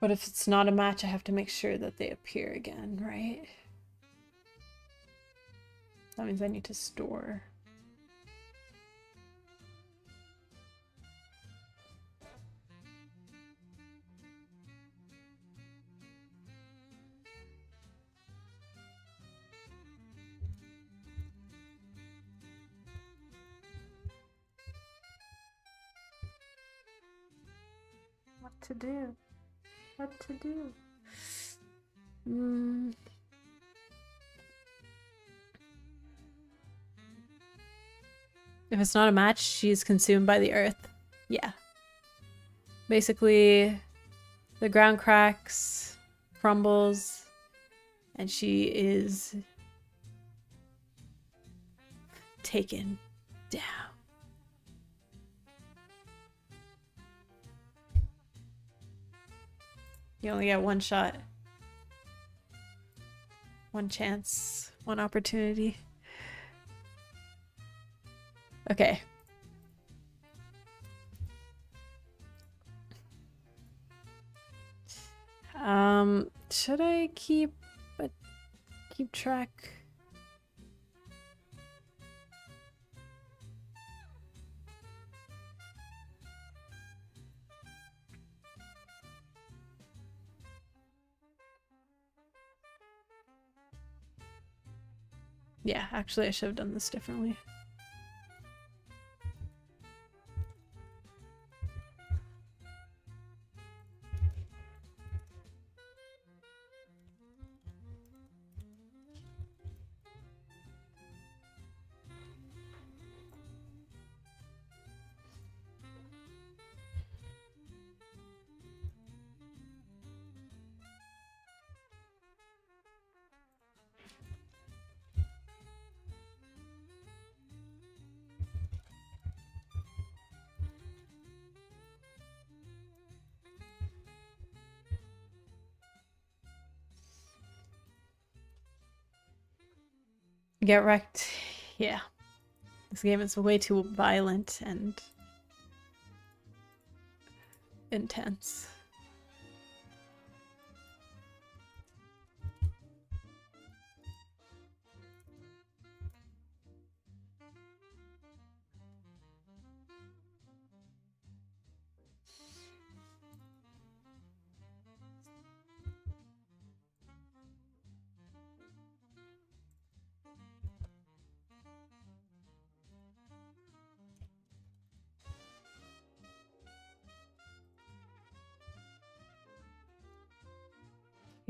Speaker 1: But if it's not a match, I have to make sure that they appear again, right? That means I need to store. What to do? What to do? If it's not a match, she's consumed by the earth. Yeah. Basically, the ground cracks, crumbles, and she is taken down. You only get one shot. One chance. One opportunity. Okay. Should I keep track? Yeah, actually I should have done this differently. Get wrecked. Yeah. This game is way too violent and intense.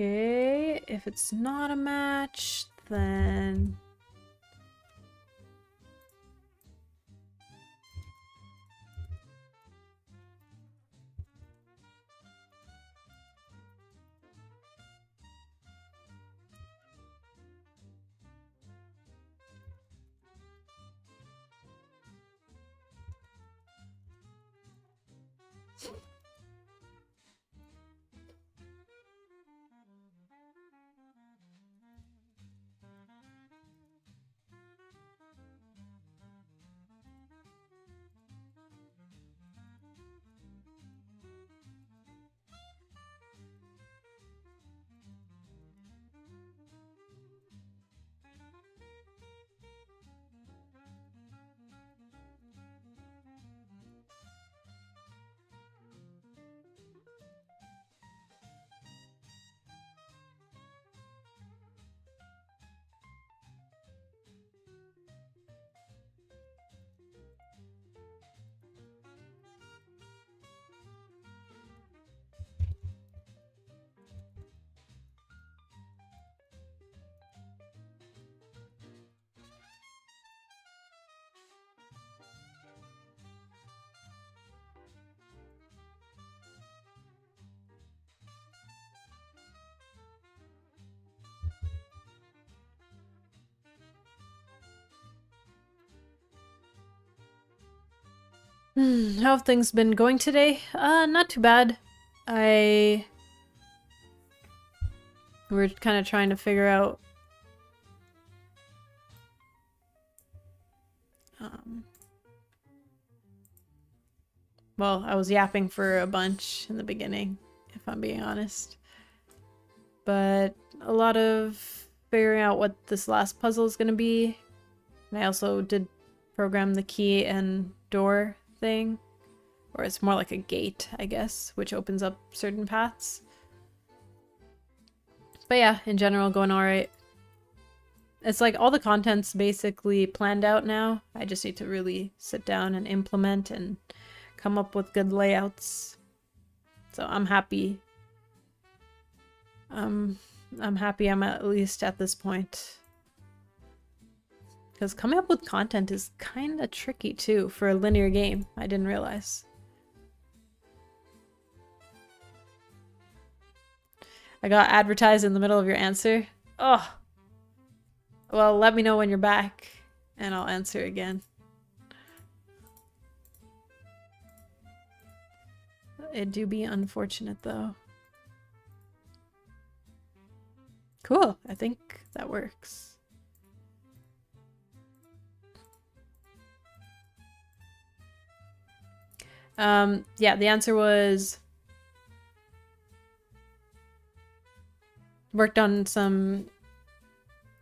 Speaker 1: Okay, if it's not a match, then... How have things been going today? Not too bad. We're kind of trying to figure out well, I was yapping for a bunch in the beginning, if I'm being honest. But a lot of figuring out what this last puzzle is going to be. And I also did program the key and door thing. Or it's more like a gate, I guess, which opens up certain paths. But yeah, in general, going alright. It's like all the content's basically planned out now. I just need to really sit down and implement and come up with good layouts. So I'm happy. I'm happy I'm at least at this point. Because coming up with content is kind of tricky too for a linear game. I didn't realize. I got advertised in the middle of your answer. Oh. Well, let me know when you're back and I'll answer again. It do be unfortunate though. Cool. I think that works. Yeah, the answer was worked on some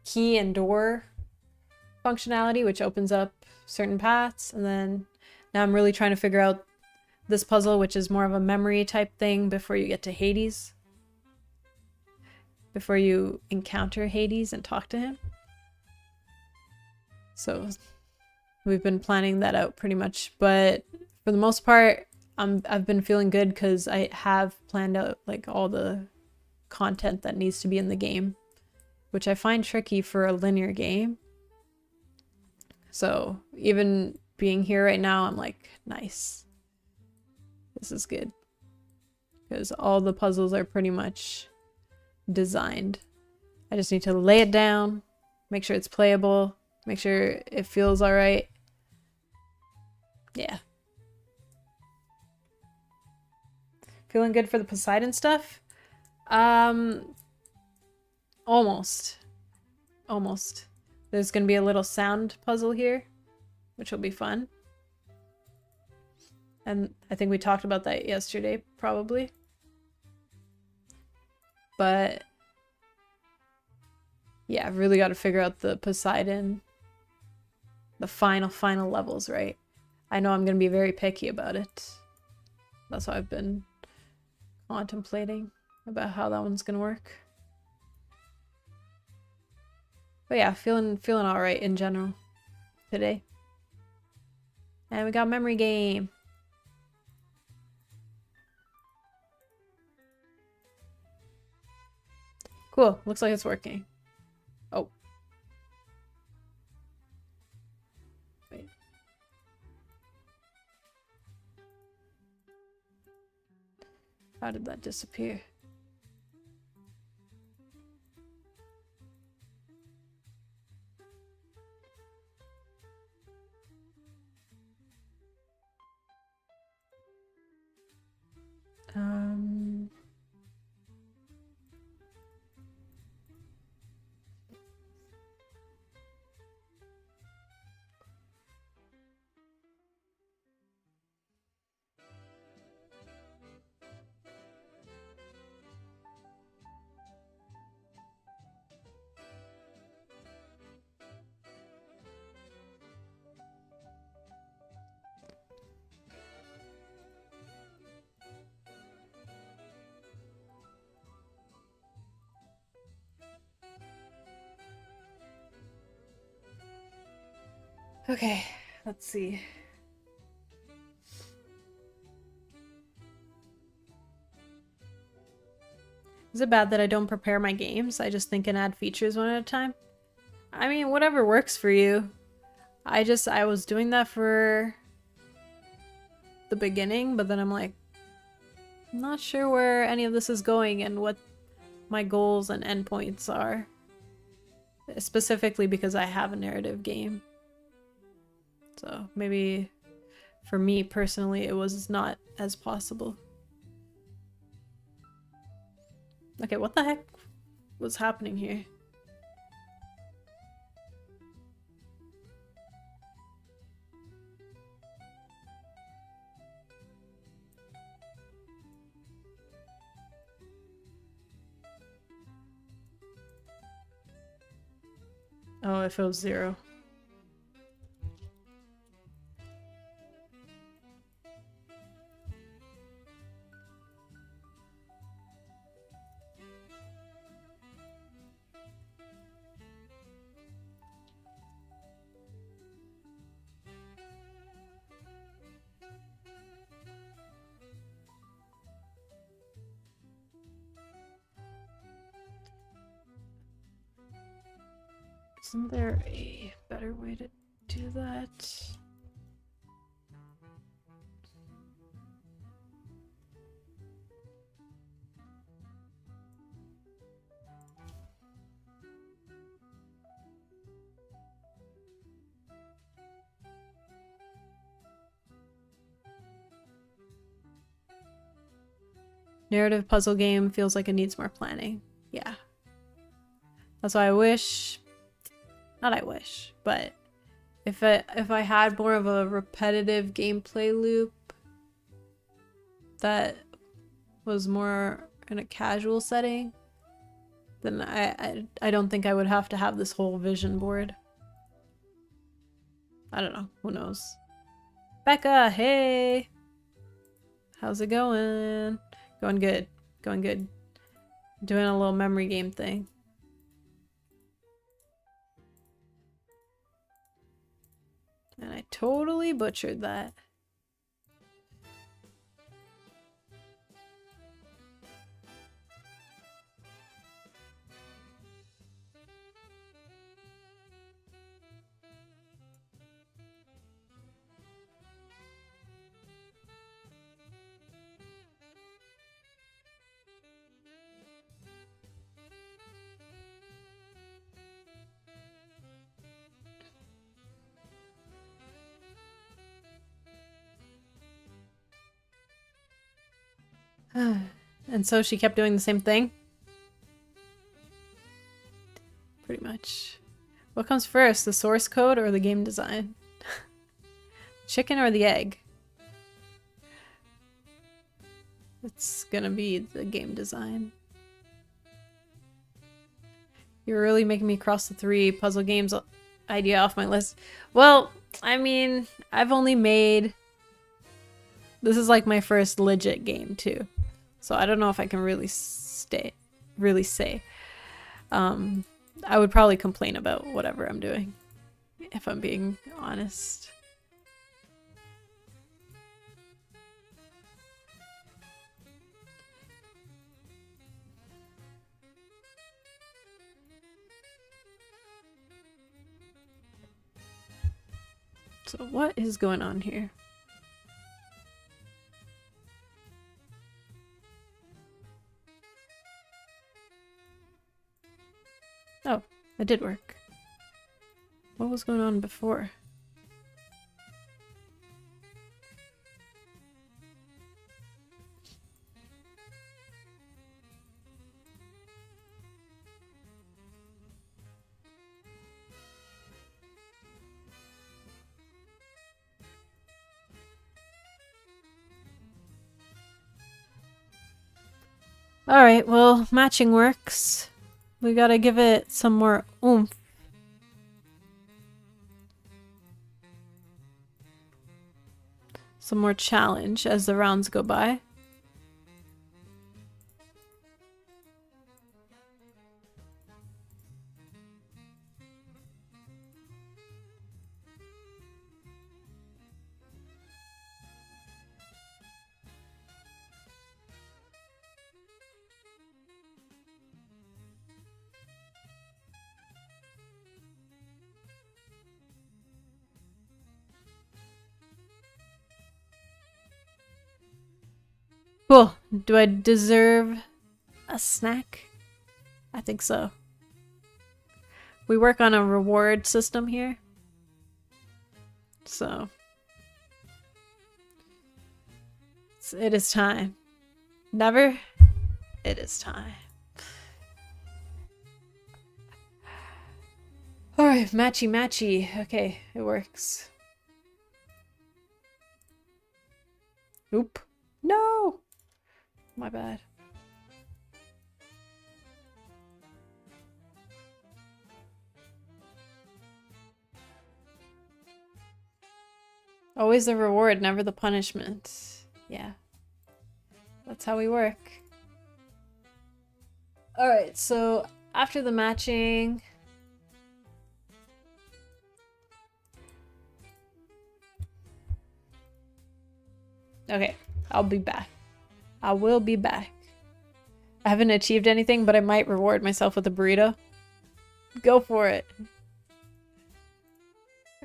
Speaker 1: key and door functionality, which opens up certain paths, and then now I'm really trying to figure out this puzzle, which is more of a memory type thing before you get to Hades. Before you encounter Hades and talk to him. So we've been planning that out pretty much, but for the most part, I've been feeling good because I have planned out like all the content that needs to be in the game, which I find tricky for a linear game. So even being here right now, I'm like, nice. This is good. Because all the puzzles are pretty much designed. I just need to lay it down, make sure it's playable, make sure it feels alright. Yeah. Feeling good for the Poseidon stuff? Almost. Almost. There's gonna be a little sound puzzle here, which will be fun. And I think we talked about that yesterday, probably. But yeah, I've really got to figure out the Poseidon, the final levels, right? I know I'm going to be very picky about it. That's why I've been contemplating about how that one's going to work. But yeah, feeling all right in general today. And we got memory game. Cool. Looks like it's working. Oh. Wait. How did that disappear? Okay, let's see. Is it bad that I don't prepare my games? I just think and add features one at a time? I mean, whatever works for you. I was doing that for the beginning, but then I'm like, I'm not sure where any of this is going and what my goals and endpoints are. Specifically because I have a narrative game. So maybe for me personally, it was not as possible. Okay, what the heck was happening here? Oh, if it was 0. Isn't there a better way to do that? Narrative puzzle game feels like it needs more planning. Yeah. That's why I wish... Not I wish, but if I had more of a repetitive gameplay loop that was more in a casual setting, then I don't think I would have to have this whole vision board. I don't know. Who knows? Becca, hey! How's it going? Going good. Going good. Doing a little memory game thing. And I totally butchered that. And so she kept doing the same thing? Pretty much. What comes first, the source code or the game design? Chicken or the egg? It's gonna be the game design. You're really making me cross the 3 puzzle games idea off my list. Well, I mean, I've only made... This is like my first legit game too. So I don't know if I can really say. I would probably complain about whatever I'm doing, if I'm being honest. So what is going on here? Oh, it did work. What was going on before? Alright, well, matching works. We gotta give it some more oomph. Some more challenge as the rounds go by. Cool. Do I deserve a snack? I think so. We work on a reward system here. So. It is time. Never? It is time. Alright, matchy matchy. Okay, it works. Oop. No! My bad. Always the reward, never the punishment. Yeah. That's how we work. Alright, so after the matching... Okay, I'll be back. I will be back. I haven't achieved anything, but I might reward myself with a burrito. Go for it.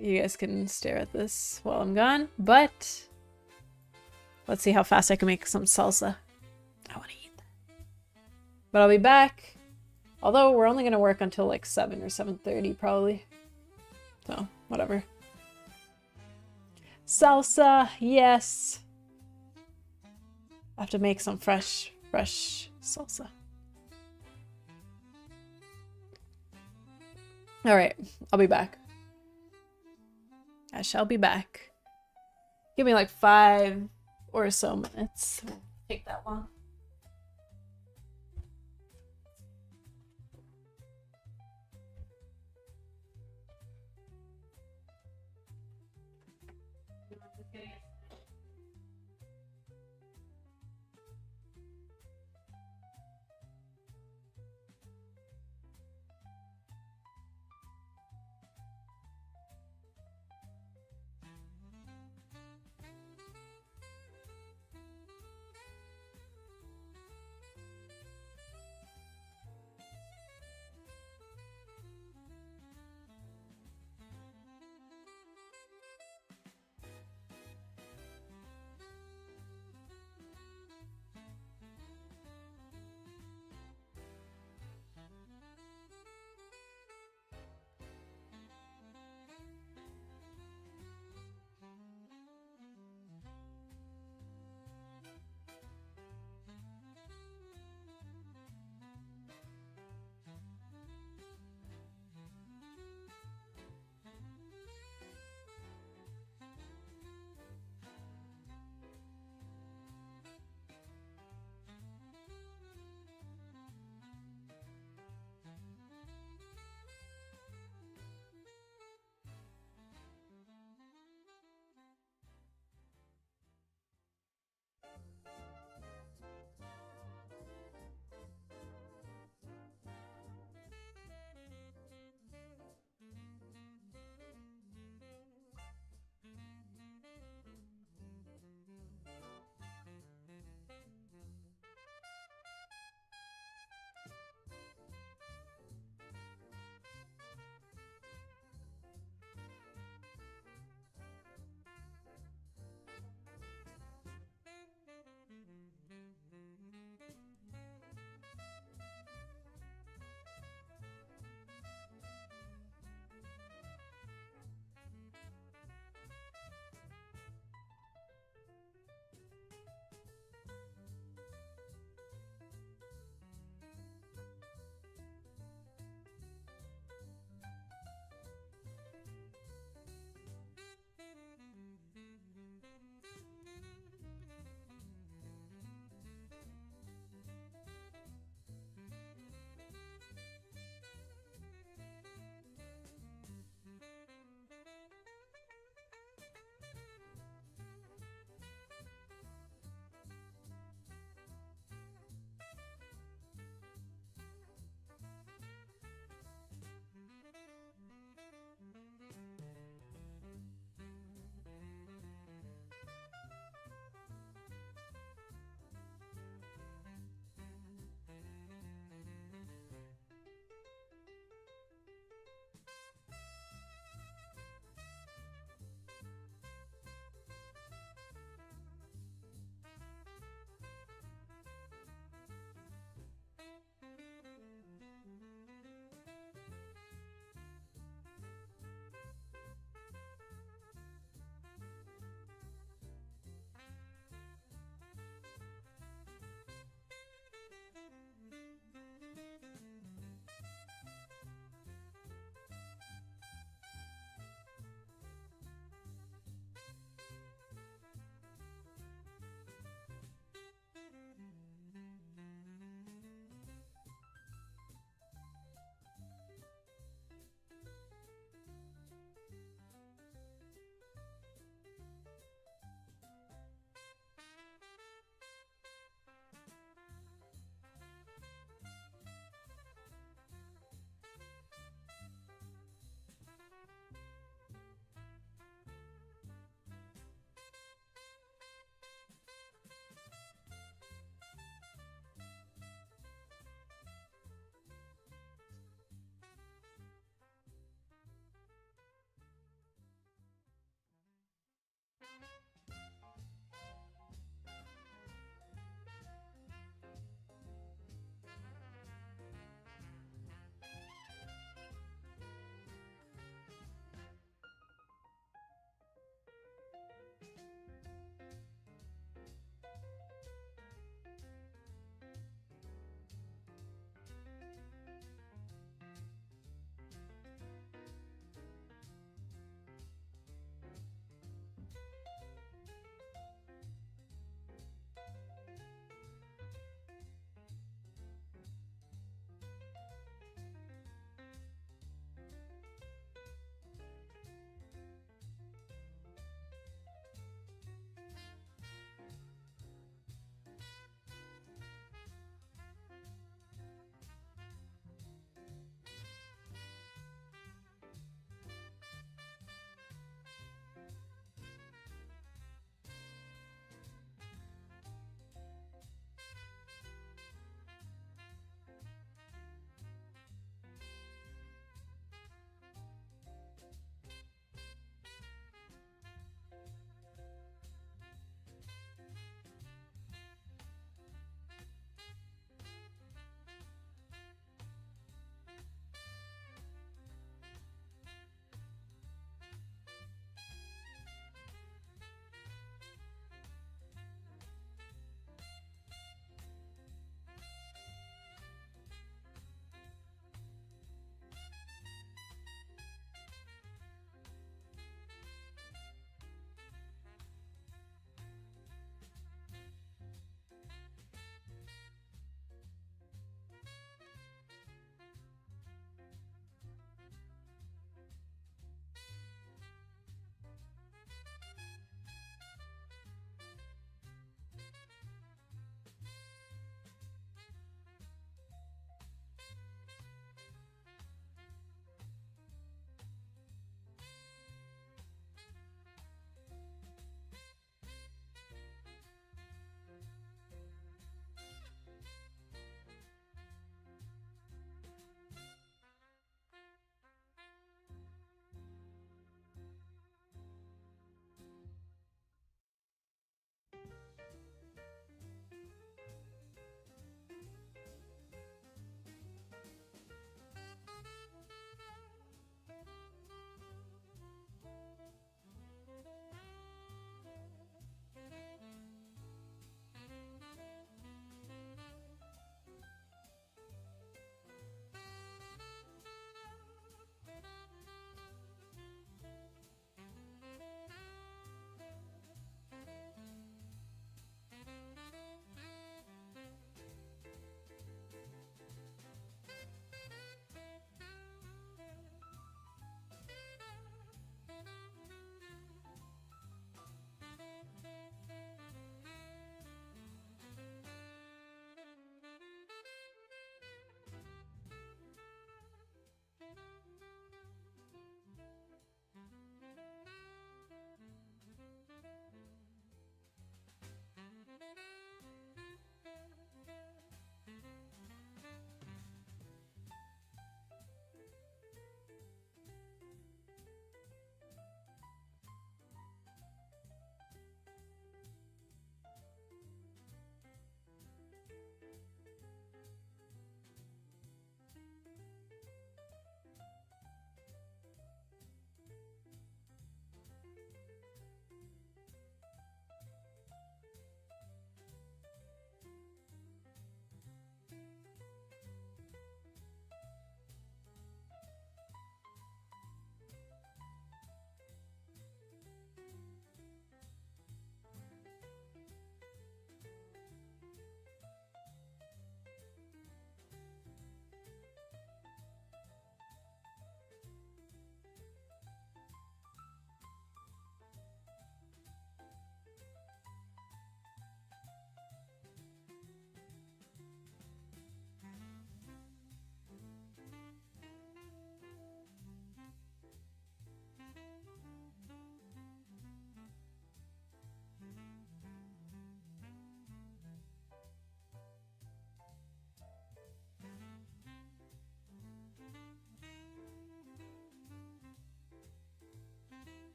Speaker 1: You guys can stare at this while I'm gone, but let's see how fast I can make some salsa. I want to eat that. But I'll be back. Although we're only going to work until like 7 or 7:30 probably. So, whatever. Salsa, yes. I have to make some fresh salsa. Alright, I'll be back. I shall be back. Give me like 5 or so minutes. Won't take that long.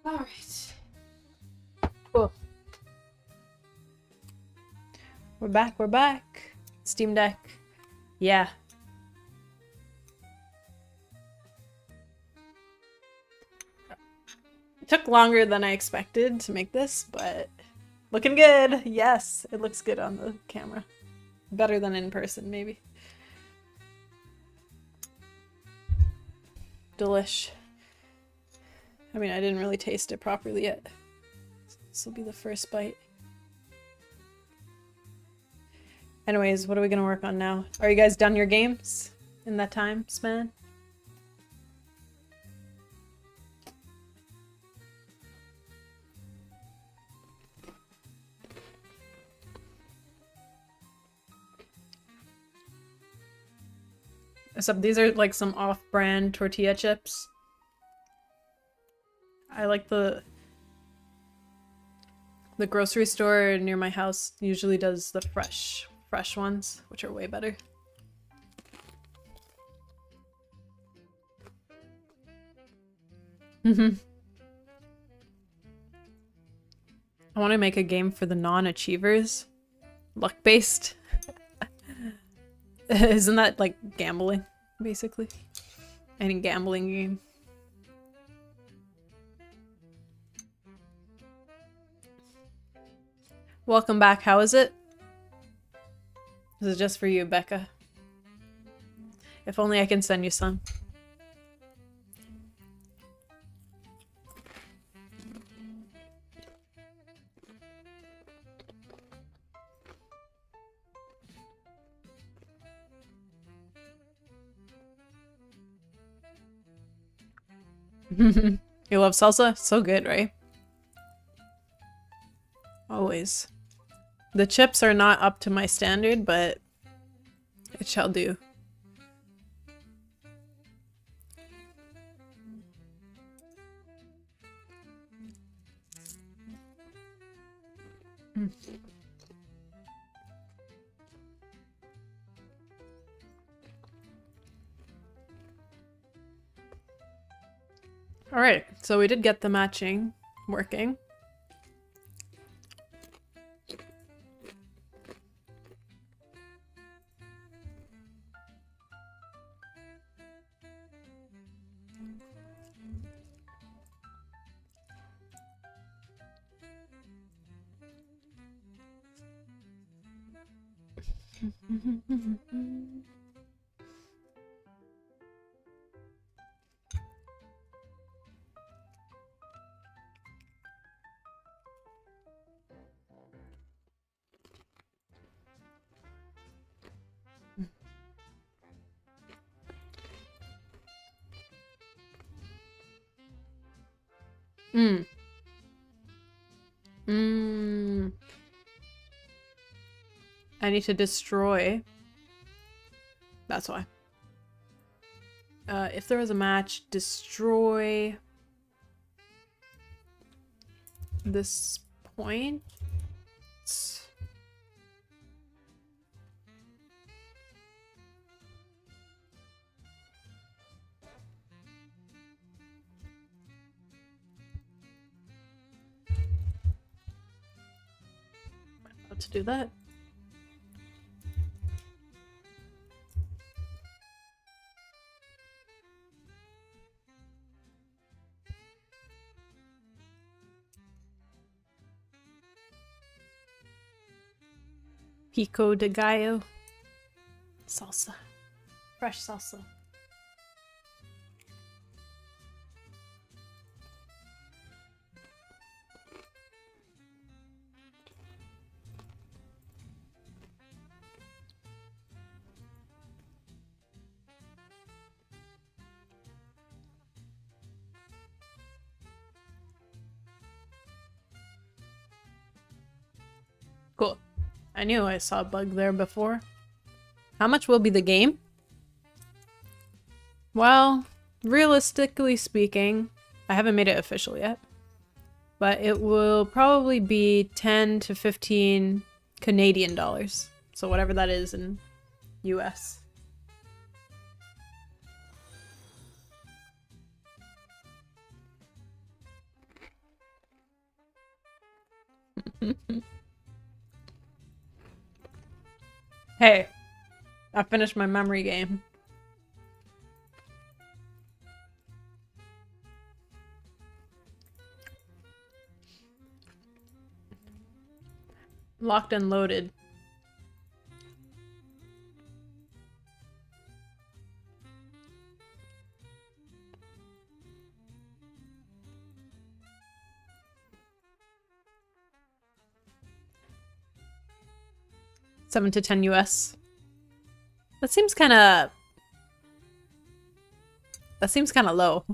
Speaker 1: Alright. Cool. We're back. Steam Deck. Yeah. It took longer than I expected to make this, but looking good. Yes, it looks good on the camera. Better than in person, maybe. Delish. I mean, I didn't really taste it properly yet. This will be the first bite. Anyways, what are we gonna work on now? Are you guys done your games in that time span? Except these are like some off-brand tortilla chips. I like the grocery store near my house usually does the fresh ones, which are way better. I want to make a game for the non-achievers. Luck-based. Isn't that like gambling, basically? Any gambling game. Welcome back, how is it? This is just for you, Becca. If only I can send you some. You love salsa? So good, right? Always. The chips are not up to my standard, but it shall do. Alright, so we did get the matching working. I need to destroy. That's why. If there was a match, destroy this point. How to do that? Pico de gallo. Salsa. Fresh salsa. Cool. I knew I saw a bug there before. How much will be the game? Well, realistically speaking, I haven't made it official yet, but it will probably be 10 to 15 Canadian dollars. So whatever that is in US. Hey, I finished my memory game. Locked and loaded. $7 to $10 US. That seems kind of low.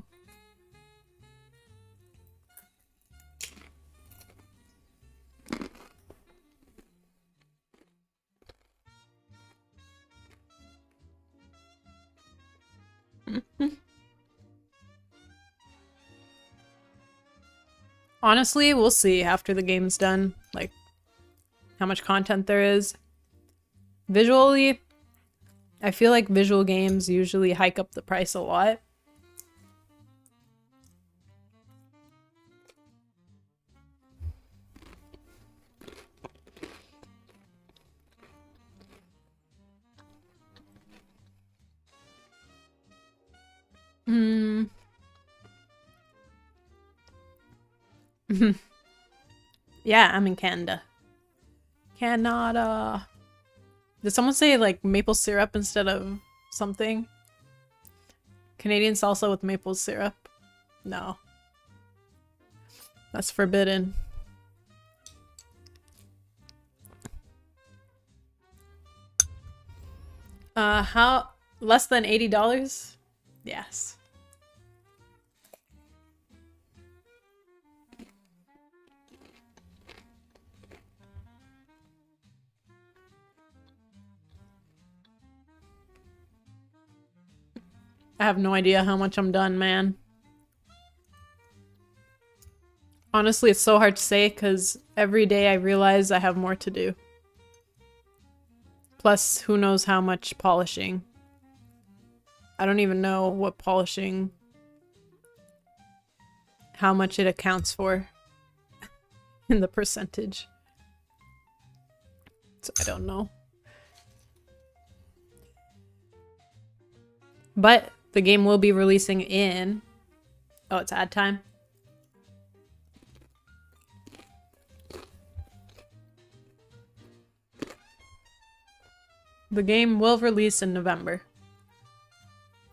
Speaker 1: Honestly, we'll see after the game's done, like how much content there is. Visually, I feel like visual games usually hike up the price a lot. Hmm. Yeah, I'm in Canada. Canada. Did someone say like maple syrup instead of something? Canadian salsa with maple syrup? No. That's forbidden. How less than $80? Yes. I have no idea how much I'm done, man. Honestly, it's so hard to say because every day I realize I have more to do. Plus, who knows how much polishing. I don't even know what polishing, how much it accounts for in the percentage. So I don't know. But the game will be releasing in... Oh, it's ad time? The game will release in November.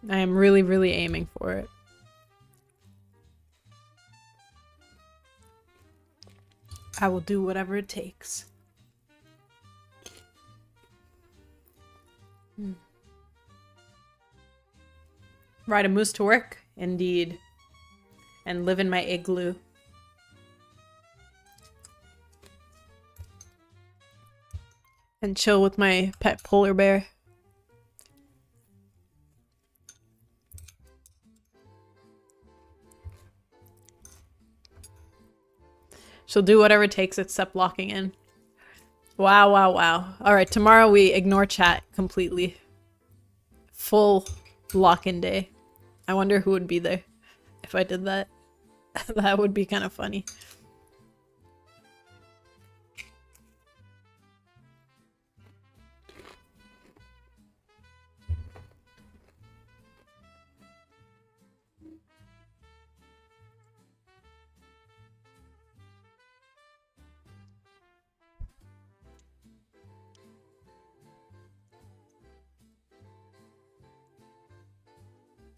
Speaker 1: I am really, really aiming for it. I will do whatever it takes. Ride a moose to work? Indeed. And live in my igloo. And chill with my pet polar bear. She'll do whatever it takes except locking in. Wow, wow, wow. Alright, tomorrow we ignore chat completely. Full lock-in day. I wonder who would be there if I did that. That would be kind of funny.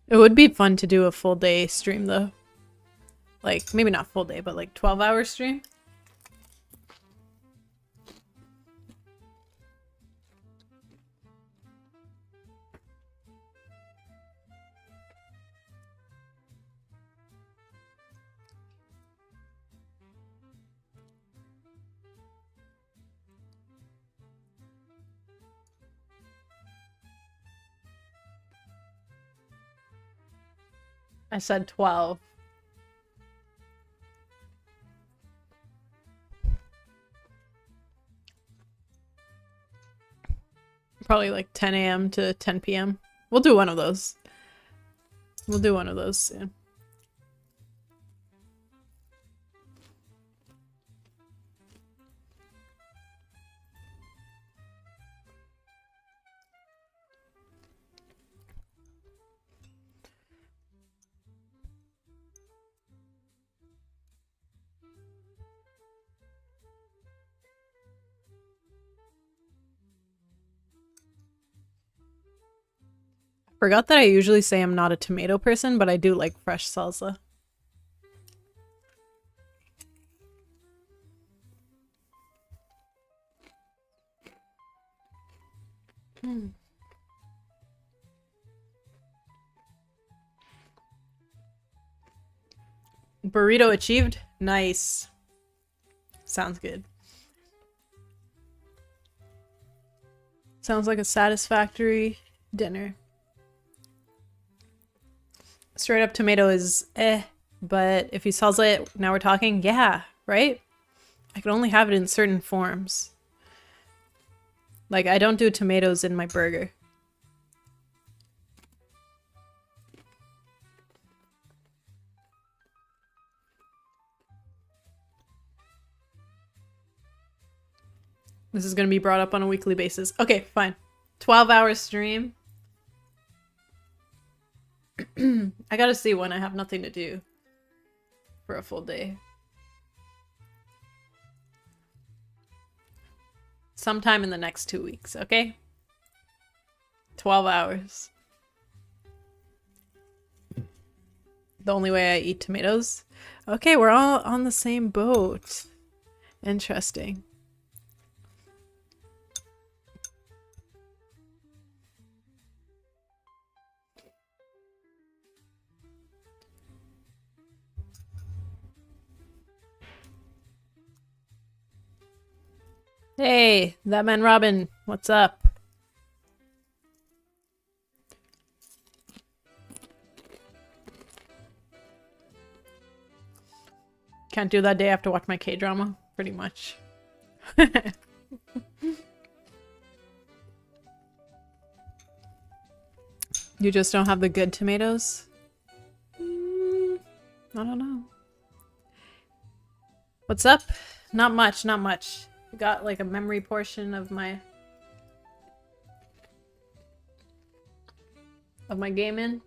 Speaker 1: It would be fun to do a full day stream though. Like, maybe not full day, but like 12-hour stream. I said 12. Probably like 10 a.m. to 10 p.m. We'll do one of those. We'll do one of those soon. Forgot that I usually say I'm not a tomato person, but I do like fresh salsa. Burrito achieved? Nice. Sounds good. Sounds like a satisfactory dinner. Straight up tomato is but if he sells it, now we're talking, yeah, right? I can only have it in certain forms. Like, I don't do tomatoes in my burger. This is going to be brought up on a weekly basis. Okay, fine. 12-hour stream. I gotta see when I have nothing to do for a full day. Sometime in the next 2 weeks, okay? 12 hours. The only way I eat tomatoes? Okay, we're all on the same boat. Interesting. Hey, that man Robin, what's up? Can't do that day I have to watch my K-drama, pretty much. You just don't have the good tomatoes? I don't know. What's up? Not much, not much. Got like a memory portion of my gaming.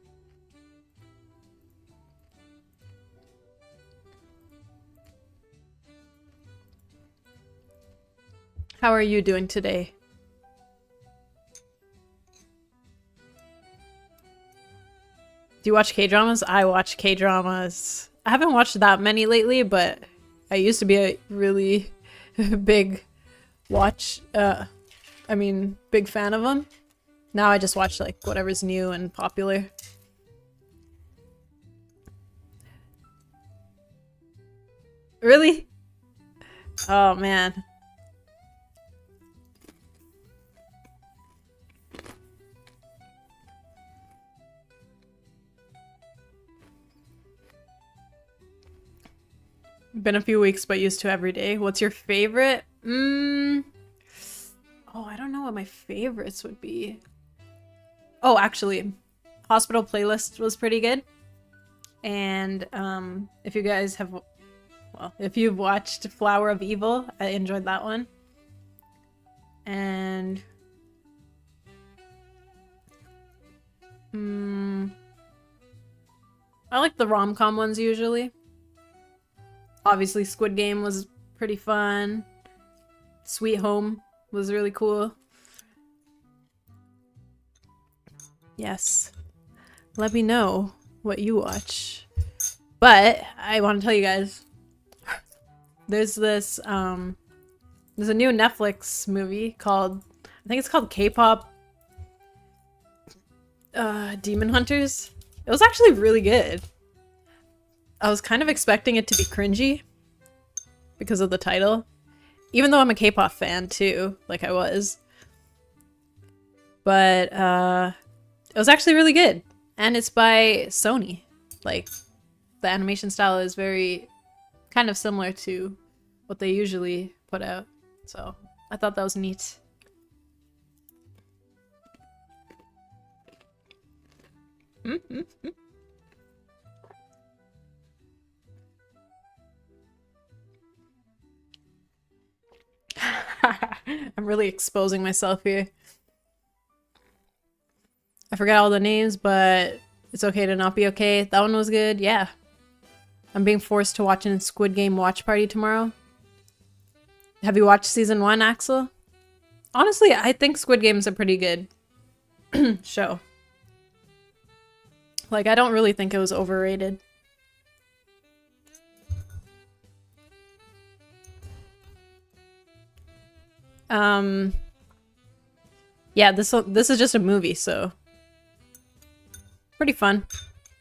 Speaker 1: How are you doing today? Do you watch K-dramas? I watch K-dramas. I haven't watched that many lately, but I used to be a really big big fan of them. Now I just watch like whatever's new and popular. Really? Oh man. Been a few weeks, but used to every day. What's your favorite? Oh, I don't know what my favorites would be. Oh, actually, Hospital Playlist was pretty good. And if you guys have, well, if you've watched Flower of Evil, I enjoyed that one. And I like the rom-com ones usually. Obviously, Squid Game was pretty fun. Sweet Home was really cool. Yes. Let me know what you watch. But I want to tell you guys, there's this, there's a new Netflix movie called, I think it's called K-pop Demon Hunters. It was actually really good. I was kind of expecting it to be cringy because of the title. Even though I'm a K-pop fan too, like I was. But it was actually really good. And it's by Sony. Like, the animation style is very kind of similar to what they usually put out. So I thought that was neat. I'm really exposing myself here. I forgot all the names, but it's okay to not be okay. That one was good. Yeah. I'm being forced to watch a Squid Game watch party tomorrow. Have you watched season 1, Axel? Honestly, I think Squid Game is a pretty good show. Like, I don't really think it was overrated. Yeah, this is just a movie, so pretty fun.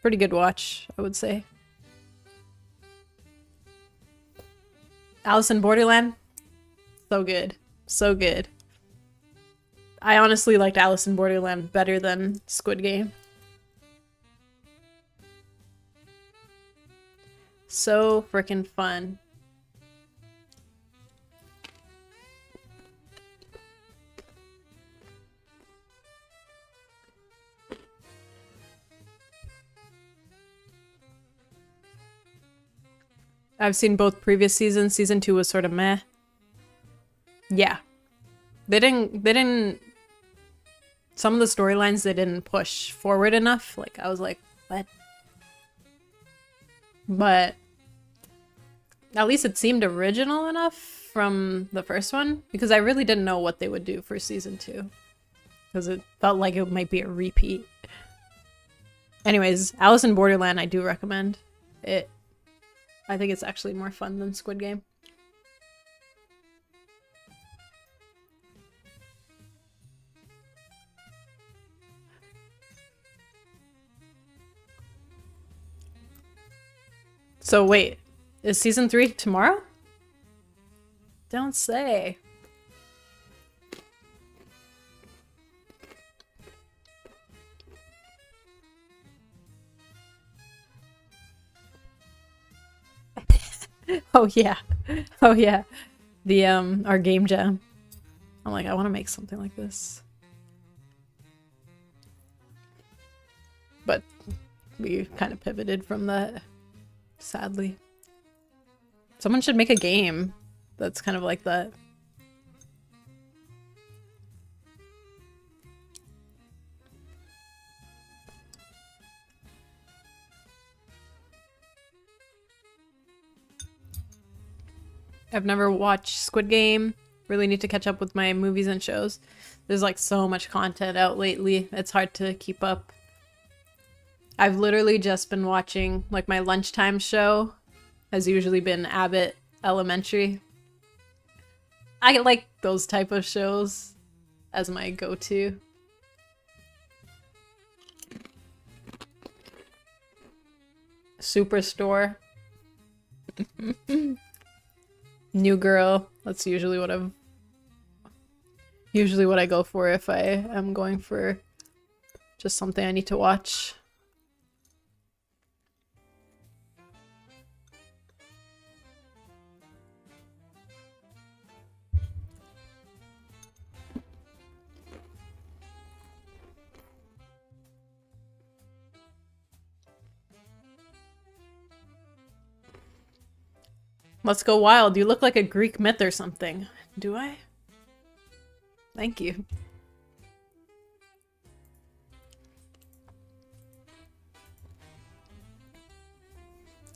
Speaker 1: Pretty good watch, I would say. Alice in Borderland? So good. So good. I honestly liked Alice in Borderland better than Squid Game. So freaking fun. I've seen both previous seasons. Season 2 was sort of meh. Yeah. They didn't some of the storylines they didn't push forward enough. Like, I was like, what? But at least it seemed original enough from the first one, because I really didn't know what they would do for season 2. Because it felt like it might be a repeat. Anyways, Alice in Borderland I do recommend. I think it's actually more fun than Squid Game. So wait, is season 3 tomorrow? Don't say. Oh yeah. Oh yeah. The our game jam. I'm like, I want to make something like this. But we kind of pivoted from that, sadly. Someone should make a game that's kind of like that. I've never watched Squid Game. Really need to catch up with my movies and shows. There's like so much content out lately. It's hard to keep up. I've literally just been watching, like, my lunchtime show has usually been Abbott Elementary. I like those type of shows as my go-to. Superstore. New Girl. That's usually what I go for if I am going for just something I need to watch. Let's go wild. You look like a Greek myth or something. Do I? Thank you.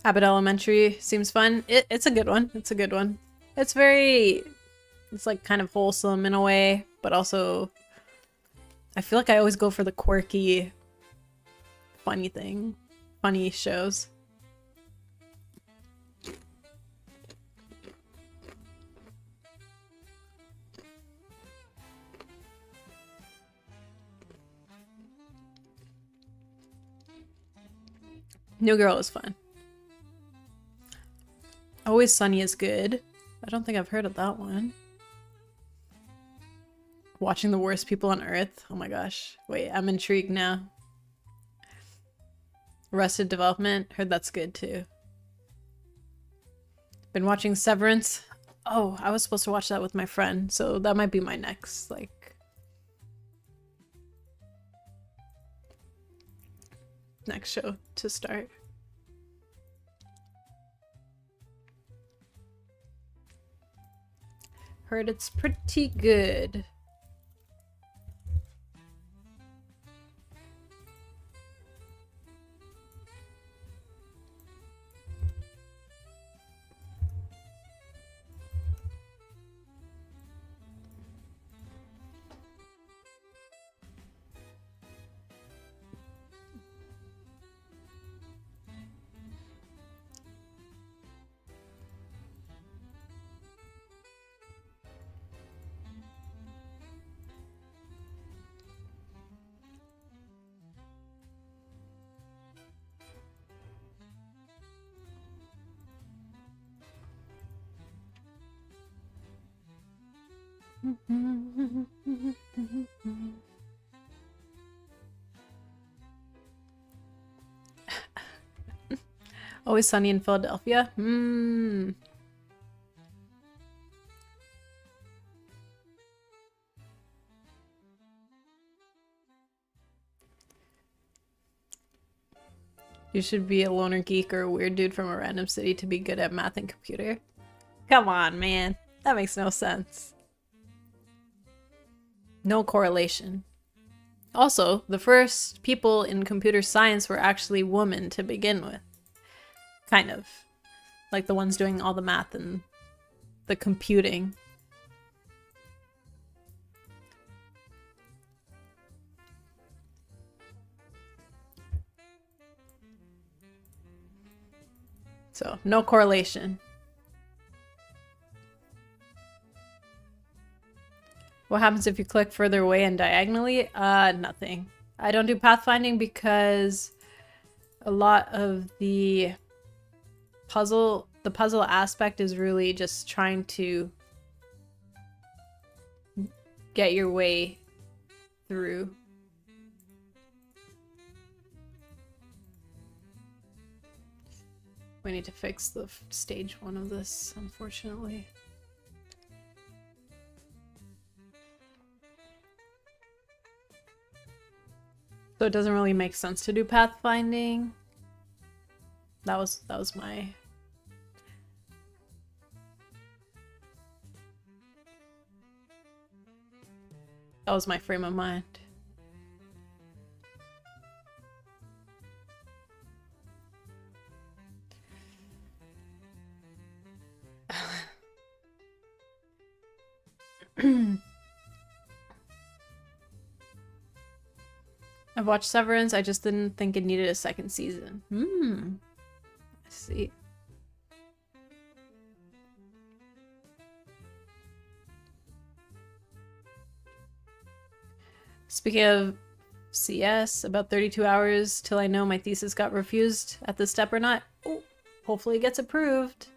Speaker 1: Abbott Elementary seems fun. It's a good one. It's a good one. It's like kind of wholesome in a way, but also I feel like I always go for the quirky, funny shows. New Girl is fun. Always Sunny is good. I don't think I've heard of that one. Watching the Worst People on Earth. Oh my gosh. Wait, I'm intrigued now. Arrested Development. Heard that's good too. Been watching Severance. Oh, I was supposed to watch that with my friend, so that might be my next, like, next show to start. Heard it's pretty good. Always Sunny in Philadelphia? Hmm. You should be a loner geek or a weird dude from a random city to be good at math and computer. Come on, man. That makes no sense. No correlation. Also, the first people in computer science were actually women to begin with. Kind of. Like the ones doing all the math and the computing. So, no correlation. What happens if you click further away and diagonally? Nothing. I don't do pathfinding because a lot of the puzzle aspect is really just trying to get your way through. We need to fix the stage 1 of this, unfortunately. So it doesn't really make sense to do pathfinding. That was my... That was my frame of mind. I've watched Severance, I just didn't think it needed a second season. I see. Speaking of CS, about 32 hours till I know my thesis got refused at this step or not. Oh, hopefully it gets approved.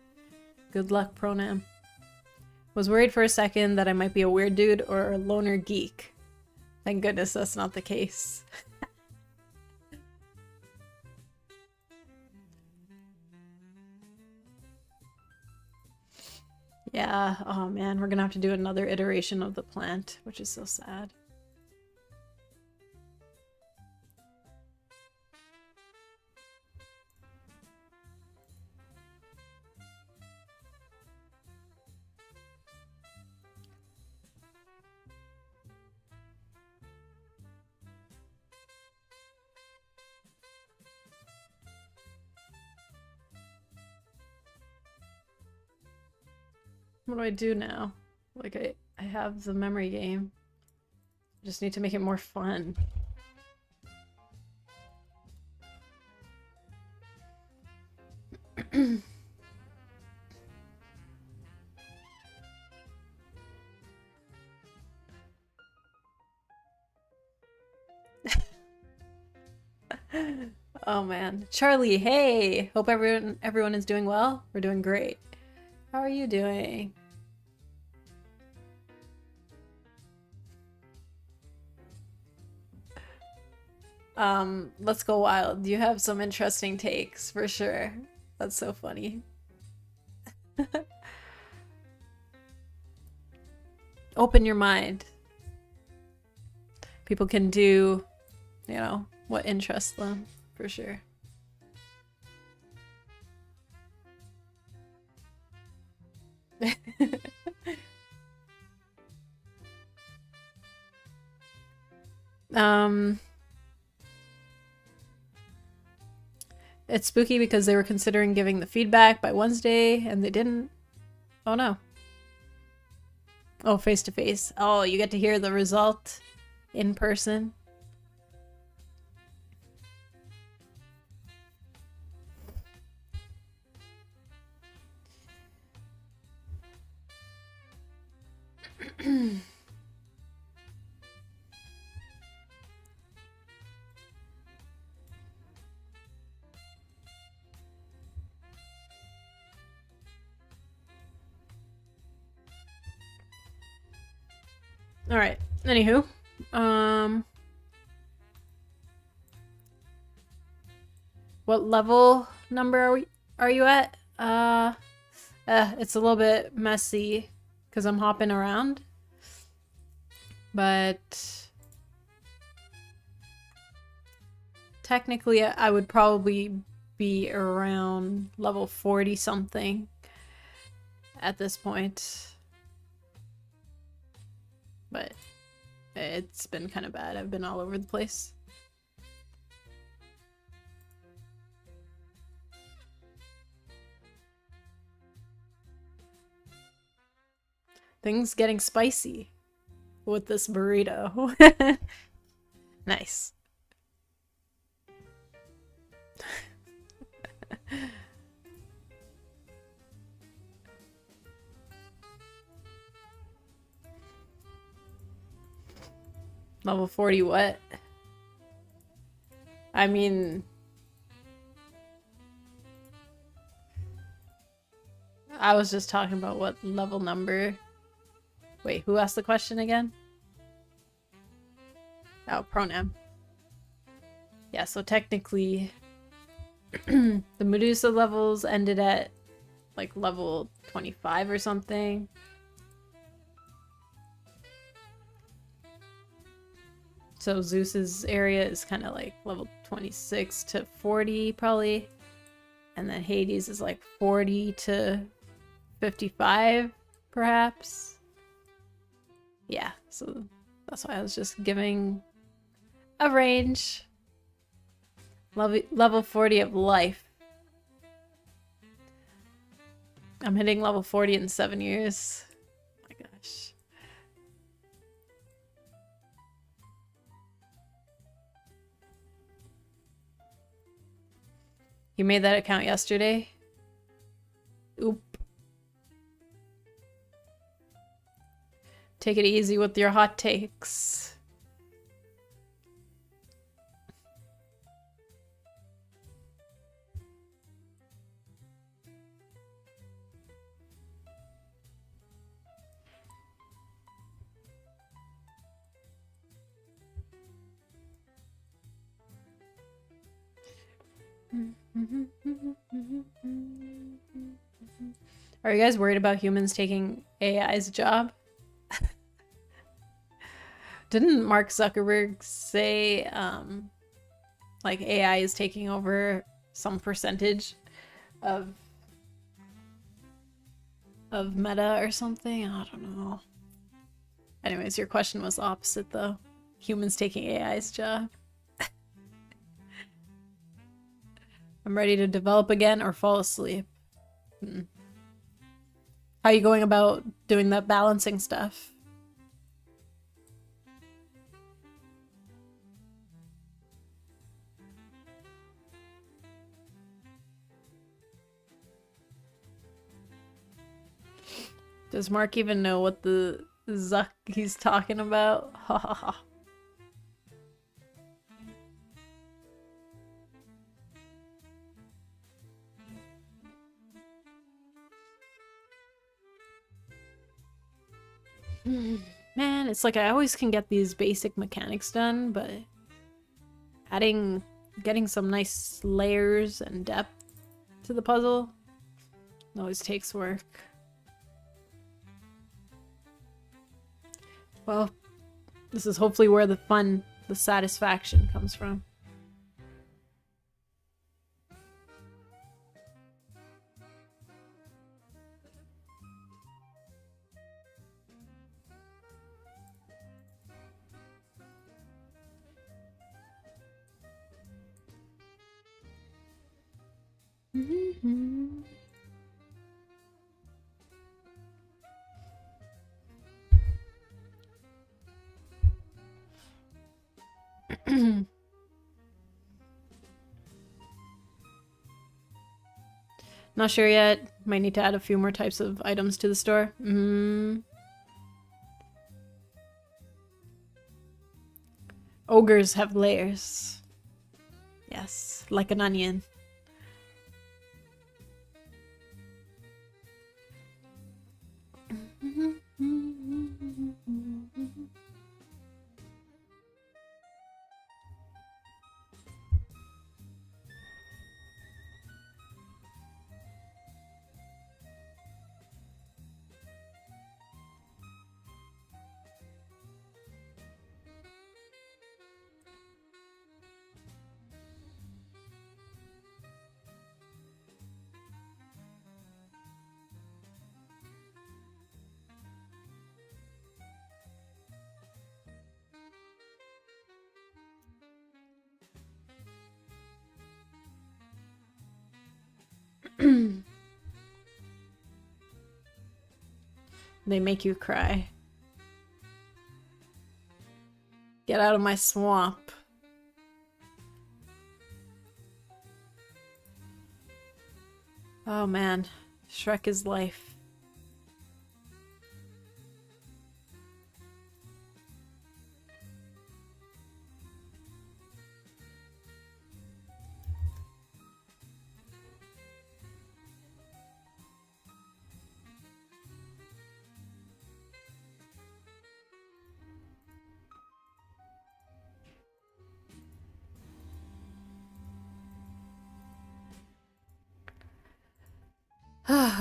Speaker 1: Good luck, Pronam. Was worried for a second that I might be a weird dude or a loner geek. Thank goodness that's not the case. Yeah, oh man, we're gonna have to do another iteration of the plant, which is so sad. What do I do now? Like, I have the memory game. I just need to make it more fun. Oh man. Charlie, hey! Hope everyone is doing well. We're doing great. How are you doing? Let's go wild. You have some interesting takes, for sure. That's so funny. Open your mind. People can do, you know, what interests them, for sure. It's spooky because they were considering giving the feedback by Wednesday and they didn't. Oh no. Oh, face to face. Oh, you get to hear the result in person. All right. Anywho, what level number are you at? It's a little bit messy because I'm hopping around, but technically I would probably be around level 40 something at this point. But it's been kind of bad. I've been all over the place. Things getting spicy with this burrito. Nice. Level 40 what? I mean, I was just talking about what level number. Wait, who asked the question again? Oh, pronoun. Yeah, so technically the Medusa levels ended at like level 25 or something. So Zeus's area is kind of like level 26 to 40 probably. And then Hades is like 40 to 55 perhaps. Yeah, so that's why I was just giving a range. Level 40 of life. I'm hitting level 40 in 7 years. Oh my gosh. You made that account yesterday? Oop. Take it easy with your hot takes. Are you guys worried about humans taking AI's job? Didn't Mark Zuckerberg say like AI is taking over some percentage of Meta or something? I don't know. Anyways, your question was opposite though. Humans taking AI's job. I'm ready to develop again or fall asleep. How are you going about doing that balancing stuff? Does Mark even know what the Zuck he's talking about? Ha ha ha. Man, it's like I always can get these basic mechanics done, but getting some nice layers and depth to the puzzle always takes work. Well, this is hopefully where the fun, the satisfaction comes from. Not sure yet. Might need to add a few more types of items to the store. Ogres have layers. Yes, like an onion. They make you cry. Get out of my swamp. Oh man, Shrek is life.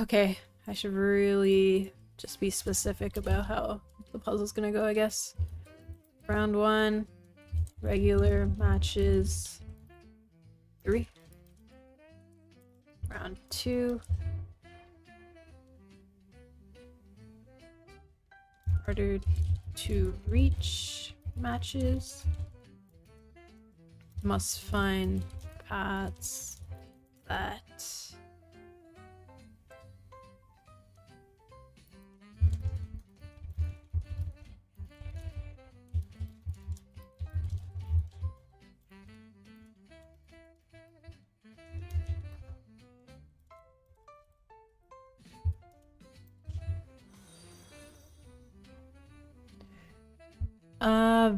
Speaker 1: Okay, I should really just be specific about how the puzzle's gonna go, I guess. Round 1, regular matches 3. Round 2. Harder to reach matches. Must find paths that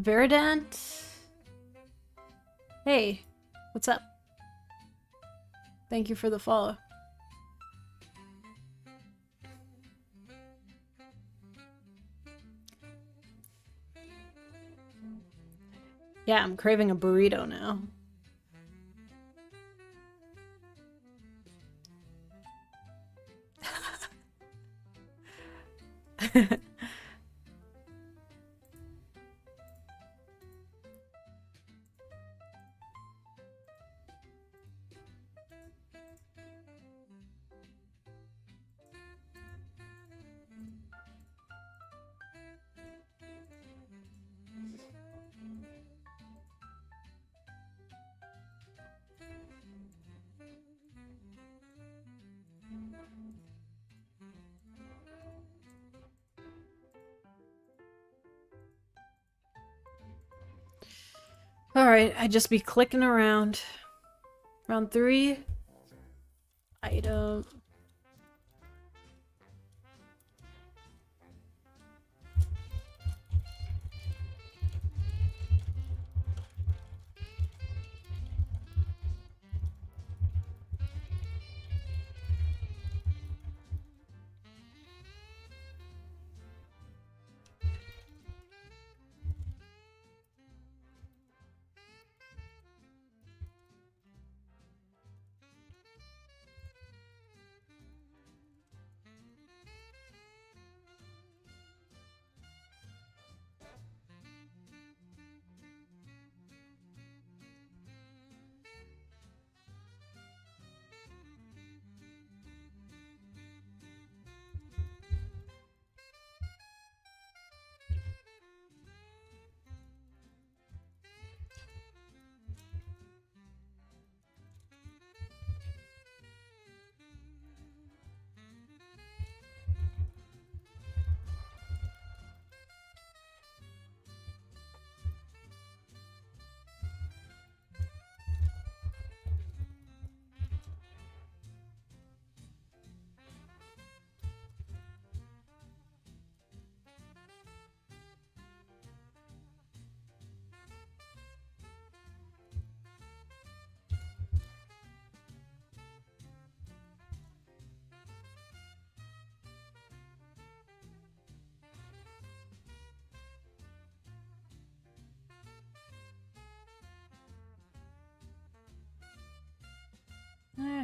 Speaker 1: Verdant? Hey, what's up? Thank you for the follow. Yeah, I'm craving a burrito now. Alright, I just be clicking around. Round 3. Item.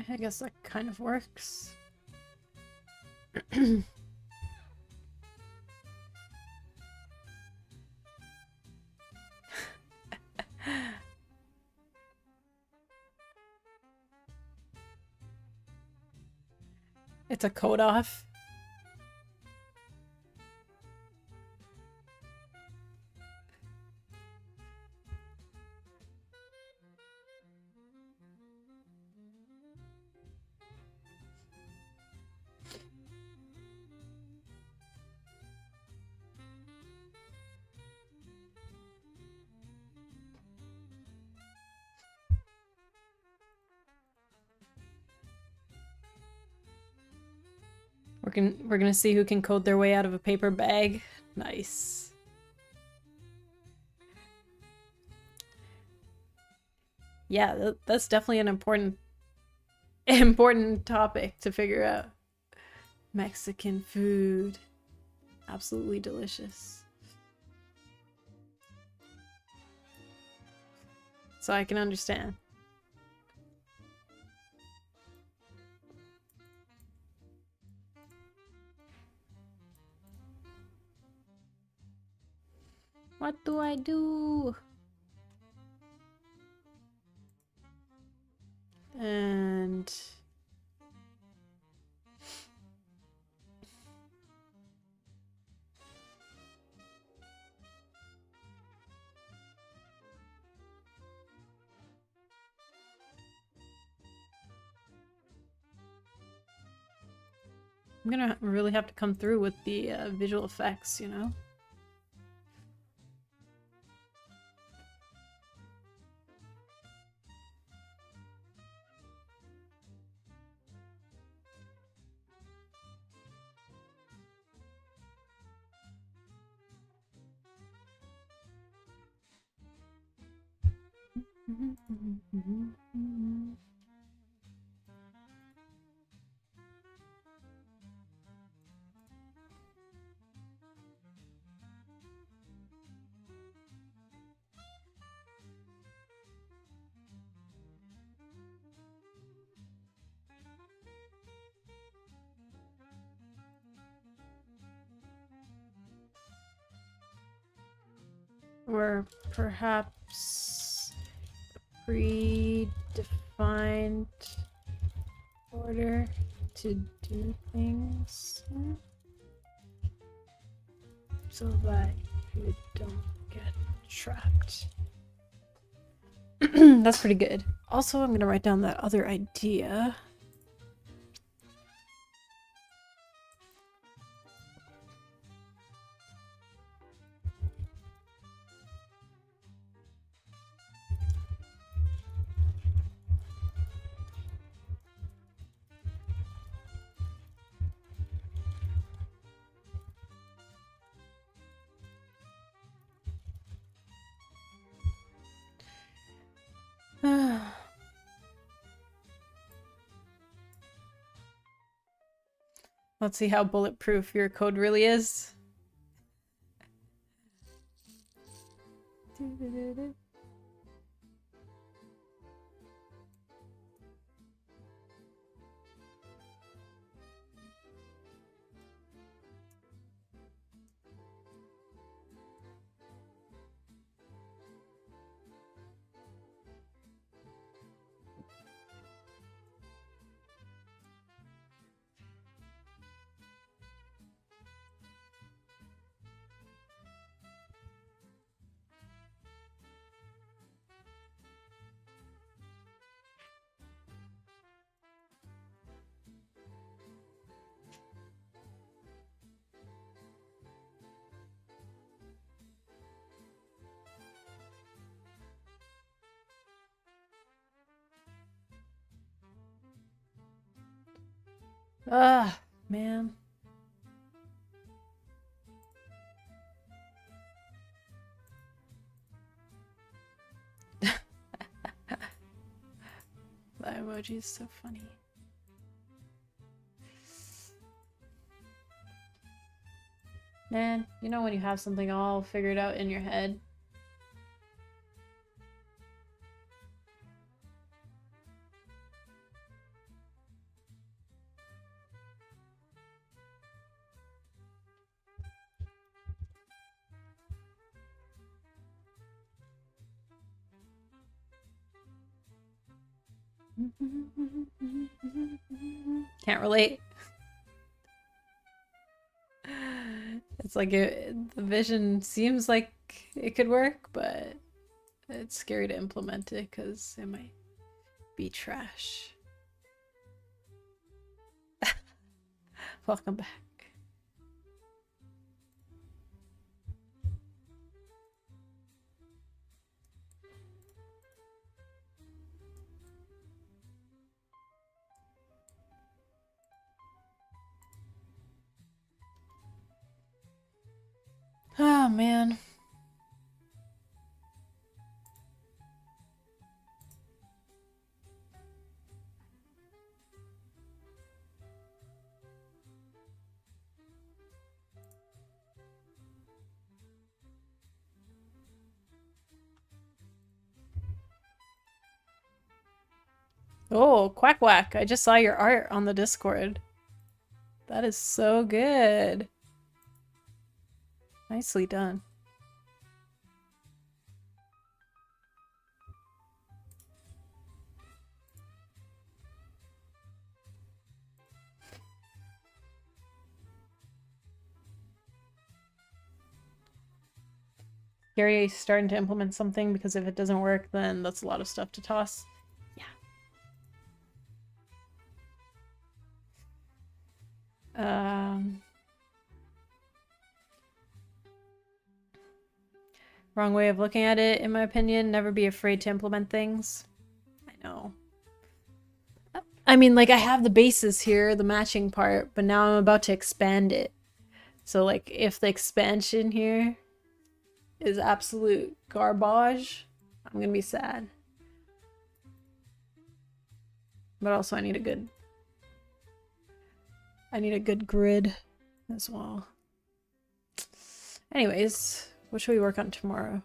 Speaker 1: I guess that kind of works. It's a code off. We're gonna see who can code their way out of a paper bag. Nice. Yeah, that's definitely an important topic to figure out. Mexican food. Absolutely delicious. So I can understand. What do I do? And I'm gonna really have to come through with the visual effects, you know? Or perhaps predefined order to do things so that you don't get trapped. That's pretty good. Also, I'm gonna write down that other idea. Let's see how bulletproof your code really is. Ah, man. That emoji is so funny. Man, you know when you have something all figured out in your head? Can't relate. It's like the vision seems like it could work, but it's scary to implement it because it might be trash. Welcome back. Oh, man. Oh, Quack Quack. I just saw your art on the Discord. That is so good. Nicely done. Gary starting to implement something, because if it doesn't work, then that's a lot of stuff to toss. Yeah. Wrong way of looking at it, in my opinion. Never be afraid to implement things. I know. I mean, like, I have the basis here, the matching part, but now I'm about to expand it. So, like, if the expansion here is absolute garbage, I'm gonna be sad. But also I need a good grid as well. Anyways, what should we work on tomorrow?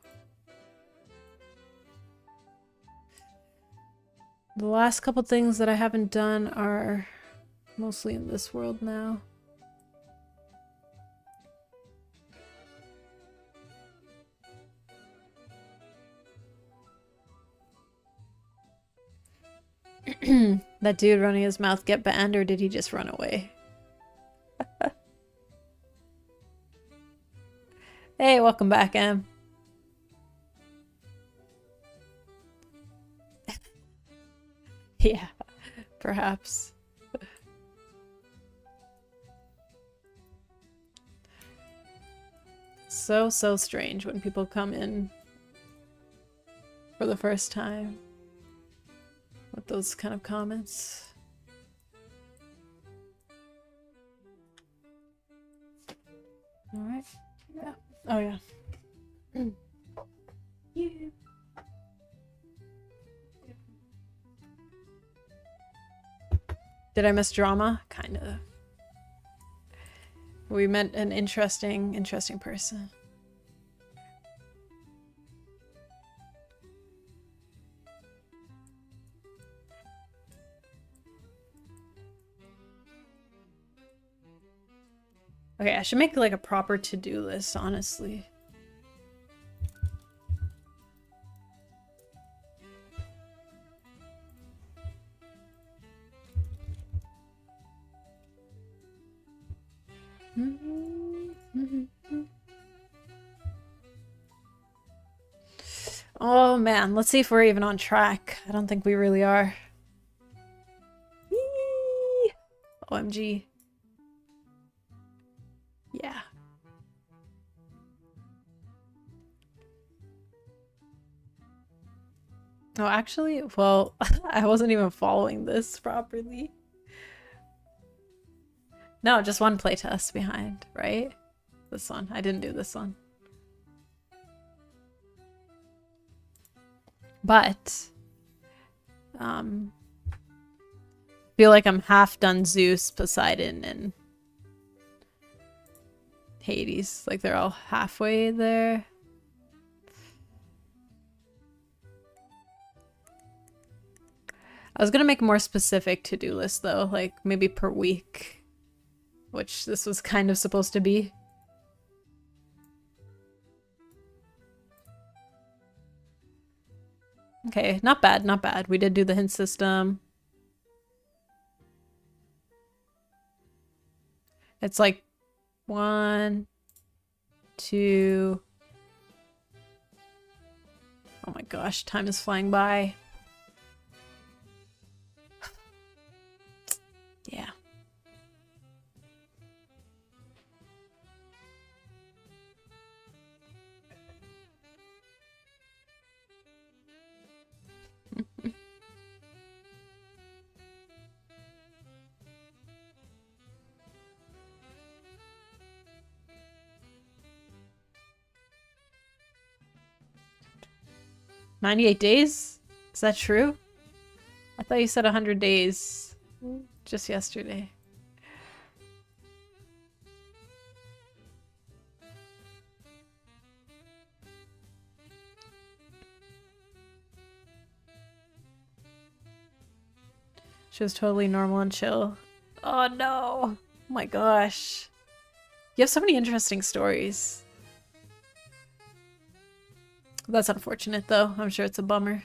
Speaker 1: The last couple things that I haven't done are mostly in this world now. That dude running his mouth get banned, or did he just run away? Hey, welcome back, Em. Yeah, perhaps. So strange when people come in for the first time with those kind of comments. All right. Yeah. Oh, yeah. Yeah. Did I miss drama? Kind of. We met an interesting person. Okay, I should make like a proper to-do list, honestly. Oh man, let's see if we're even on track. I don't think we really are. Yee! OMG. Yeah. Oh, actually, well, I wasn't even following this properly. No, just one playtest behind, right? This one. I didn't do this one. But, feel like I'm half done Zeus, Poseidon, and Hades. Like, they're all halfway there. I was gonna make a more specific to-do list, though. Like, maybe per week. Which this was kind of supposed to be. Okay, not bad, not bad. We did do the hint system. It's like 1, 2. Oh my gosh, time is flying by. Yeah. 98 days? Is that true? I thought you said 100 days just yesterday. She was totally normal and chill. Oh no! Oh my gosh. You have so many interesting stories. That's unfortunate though. I'm sure it's a bummer.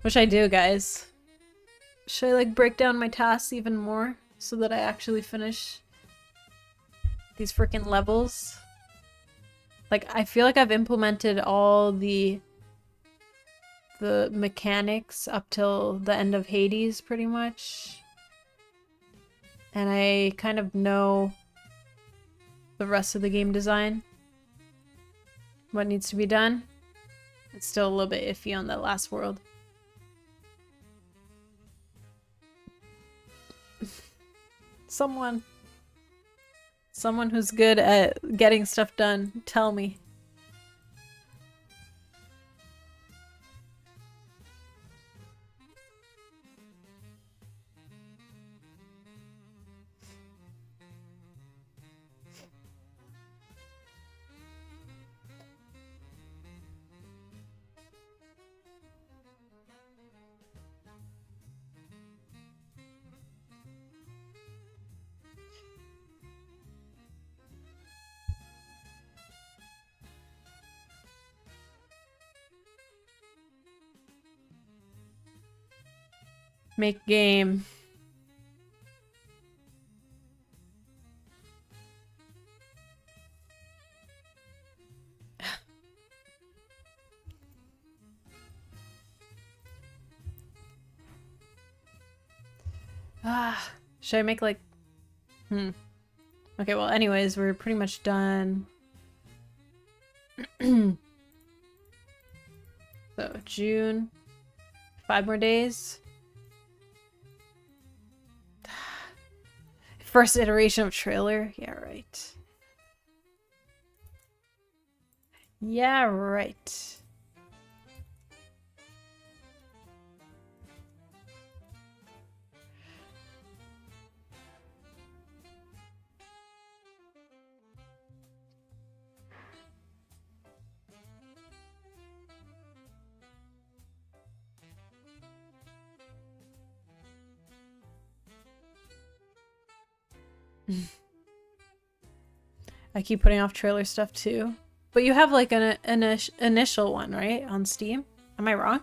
Speaker 1: Which I do, guys. Should I like break down my tasks even more so that I actually finish these freaking levels? Like, I feel like I've implemented all the mechanics up till the end of Hades pretty much. And I kind of know the rest of the game design. What needs to be done. It's still a little bit iffy on that last world. Someone who's good at getting stuff done, tell me. Make game. Should I make like... Okay, well anyways, we're pretty much done. So, June. 5 more days. First iteration of trailer? Yeah, right. Yeah, right. I keep putting off trailer stuff too. But you have like an initial one, right? On Steam? Am I wrong?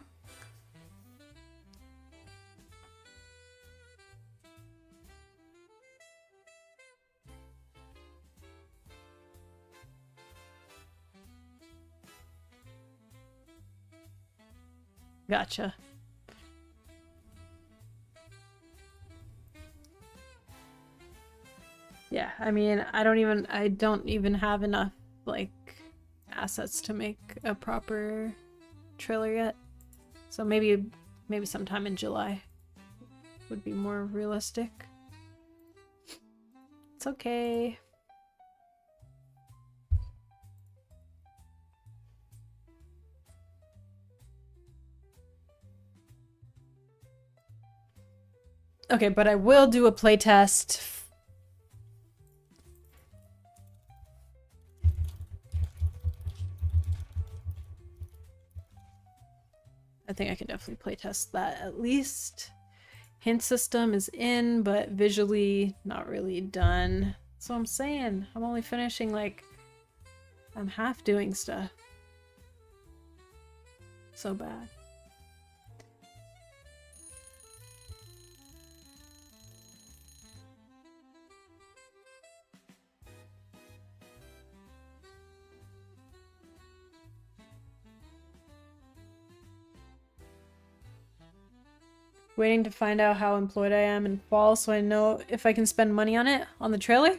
Speaker 1: Gotcha. Yeah, I mean, I don't even have enough, like, assets to make a proper trailer yet. So maybe sometime in July would be more realistic. It's okay. Okay, but I will do a playtest. I think I can definitely playtest that at least. Hint system is in, but visually not really done. That's what I'm saying. I'm only finishing like... I'm half doing stuff. So bad. Waiting to find out how employed I am in fall so I know if I can spend money on it? On the trailer?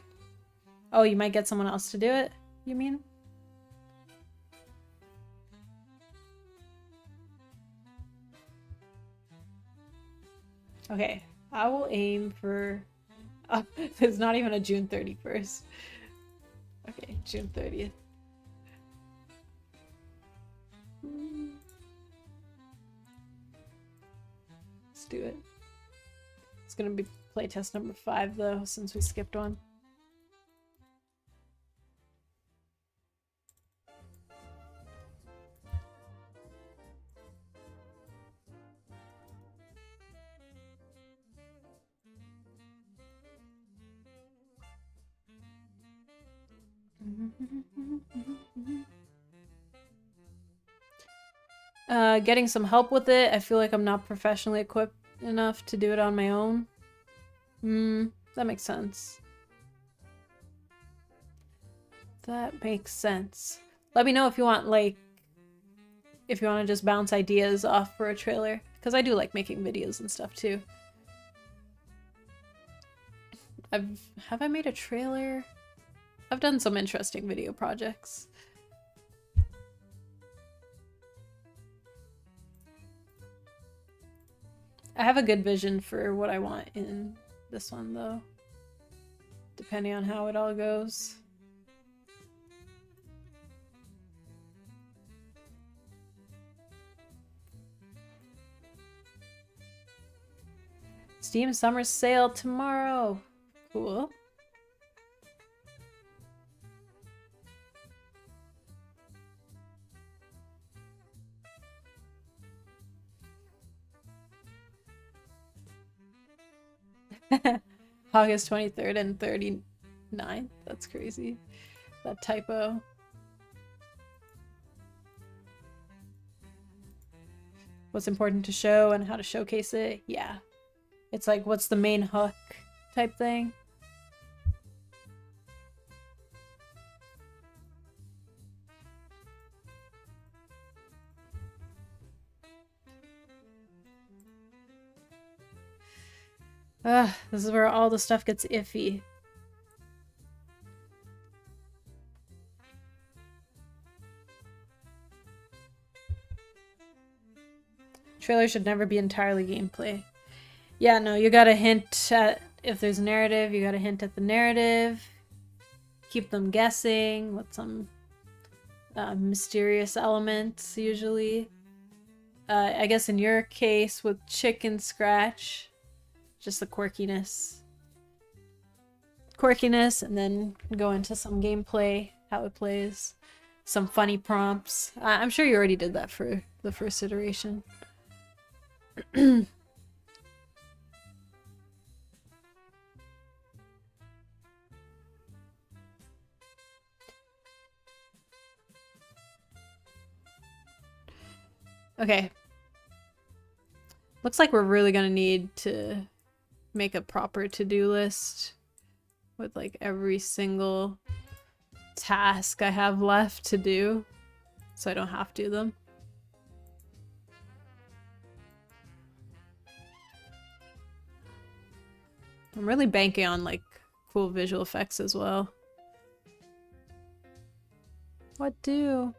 Speaker 1: Oh, you might get someone else to do it, you mean? Okay, I will aim for... there's not even a June 31st. Okay, June 30th. Let's do it. It's gonna be playtest number 5 though, since we skipped one. Getting some help with it. I feel like I'm not professionally equipped enough to do it on my own. That makes sense. That makes sense. Let me know if you want, like, if you want to just bounce ideas off for a trailer. Because I do like making videos and stuff too. Have I made a trailer? I've done some interesting video projects. I have a good vision for what I want in this one though, depending on how it all goes. Steam summer sale tomorrow. Cool. August 23rd and 39th. That's crazy. That typo. What's important to show and how to showcase it. Yeah. It's like, what's the main hook type thing. This is where all the stuff gets iffy. Trailer should never be entirely gameplay. Yeah, no, you gotta hint at if there's narrative, you gotta hint at the narrative. Keep them guessing with some mysterious elements, usually. I guess in your case with Chicken Scratch, just the quirkiness. Quirkiness, and then go into some gameplay, how it plays. Some funny prompts. I'm sure you already did that for the first iteration. Okay. Looks like we're really gonna need to make a proper to-do list with like every single task I have left to do, so I don't have to do them. I'm really banking on like cool visual effects as well. What do?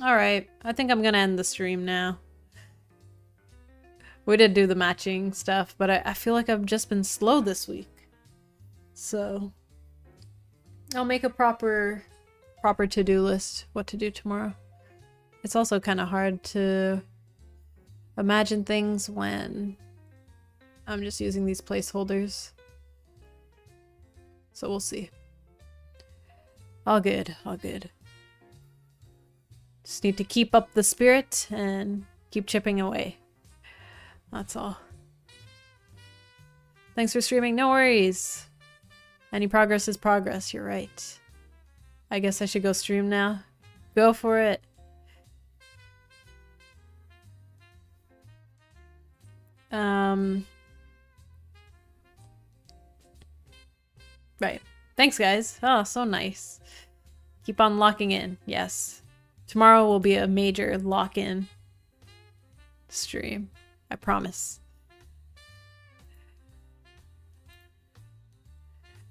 Speaker 1: Alright, I think I'm gonna end the stream now. We did do the matching stuff, but I feel like I've just been slow this week. So I'll make a proper to-do list, what to do tomorrow. It's also kind of hard to imagine things when I'm just using these placeholders. So we'll see. All good, all good. Just need to keep up the spirit and keep chipping away. That's all. Thanks for streaming. No worries. Any progress is progress. You're right. I guess I should go stream now. Go for it. Right. Thanks, guys. Oh, so nice. Keep on locking in. Yes. Tomorrow will be a major lock-in stream. I promise.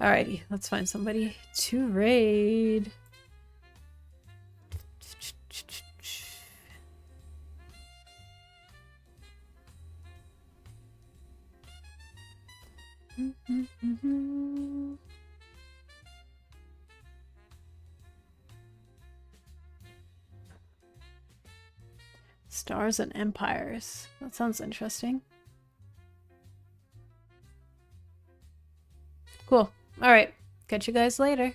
Speaker 1: Alrighty, let's find somebody to raid. Stars and Empires. That sounds interesting. Cool. All right. Catch you guys later.